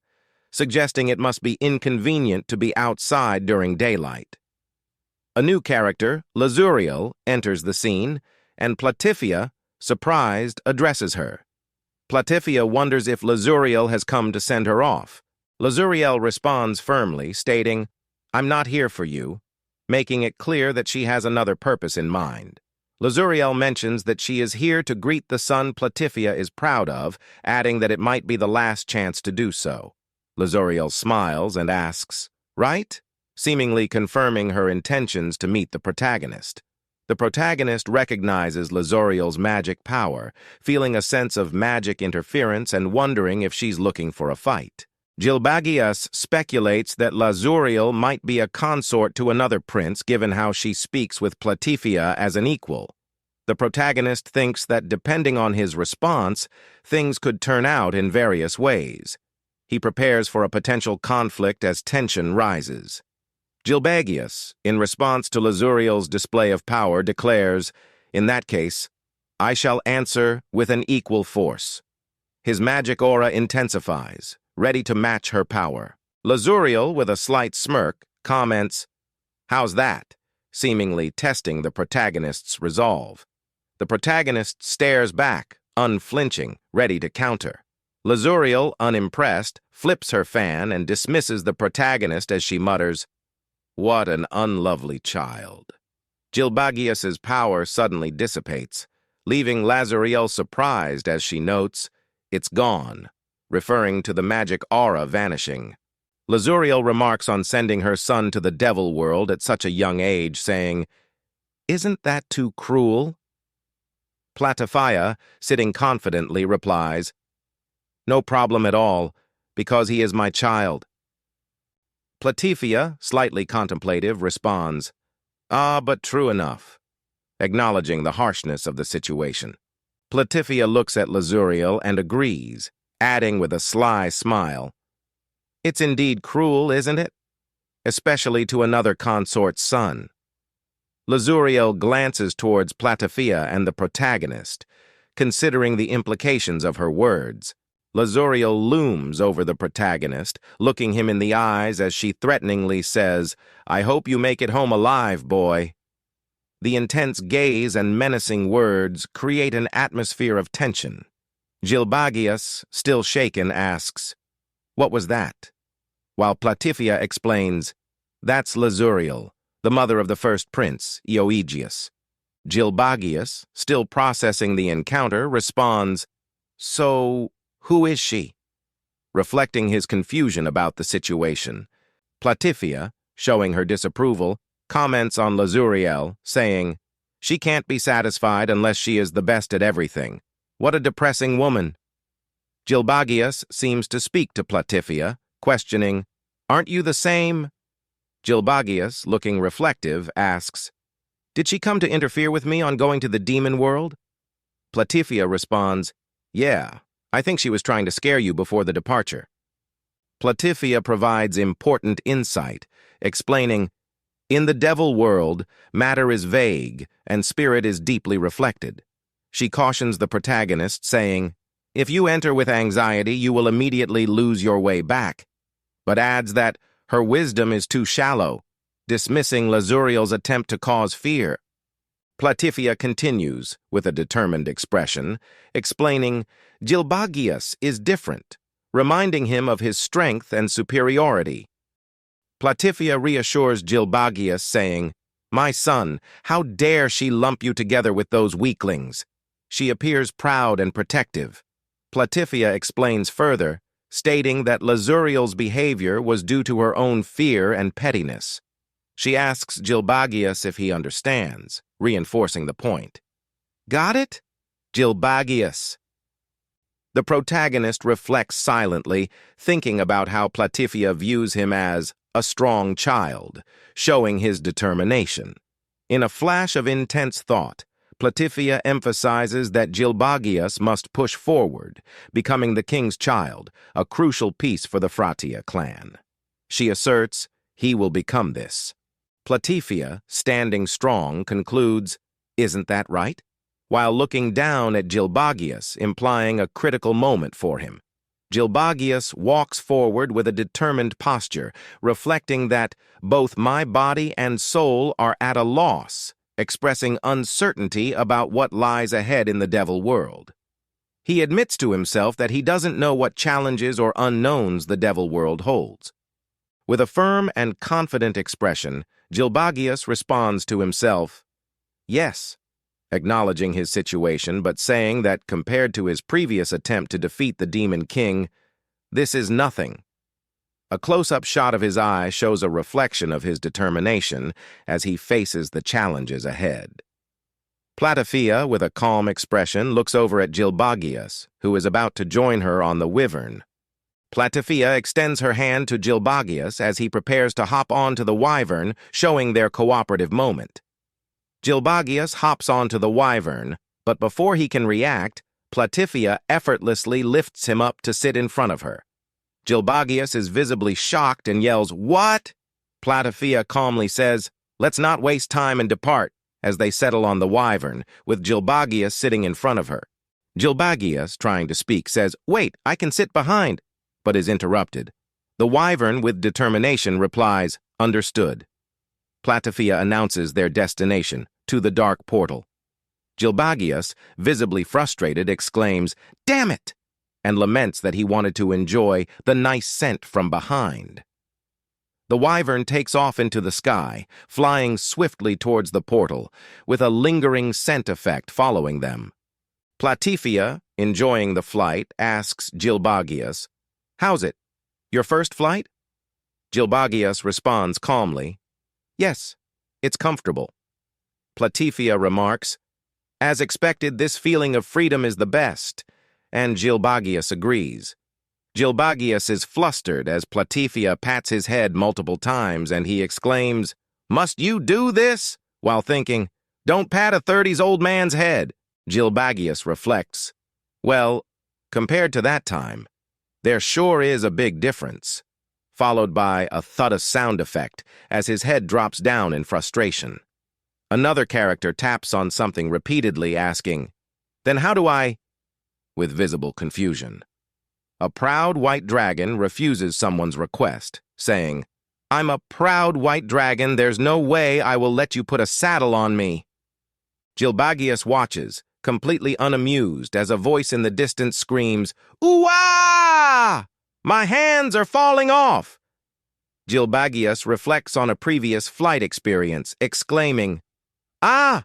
suggesting it must be inconvenient to be outside during daylight. A new character, Lazuriel, enters the scene, and Platifia, surprised, addresses her. Platifia wonders if Lazuriel has come to send her off. Lazuriel responds firmly, stating, I'm not here for you, making it clear that she has another purpose in mind. Lazuriel mentions that she is here to greet the son Platifia is proud of, adding that it might be the last chance to do so. Lazuriel smiles and asks, "Right?" seemingly confirming her intentions to meet the protagonist. The protagonist recognizes Lazuriel's magic power, feeling a sense of magic interference and wondering if she's looking for a fight. Gilbagius speculates that Lazuriel might be a consort to another prince given how she speaks with Platifia as an equal. The protagonist thinks that depending on his response, things could turn out in various ways. He prepares for a potential conflict as tension rises. Gilbagius, in response to Lazuriel's display of power, declares, "In that case, I shall answer with an equal force." His magic aura intensifies, ready to match her power. Lazuriel, with a slight smirk, comments, "How's that?" seemingly testing the protagonist's resolve. The protagonist stares back, unflinching, ready to counter. Lazuriel, unimpressed, flips her fan and dismisses the protagonist as she mutters, "What an unlovely child." Gilbagius's power suddenly dissipates, leaving Lazuriel surprised as she notes, "It's gone," referring to the magic aura vanishing. Lazuriel remarks on sending her son to the devil world at such a young age, saying, "Isn't that too cruel?" Platifia, sitting confidently, replies, "No problem at all, because he is my child." Platifia, slightly contemplative, responds, "Ah, but true enough," acknowledging the harshness of the situation. Platifia looks at Lazuriel and agrees, adding with a sly smile, "It's indeed cruel, isn't it? Especially to another consort's son." Lazuriel glances towards Platifia and the protagonist, considering the implications of her words. Lazuriel looms over the protagonist, looking him in the eyes as she threateningly says, "I hope you make it home alive, boy." The intense gaze and menacing words create an atmosphere of tension. Gilbagius, still shaken, asks, "What was that?" While Platifia explains, "That's Lazuriel, the mother of the first prince, Eoigius." Gilbagius, still processing the encounter, responds, "So, who is she?" Reflecting his confusion about the situation, Platifia, showing her disapproval, comments on Lazuriel, saying, "She can't be satisfied unless she is the best at everything. What a depressing woman." Gilbagius seems to speak to Platifia, questioning, "Aren't you the same?" Gilbagius, looking reflective, asks, "Did she come to interfere with me on going to the demon world?" Platifia responds, "Yeah, I think she was trying to scare you before the departure." Platifia provides important insight, explaining, "In the devil world, matter is vague and spirit is deeply reflected." She cautions the protagonist, saying, "If you enter with anxiety, you will immediately lose your way back," but adds that her wisdom is too shallow, dismissing Lazuriel's attempt to cause fear. Platifia continues, with a determined expression, explaining, "Gilbagius is different," reminding him of his strength and superiority. Platifia reassures Gilbagius, saying, "My son, how dare she lump you together with those weaklings?" She appears proud and protective. Platifia explains further, stating that Lazuriel's behavior was due to her own fear and pettiness. She asks Gilbagius if he understands, reinforcing the point. "Got it?" Gilbagius. The protagonist reflects silently, thinking about how Platifia views him as a strong child, showing his determination. In a flash of intense thought, Platifia emphasizes that Gilbagius must push forward, becoming the king's child, a crucial piece for the Fratia clan. She asserts he will become this. Platifia, standing strong, concludes, "Isn't that right?" while looking down at Gilbagius, implying a critical moment for him. Gilbagius walks forward with a determined posture, reflecting that both my body and soul are at a loss, expressing uncertainty about what lies ahead in the devil world. He admits to himself that he doesn't know what challenges or unknowns the devil world holds. With a firm and confident expression, Gilbagius responds to himself, "Yes," acknowledging his situation but saying that compared to his previous attempt to defeat the Demon King, this is nothing. A close-up shot of his eye shows a reflection of his determination as he faces the challenges ahead. Platafia, with a calm expression, looks over at Gilbagius, who is about to join her on the Wyvern. Platafia extends her hand to Gilbagius as he prepares to hop onto the Wyvern, showing their cooperative moment. Gilbagius hops onto the Wyvern, but before he can react, Platafia effortlessly lifts him up to sit in front of her. Gilbagius is visibly shocked and yells, "What?" Platafia calmly says, "Let's not waste time and depart," as they settle on the Wyvern, with Gilbagius sitting in front of her. Gilbagius, trying to speak, says, "Wait, I can sit behind," but is interrupted. The Wyvern, with determination, replies, "Understood." Platafia announces their destination, to the dark portal. Gilbagius, visibly frustrated, exclaims, "Damn it!" and laments that he wanted to enjoy the nice scent from behind. The Wyvern takes off into the sky, flying swiftly towards the portal, with a lingering scent effect following them. Platafia, enjoying the flight, asks Gilbagius, "How's it? Your first flight?" Gilbagius responds calmly, "Yes, it's comfortable." Platafia remarks, "As expected, this feeling of freedom is the best," and Gilbagius agrees. Gilbagius is flustered as Platafia pats his head multiple times and he exclaims, "Must you do this?" while thinking, "Don't pat a 30s-old man's head." Gilbagius reflects, "Well, compared to that time, there sure is a big difference," followed by a thud sound effect as his head drops down in frustration. Another character taps on something repeatedly, asking, "Then how do I—" with visible confusion. A proud white dragon refuses someone's request, saying, "I'm a proud white dragon. There's no way I will let you put a saddle on me." Gilbagius watches, completely unamused, as a voice in the distance screams, "Ooh-ah! My hands are falling off!" Gilbagius reflects on a previous flight experience, exclaiming, "Ah!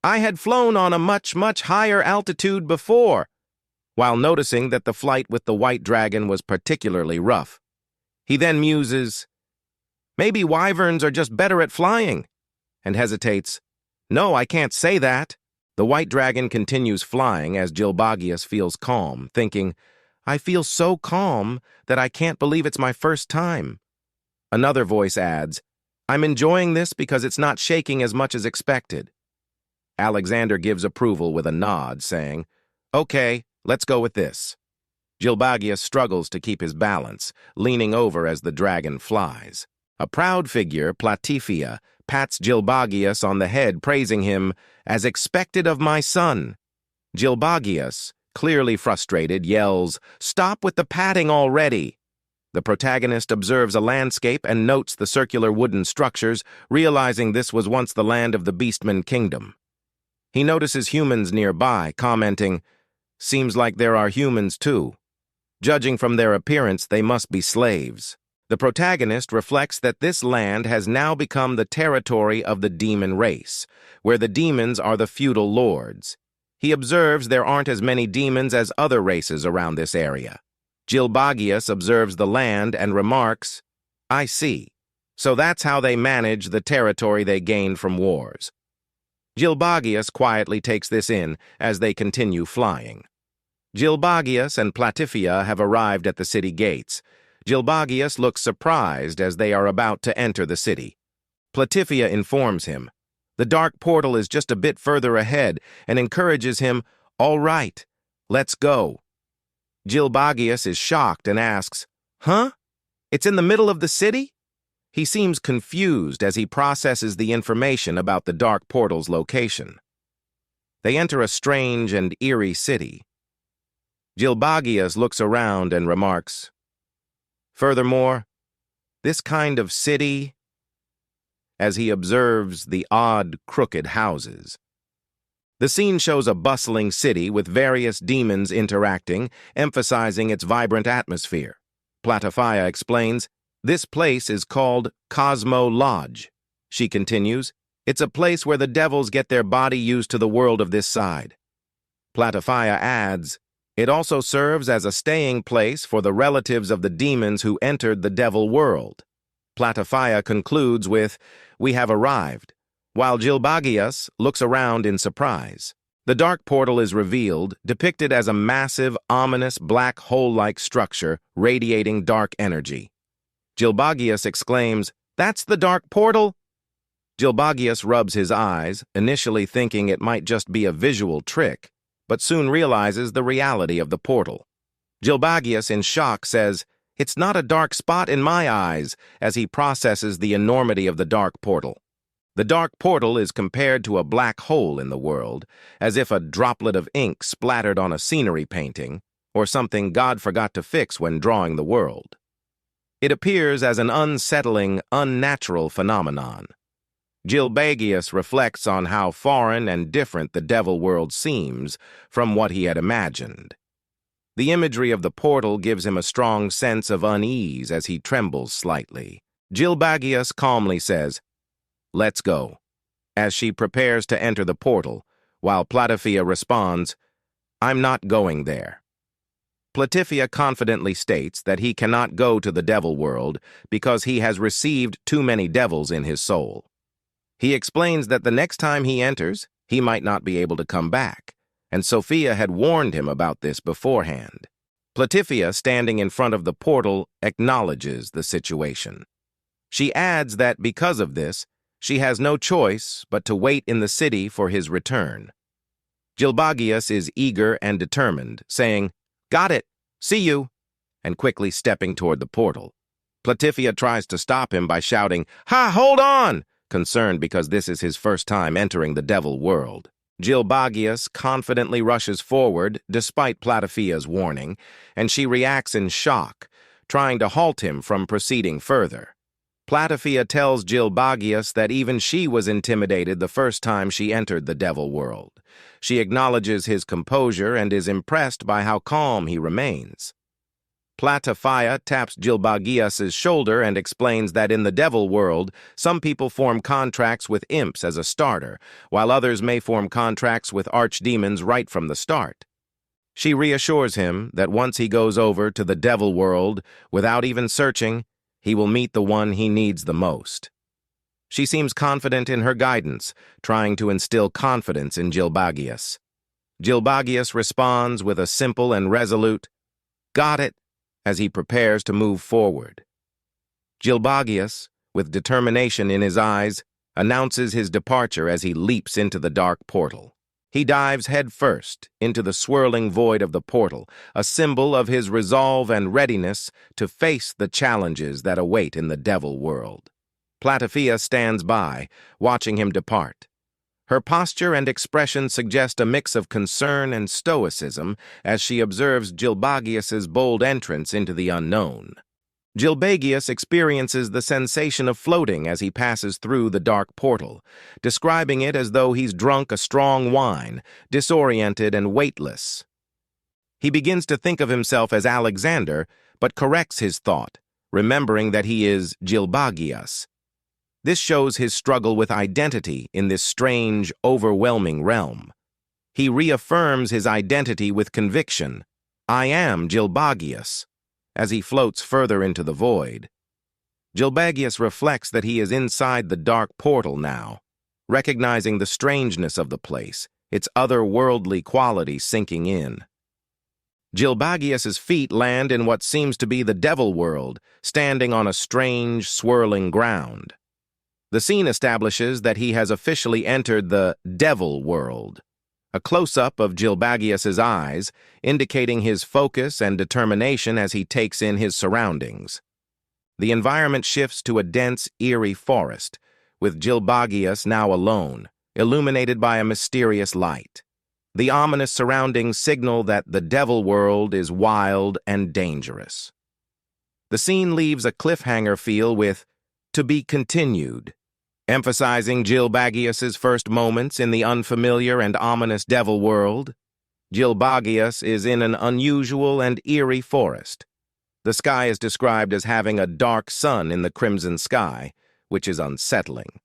I had flown on a much, much higher altitude before," while noticing that the flight with the white dragon was particularly rough. He then muses, "Maybe wyverns are just better at flying," and hesitates, "No, I can't say that." The white dragon continues flying as Gilbagius feels calm, thinking, "I feel so calm that I can't believe it's my first time." Another voice adds, "I'm enjoying this because it's not shaking as much as expected." Alexander gives approval with a nod, saying, "Okay, let's go with this." Gilbagius struggles to keep his balance, leaning over as the dragon flies. A proud figure, Platafia, pats Gilbagius on the head, praising him, "As expected of my son." Gilbagius, clearly frustrated, yells, "Stop with the patting already!" The protagonist observes a landscape and notes the circular wooden structures, realizing this was once the land of the Beastman Kingdom. He notices humans nearby, commenting, "Seems like there are humans too. Judging from their appearance, they must be slaves." The protagonist reflects that this land has now become the territory of the demon race, where the demons are the feudal lords. He observes there aren't as many demons as other races around this area. Gilbagius observes the land and remarks, "I see. So that's how they manage the territory they gained from wars." Gilbagius quietly takes this in as they continue flying. Gilbagius and Platafia have arrived at the city gates. Gilbagius looks surprised as they are about to enter the city. Platafia informs him, "The dark portal is just a bit further ahead," and encourages him, "All right, let's go." Gilbagius is shocked and asks, "Huh? It's in the middle of the city?" He seems confused as he processes the information about the dark portal's location. They enter a strange and eerie city. Gilbagius looks around and remarks, "Furthermore, this kind of city," as he observes the odd, crooked houses. The scene shows a bustling city with various demons interacting, emphasizing its vibrant atmosphere. Platafia explains, This place is called Cosmo Lodge. She continues, it's a place where the devils get their body used to the world of this side. Platafia adds, it also serves as a staying place for the relatives of the demons who entered the devil world. Platafia concludes with, we have arrived, while Gilbagius looks around in surprise. The dark portal is revealed, depicted as a massive, ominous, black hole-like structure radiating dark energy. Gilbagius exclaims, that's the dark portal? Gilbagius rubs his eyes, initially thinking it might just be a visual trick, but soon realizes the reality of the portal. Gilbagius, in shock, says, it's not a dark spot in my eyes, as he processes the enormity of the dark portal. The dark portal is compared to a black hole in the world, as if a droplet of ink splattered on a scenery painting, or something God forgot to fix when drawing the world. It appears as an unsettling, unnatural phenomenon. Gilbagius reflects on how foreign and different the devil world seems from what he had imagined. The imagery of the portal gives him a strong sense of unease as he trembles slightly. Gilbagius calmly says, let's go, as she prepares to enter the portal, while Platafia responds, I'm not going there. Platafia confidently states that he cannot go to the devil world because he has received too many devils in his soul. He explains that the next time he enters, he might not be able to come back, and Sophia had warned him about this beforehand. Platafia, standing in front of the portal, acknowledges the situation. She adds that because of this, she has no choice but to wait in the city for his return. Gilbagius is eager and determined, saying, got it, see you, and quickly stepping toward the portal. Platafia tries to stop him by shouting, ha, hold on! Concerned because this is his first time entering the devil world. Gilbagius confidently rushes forward, despite Platafia's warning, and she reacts in shock, trying to halt him from proceeding further. Platafia tells Gilbagius that even she was intimidated the first time she entered the devil world. She acknowledges his composure and is impressed by how calm he remains. Platafia taps Gilbagius's shoulder and explains that in the devil world, some people form contracts with imps as a starter, while others may form contracts with archdemons right from the start. She reassures him that once he goes over to the devil world, without even searching, he will meet the one he needs the most. She seems confident in her guidance, trying to instill confidence in Gilbagius. Gilbagius responds with a simple and resolute, got it, as he prepares to move forward. Gilbagius, with determination in his eyes, announces his departure as he leaps into the dark portal. He dives headfirst into the swirling void of the portal, a symbol of his resolve and readiness to face the challenges that await in the devil world. Platafia stands by, watching him depart. Her posture and expression suggest a mix of concern and stoicism as she observes Gilbagius's bold entrance into the unknown. Gilbagius experiences the sensation of floating as he passes through the dark portal, describing it as though he's drunk a strong wine, disoriented and weightless. He begins to think of himself as Alexander, but corrects his thought, remembering that he is Gilbagius. This shows his struggle with identity in this strange, overwhelming realm. He reaffirms his identity with conviction. I am Gilbagius, as he floats further into the void. Gilbagius reflects that he is inside the dark portal now, recognizing the strangeness of the place, its otherworldly quality sinking in. Gilbagius's feet land in what seems to be the devil world, standing on a strange, swirling ground. The scene establishes that he has officially entered the devil world. A close-up of Gilbagius's eyes, indicating his focus and determination as he takes in his surroundings. The environment shifts to a dense, eerie forest, with Gilbagius now alone, illuminated by a mysterious light. The ominous surroundings signal that the devil world is wild and dangerous. The scene leaves a cliffhanger feel with "to be continued," emphasizing Gilbagius's first moments in the unfamiliar and ominous devil world. Gilbagius is in an unusual and eerie forest. The sky is described as having a dark sun in the crimson sky, which is unsettling.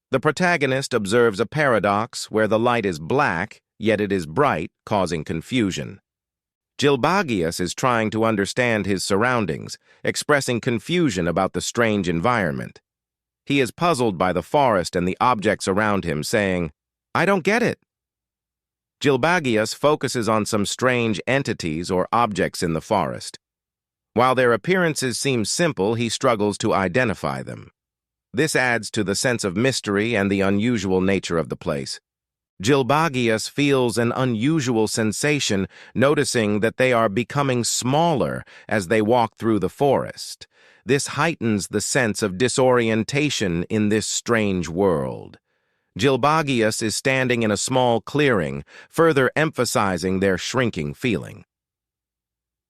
The protagonist observes a paradox where the light is black, yet it is bright, causing confusion. Gilbagius is trying to understand his surroundings, expressing confusion about the strange environment. He is puzzled by the forest and the objects around him, saying, "I don't get it." Gilbagius focuses on some strange entities or objects in the forest. While their appearances seem simple, he struggles to identify them. This adds to the sense of mystery and the unusual nature of the place. Gilbagius feels an unusual sensation, noticing that they are becoming smaller as they walk through the forest. This heightens the sense of disorientation in this strange world. Gilbagius is standing in a small clearing, further emphasizing their shrinking feeling.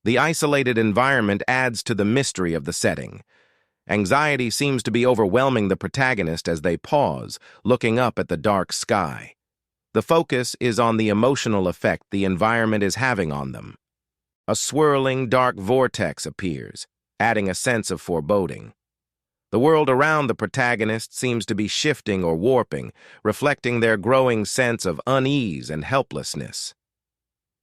The isolated environment adds to the mystery of the setting. Anxiety seems to be overwhelming the protagonist as they pause, looking up at the dark sky. The focus is on the emotional effect the environment is having on them. A swirling dark vortex appears, adding a sense of foreboding. The world around the protagonist seems to be shifting or warping, reflecting their growing sense of unease and helplessness.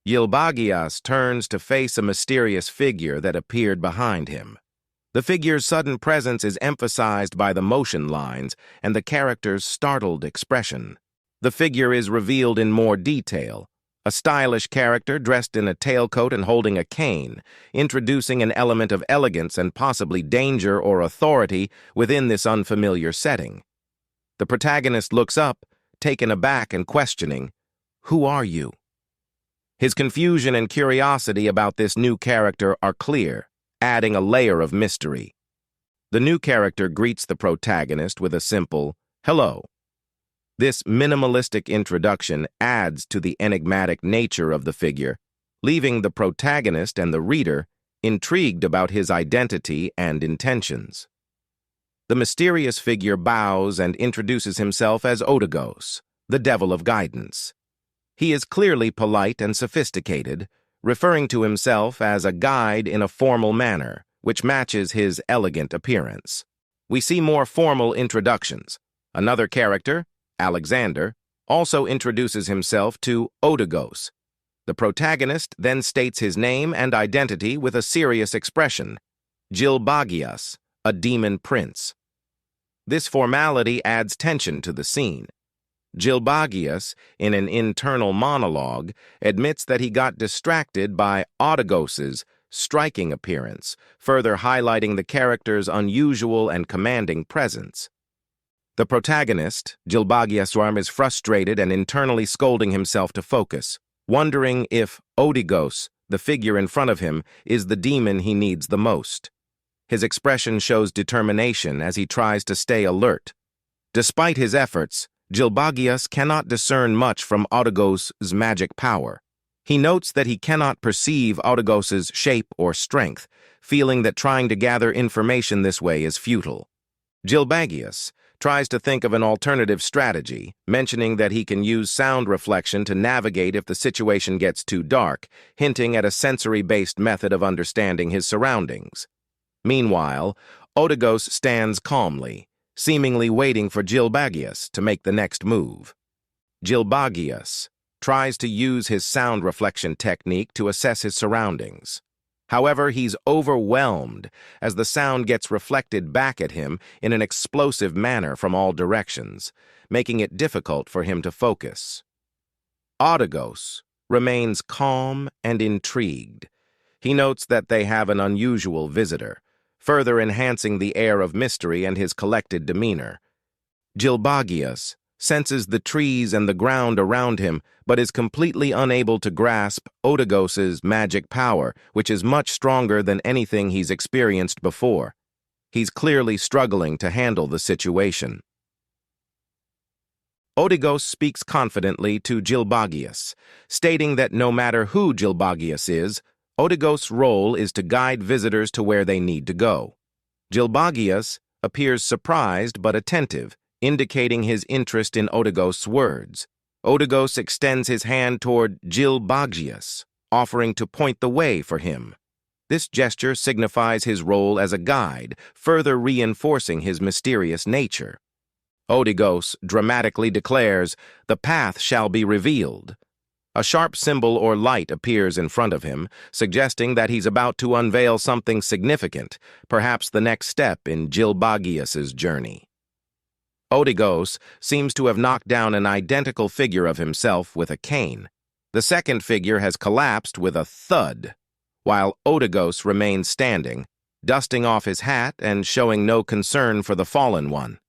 Gilbagius turns to face a mysterious figure that appeared behind him. The figure's sudden presence is emphasized by the motion lines and the character's startled expression. The figure is revealed in more detail, a stylish character dressed in a tailcoat and holding a cane, introducing an element of elegance and possibly danger or authority within this unfamiliar setting. The protagonist looks up, taken aback and questioning, "Who are you?" His confusion and curiosity about this new character are clear, adding a layer of mystery. The new character greets the protagonist with a simple, "Hello." This minimalistic introduction adds to the enigmatic nature of the figure, leaving the protagonist and the reader intrigued about his identity and intentions. The mysterious figure bows and introduces himself as Otigos, the devil of guidance. He is clearly polite and sophisticated, referring to himself as a guide in a formal manner, which matches his elegant appearance. We see more formal introductions. Another character, Alexander, also introduces himself to Otigos. The protagonist then states his name and identity with a serious expression, Gilbagius, a demon prince. This formality adds tension to the scene. Gilbagius, in an internal monologue, admits that he got distracted by Otigos's striking appearance, further highlighting the character's unusual and commanding presence. The protagonist, Gilbagius, is frustrated and internally scolding himself to focus, wondering if Otigos, the figure in front of him, is the demon he needs the most. His expression shows determination as he tries to stay alert. Despite his efforts, Gilbagius cannot discern much from Otigos' magic power. He notes that he cannot perceive Otigos' shape or strength, feeling that trying to gather information this way is futile. Gilbagius tries to think of an alternative strategy, mentioning that he can use sound reflection to navigate if the situation gets too dark, hinting at a sensory-based method of understanding his surroundings. Meanwhile, Otigos stands calmly, seemingly waiting for Gilbagius to make the next move. Gilbagius tries to use his sound reflection technique to assess his surroundings. However, he's overwhelmed as the sound gets reflected back at him in an explosive manner from all directions, making it difficult for him to focus. Otigos remains calm and intrigued. He notes that they have an unusual visitor, further enhancing the air of mystery and his collected demeanor. Gilbagius senses the trees and the ground around him, but is completely unable to grasp Otigos' magic power, which is much stronger than anything he's experienced before. He's clearly struggling to handle the situation. Otigos speaks confidently to Gilbagius, stating that no matter who Gilbagius is, Otigos' role is to guide visitors to where they need to go. Gilbagius appears surprised but attentive, indicating his interest in Otigos' words. Otigos extends his hand toward Gilbagius, offering to point the way for him. This gesture signifies his role as a guide, further reinforcing his mysterious nature. Otigos dramatically declares, "The path shall be revealed." A sharp symbol or light appears in front of him, suggesting that he's about to unveil something significant, perhaps the next step in Gilbagius's journey. Otigos seems to have knocked down an identical figure of himself with a cane. The second figure has collapsed with a thud, while Otigos remains standing, dusting off his hat and showing no concern for the fallen one.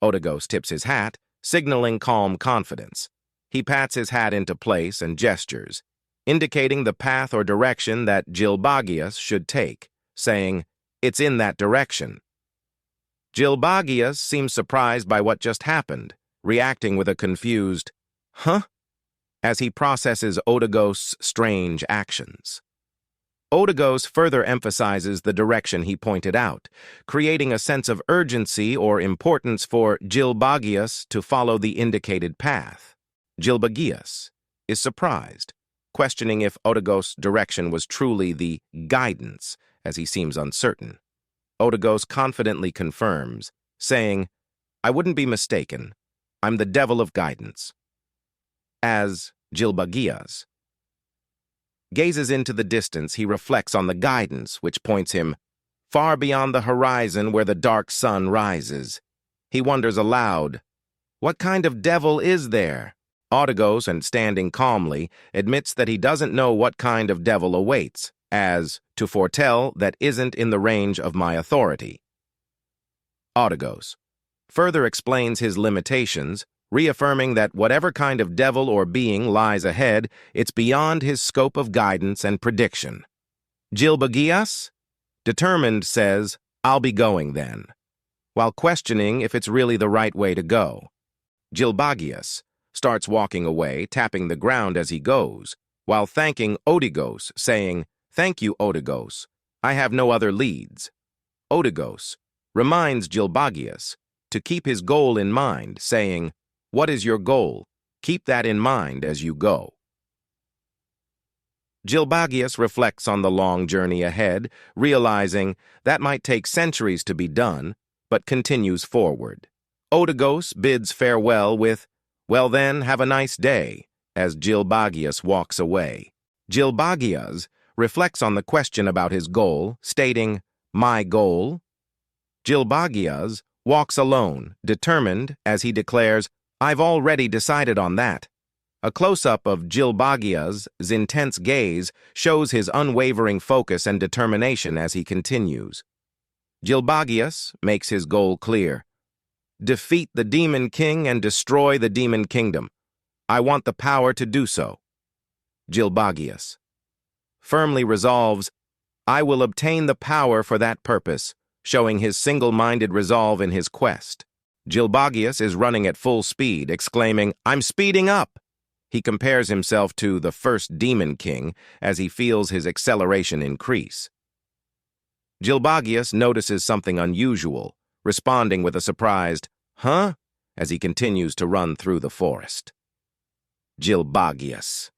Otigos tips his hat, signaling calm confidence. He pats his hat into place and gestures, indicating the path or direction that Gilbagius should take, saying, "It's in that direction." Gilbagius seems surprised by what just happened, reacting with a confused, "Huh?" as he processes Otigos' strange actions. Otigos further emphasizes the direction he pointed out, creating a sense of urgency or importance for Gilbagius to follow the indicated path. Gilbagius is surprised, questioning if Otigos' direction was truly the guidance, as he seems uncertain. Otigos confidently confirms, saying, "I wouldn't be mistaken. I'm the devil of guidance." As Gilbagius gazes into the distance, he reflects on the guidance, which points him far beyond the horizon where the dark sun rises. He wonders aloud, "What kind of devil is there?" Otigos, and standing calmly, admits that he doesn't know what kind of devil awaits, as to foretell that isn't in the range of my authority. Otigos further explains his limitations, reaffirming that whatever kind of devil or being lies ahead, it's beyond his scope of guidance and prediction. Gilbagius, determined, says, "I'll be going then," while questioning if it's really the right way to go. Gilbagius starts walking away, tapping the ground as he goes, while thanking Otigos, saying, "Thank you, Otigos. I have no other leads." Otigos reminds Gilbagius to keep his goal in mind, saying, "What is your goal? Keep that in mind as you go." Gilbagius reflects on the long journey ahead, realizing that might take centuries to be done, but continues forward. Otigos bids farewell with, "Well then, have a nice day," as Gilbagius walks away. Gilbagius reflects on the question about his goal, stating, "My goal?" Gilbagius walks alone, determined, as he declares, "I've already decided on that." A close-up of Gilbagius' intense gaze shows his unwavering focus and determination as he continues. Gilbagius makes his goal clear. "Defeat the Demon King and destroy the Demon Kingdom. I want the power to do so." Gilbagius firmly resolves, "I will obtain the power for that purpose," showing his single-minded resolve in his quest. Gilbagius is running at full speed, exclaiming, "I'm speeding up!" He compares himself to the first Demon King as he feels his acceleration increase. Gilbagius notices something unusual, responding with a surprised, "Huh?" as he continues to run through the forest. Gilbagius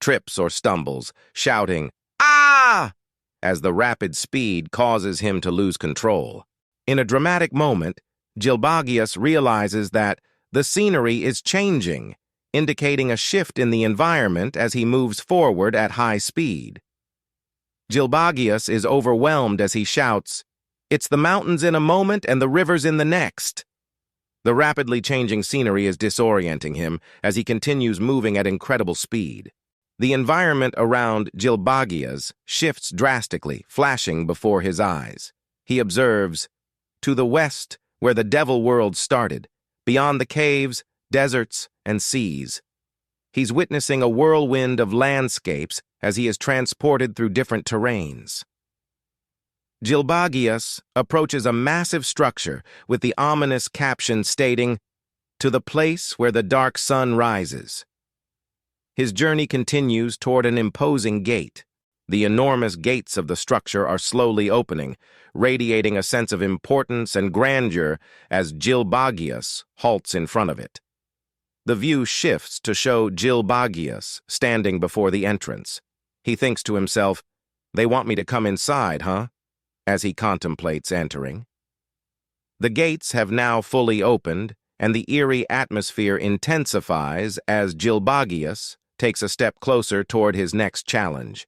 trips or stumbles, shouting, "Ah!" as the rapid speed causes him to lose control. In a dramatic moment, Gilbagius realizes that the scenery is changing, indicating a shift in the environment as he moves forward at high speed. Gilbagius is overwhelmed as he shouts, "It's the mountains in a moment and the rivers in the next." The rapidly changing scenery is disorienting him as he continues moving at incredible speed. The environment around Gilbagius shifts drastically, flashing before his eyes. He observes, to the west, where the devil world started, beyond the caves, deserts, and seas. He's witnessing a whirlwind of landscapes as he is transported through different terrains. Gilbagius approaches a massive structure with the ominous caption stating, "To the place where the dark sun rises." His journey continues toward an imposing gate. The enormous gates of the structure are slowly opening, radiating a sense of importance and grandeur as Gilbagius halts in front of it. The view shifts to show Gilbagius standing before the entrance. He thinks to himself, "They want me to come inside, huh?" as he contemplates entering. The gates have now fully opened, and the eerie atmosphere intensifies as Gilbagius takes a step closer toward his next challenge.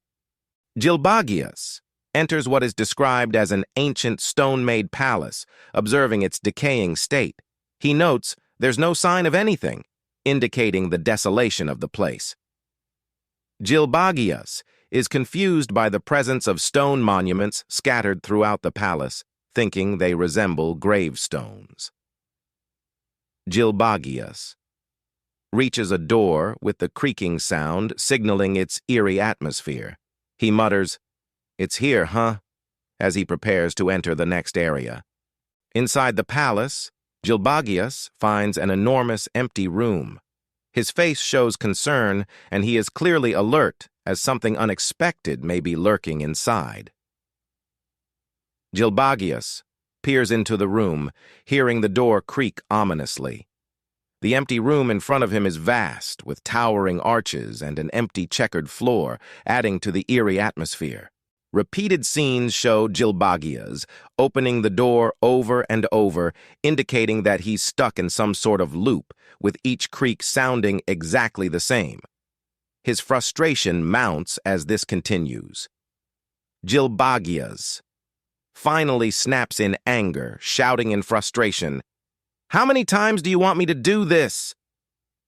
Gilbagius enters what is described as an ancient stone-made palace, observing its decaying state. He notes there's no sign of anything, indicating the desolation of the place. Gilbagius is confused by the presence of stone monuments scattered throughout the palace, thinking they resemble gravestones. Gilbagius reaches a door with the creaking sound signaling its eerie atmosphere. He mutters, "It's here, huh?" as he prepares to enter the next area. Inside the palace, Gilbagius finds an enormous empty room. His face shows concern, and he is clearly alert as something unexpected may be lurking inside. Gilbagius peers into the room, hearing the door creak ominously. The empty room in front of him is vast, with towering arches and an empty checkered floor, adding to the eerie atmosphere. Repeated scenes show Gilbagius opening the door over and over, indicating that he's stuck in some sort of loop, with each creak sounding exactly the same. His frustration mounts as this continues. Gilbagius finally snaps in anger, shouting in frustration, "How many times do you want me to do this?"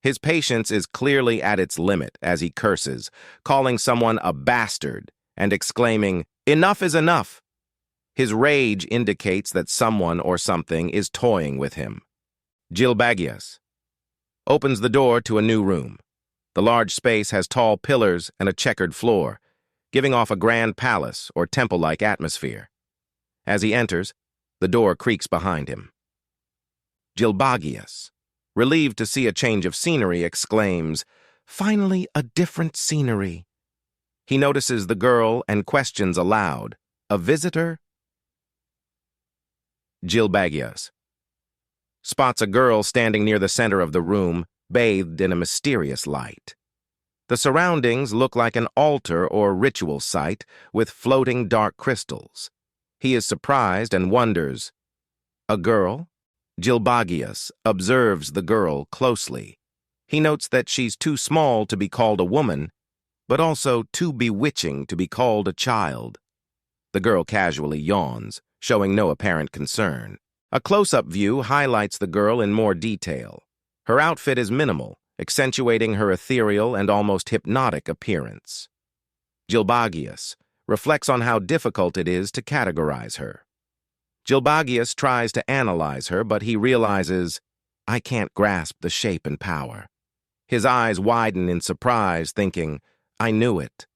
His patience is clearly at its limit as he curses, calling someone a bastard and exclaiming, "Enough is enough." His rage indicates that someone or something is toying with him. Gilbagius opens the door to a new room. The large space has tall pillars and a checkered floor, giving off a grand palace or temple-like atmosphere. As he enters, the door creaks behind him. Gilbagius, relieved to see a change of scenery, exclaims, "Finally a different scenery." He notices the girl and questions aloud, "A visitor?" Gilbagius spots a girl standing near the center of the room, bathed in a mysterious light. The surroundings look like an altar or ritual site with floating dark crystals. He is surprised and wonders, "A girl?" Gilbagius observes the girl closely. He notes that she's too small to be called a woman, but also too bewitching to be called a child. The girl casually yawns, showing no apparent concern. A close-up view highlights the girl in more detail. Her outfit is minimal, accentuating her ethereal and almost hypnotic appearance. Gilbagius reflects on how difficult it is to categorize her. Gilbagius tries to analyze her, but he realizes, "I can't grasp the shape and power." His eyes widen in surprise, thinking, "I knew it."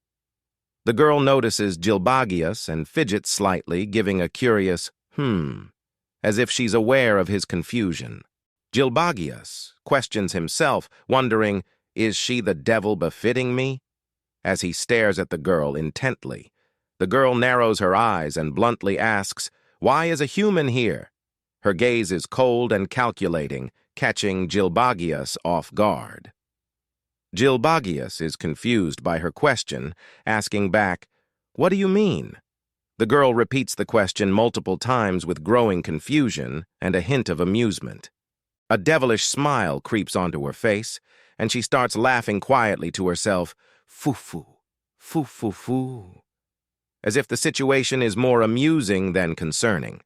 The girl notices Gilbagius and fidgets slightly, giving a curious, as if she's aware of his confusion. Gilbagius questions himself, wondering, "Is she the devil befitting me?" As he stares at the girl intently, the girl narrows her eyes and bluntly asks, "Why is a human here?" Her gaze is cold and calculating, catching Gilbagius off guard. Gilbagius is confused by her question, asking back, "What do you mean?" The girl repeats the question multiple times with growing confusion and a hint of amusement. A devilish smile creeps onto her face, and she starts laughing quietly to herself, "Foo-foo, foo-foo-foo," as if the situation is more amusing than concerning.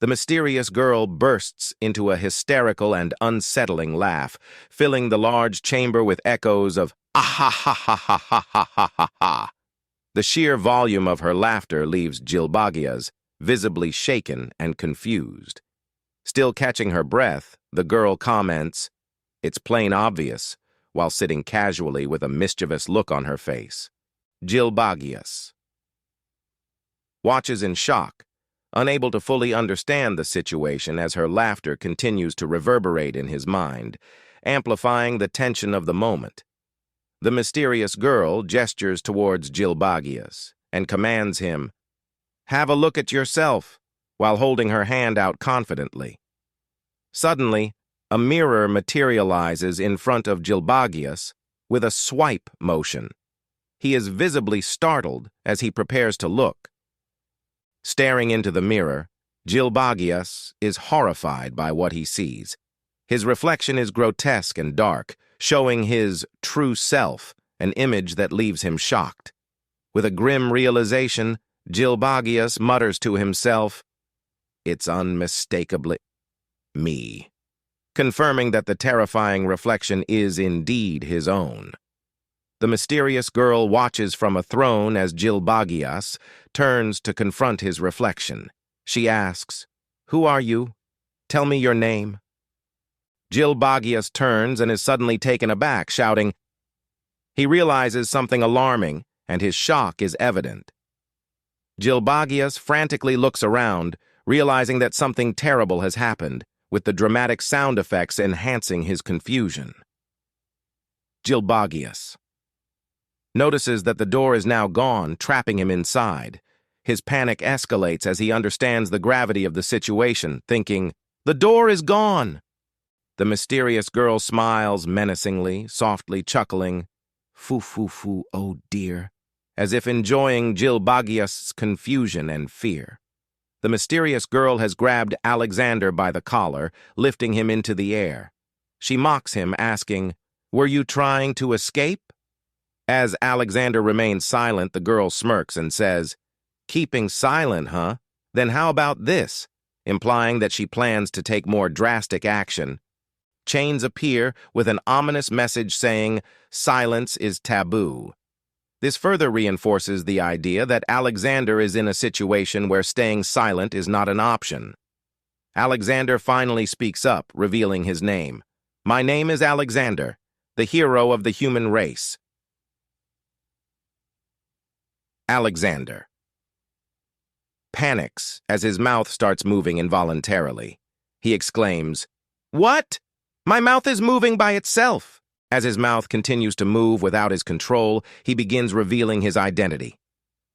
The mysterious girl bursts into a hysterical and unsettling laugh, filling the large chamber with echoes of "ah-ha-ha-ha-ha-ha-ha-ha-ha-ha." The sheer volume of her laughter leaves Gilbagius visibly shaken and confused. Still catching her breath, the girl comments, "It's plain obvious," while sitting casually with a mischievous look on her face. Gilbagius watches in shock, unable to fully understand the situation as her laughter continues to reverberate in his mind, amplifying the tension of the moment. The mysterious girl gestures towards Gilbagius and commands him, "Have a look at yourself," while holding her hand out confidently. Suddenly, a mirror materializes in front of Gilbagius with a swipe motion. He is visibly startled as he prepares to look. Staring into the mirror, Gilbagius is horrified by what he sees. His reflection is grotesque and dark, showing his true self, an image that leaves him shocked. With a grim realization, Gilbagius mutters to himself, "It's unmistakably me," confirming that the terrifying reflection is indeed his own. The mysterious girl watches from a throne as Gilbagius turns to confront his reflection. She asks, "Who are you? Tell me your name." Gilbagius turns and is suddenly taken aback, shouting. He realizes something alarming, and his shock is evident. Gilbagius frantically looks around, realizing that something terrible has happened, with the dramatic sound effects enhancing his confusion. Gilbagius notices that the door is now gone, trapping him inside. His panic escalates as he understands the gravity of the situation, thinking, "The door is gone!" The mysterious girl smiles menacingly, softly chuckling, "Foo, foo, foo, oh dear," as if enjoying Gilbagius' confusion and fear. The mysterious girl has grabbed Alexander by the collar, lifting him into the air. She mocks him, asking, "Were you trying to escape?" As Alexander remains silent, the girl smirks and says, "Keeping silent, huh? Then how about this?" implying that she plans to take more drastic action. Chains appear with an ominous message saying, "Silence is taboo." This further reinforces the idea that Alexander is in a situation where staying silent is not an option. Alexander finally speaks up, revealing his name. "My name is Alexander, the hero of the human race." Alexander panics as his mouth starts moving involuntarily. He exclaims, "What? My mouth is moving by itself." As his mouth continues to move without his control, he begins revealing his identity.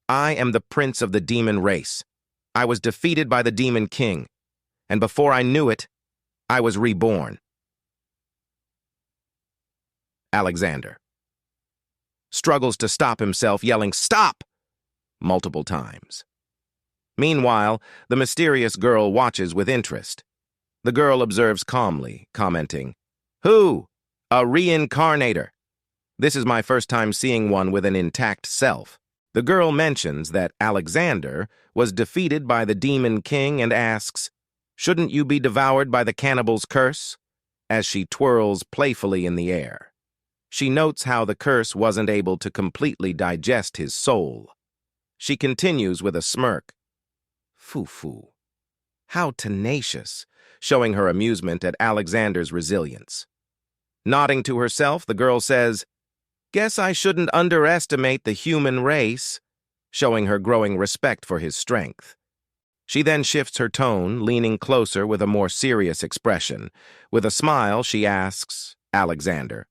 "I am the prince of the demon race. I was defeated by the demon king, and before I knew it, I was reborn." Alexander struggles to stop himself, yelling, "Stop!" multiple times. Meanwhile, the mysterious girl watches with interest. The girl observes calmly, commenting, "Who? A reincarnator. This is my first time seeing one with an intact self." The girl mentions that Alexander was defeated by the demon king and asks, "Shouldn't you be devoured by the cannibal's curse?" as she twirls playfully in the air. She notes how the curse wasn't able to completely digest his soul. She continues with a smirk, "Foo-foo. How tenacious," showing her amusement at Alexander's resilience. Nodding to herself, the girl says, "Guess I shouldn't underestimate the human race," showing her growing respect for his strength. She then shifts her tone, leaning closer with a more serious expression. With a smile, she asks Alexander,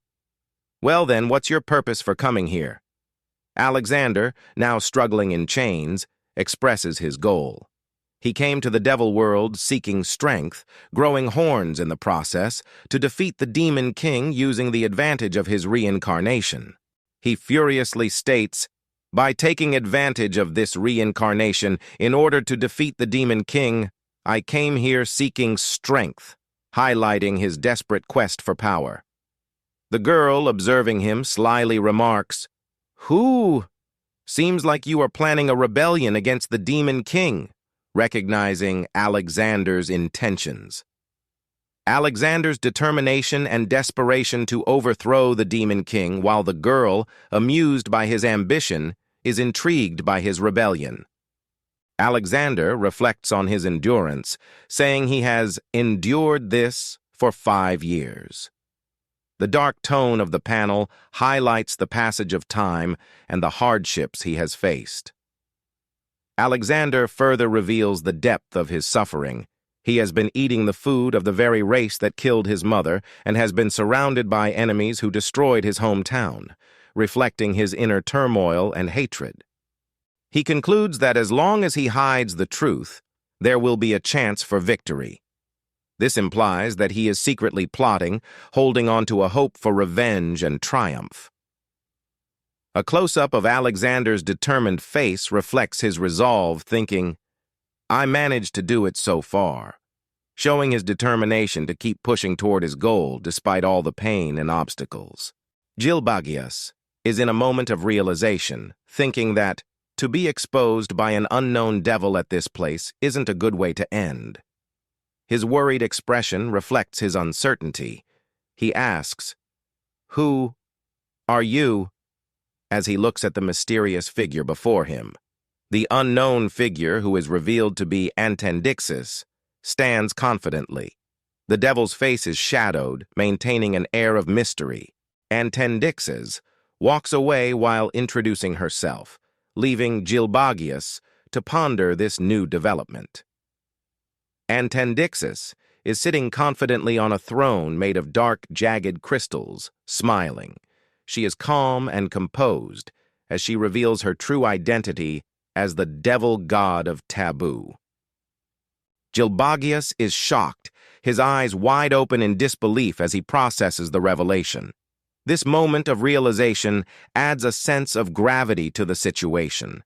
"Well then, what's your purpose for coming here?" Alexander, now struggling in chains, expresses his goal. He came to the devil world seeking strength, growing horns in the process, to defeat the demon king using the advantage of his reincarnation. He furiously states, "By taking advantage of this reincarnation in order to defeat the demon king, I came here seeking strength," highlighting his desperate quest for power. The girl, observing him, slyly remarks, "Who? Seems like you are planning a rebellion against the demon king," recognizing Alexander's intentions. Alexander's determination and desperation to overthrow the demon king, while the girl, amused by his ambition, is intrigued by his rebellion. Alexander reflects on his endurance, saying he has endured this for 5 years. The dark tone of the panel highlights the passage of time and the hardships he has faced. Alexander further reveals the depth of his suffering. He has been eating the food of the very race that killed his mother and has been surrounded by enemies who destroyed his hometown, reflecting his inner turmoil and hatred. He concludes that as long as he hides the truth, there will be a chance for victory. This implies that he is secretly plotting, holding on to a hope for revenge and triumph. A close-up of Alexander's determined face reflects his resolve, thinking, "I managed to do it so far," showing his determination to keep pushing toward his goal despite all the pain and obstacles. Gilbagius is in a moment of realization, thinking that to be exposed by an unknown devil at this place isn't a good way to end. His worried expression reflects his uncertainty. He asks, "Who are you?" as he looks at the mysterious figure before him. The unknown figure, who is revealed to be Antendixis, stands confidently. The devil's face is shadowed, maintaining an air of mystery. Antendixis walks away while introducing herself, leaving Gilbagius to ponder this new development. Antendixis is sitting confidently on a throne made of dark, jagged crystals, smiling. She is calm and composed as she reveals her true identity as the devil god of taboo. Gilbagius is shocked, his eyes wide open in disbelief as he processes the revelation. This moment of realization adds a sense of gravity to the situation.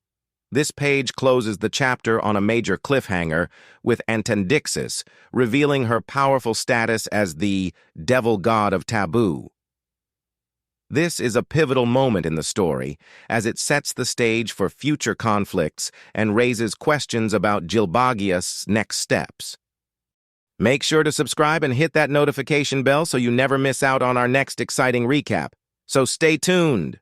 This page closes the chapter on a major cliffhanger, with Antendixis revealing her powerful status as the devil god of taboo. This is a pivotal moment in the story, as it sets the stage for future conflicts and raises questions about Gilbagius' next steps. Make sure to subscribe and hit that notification bell so you never miss out on our next exciting recap. So stay tuned!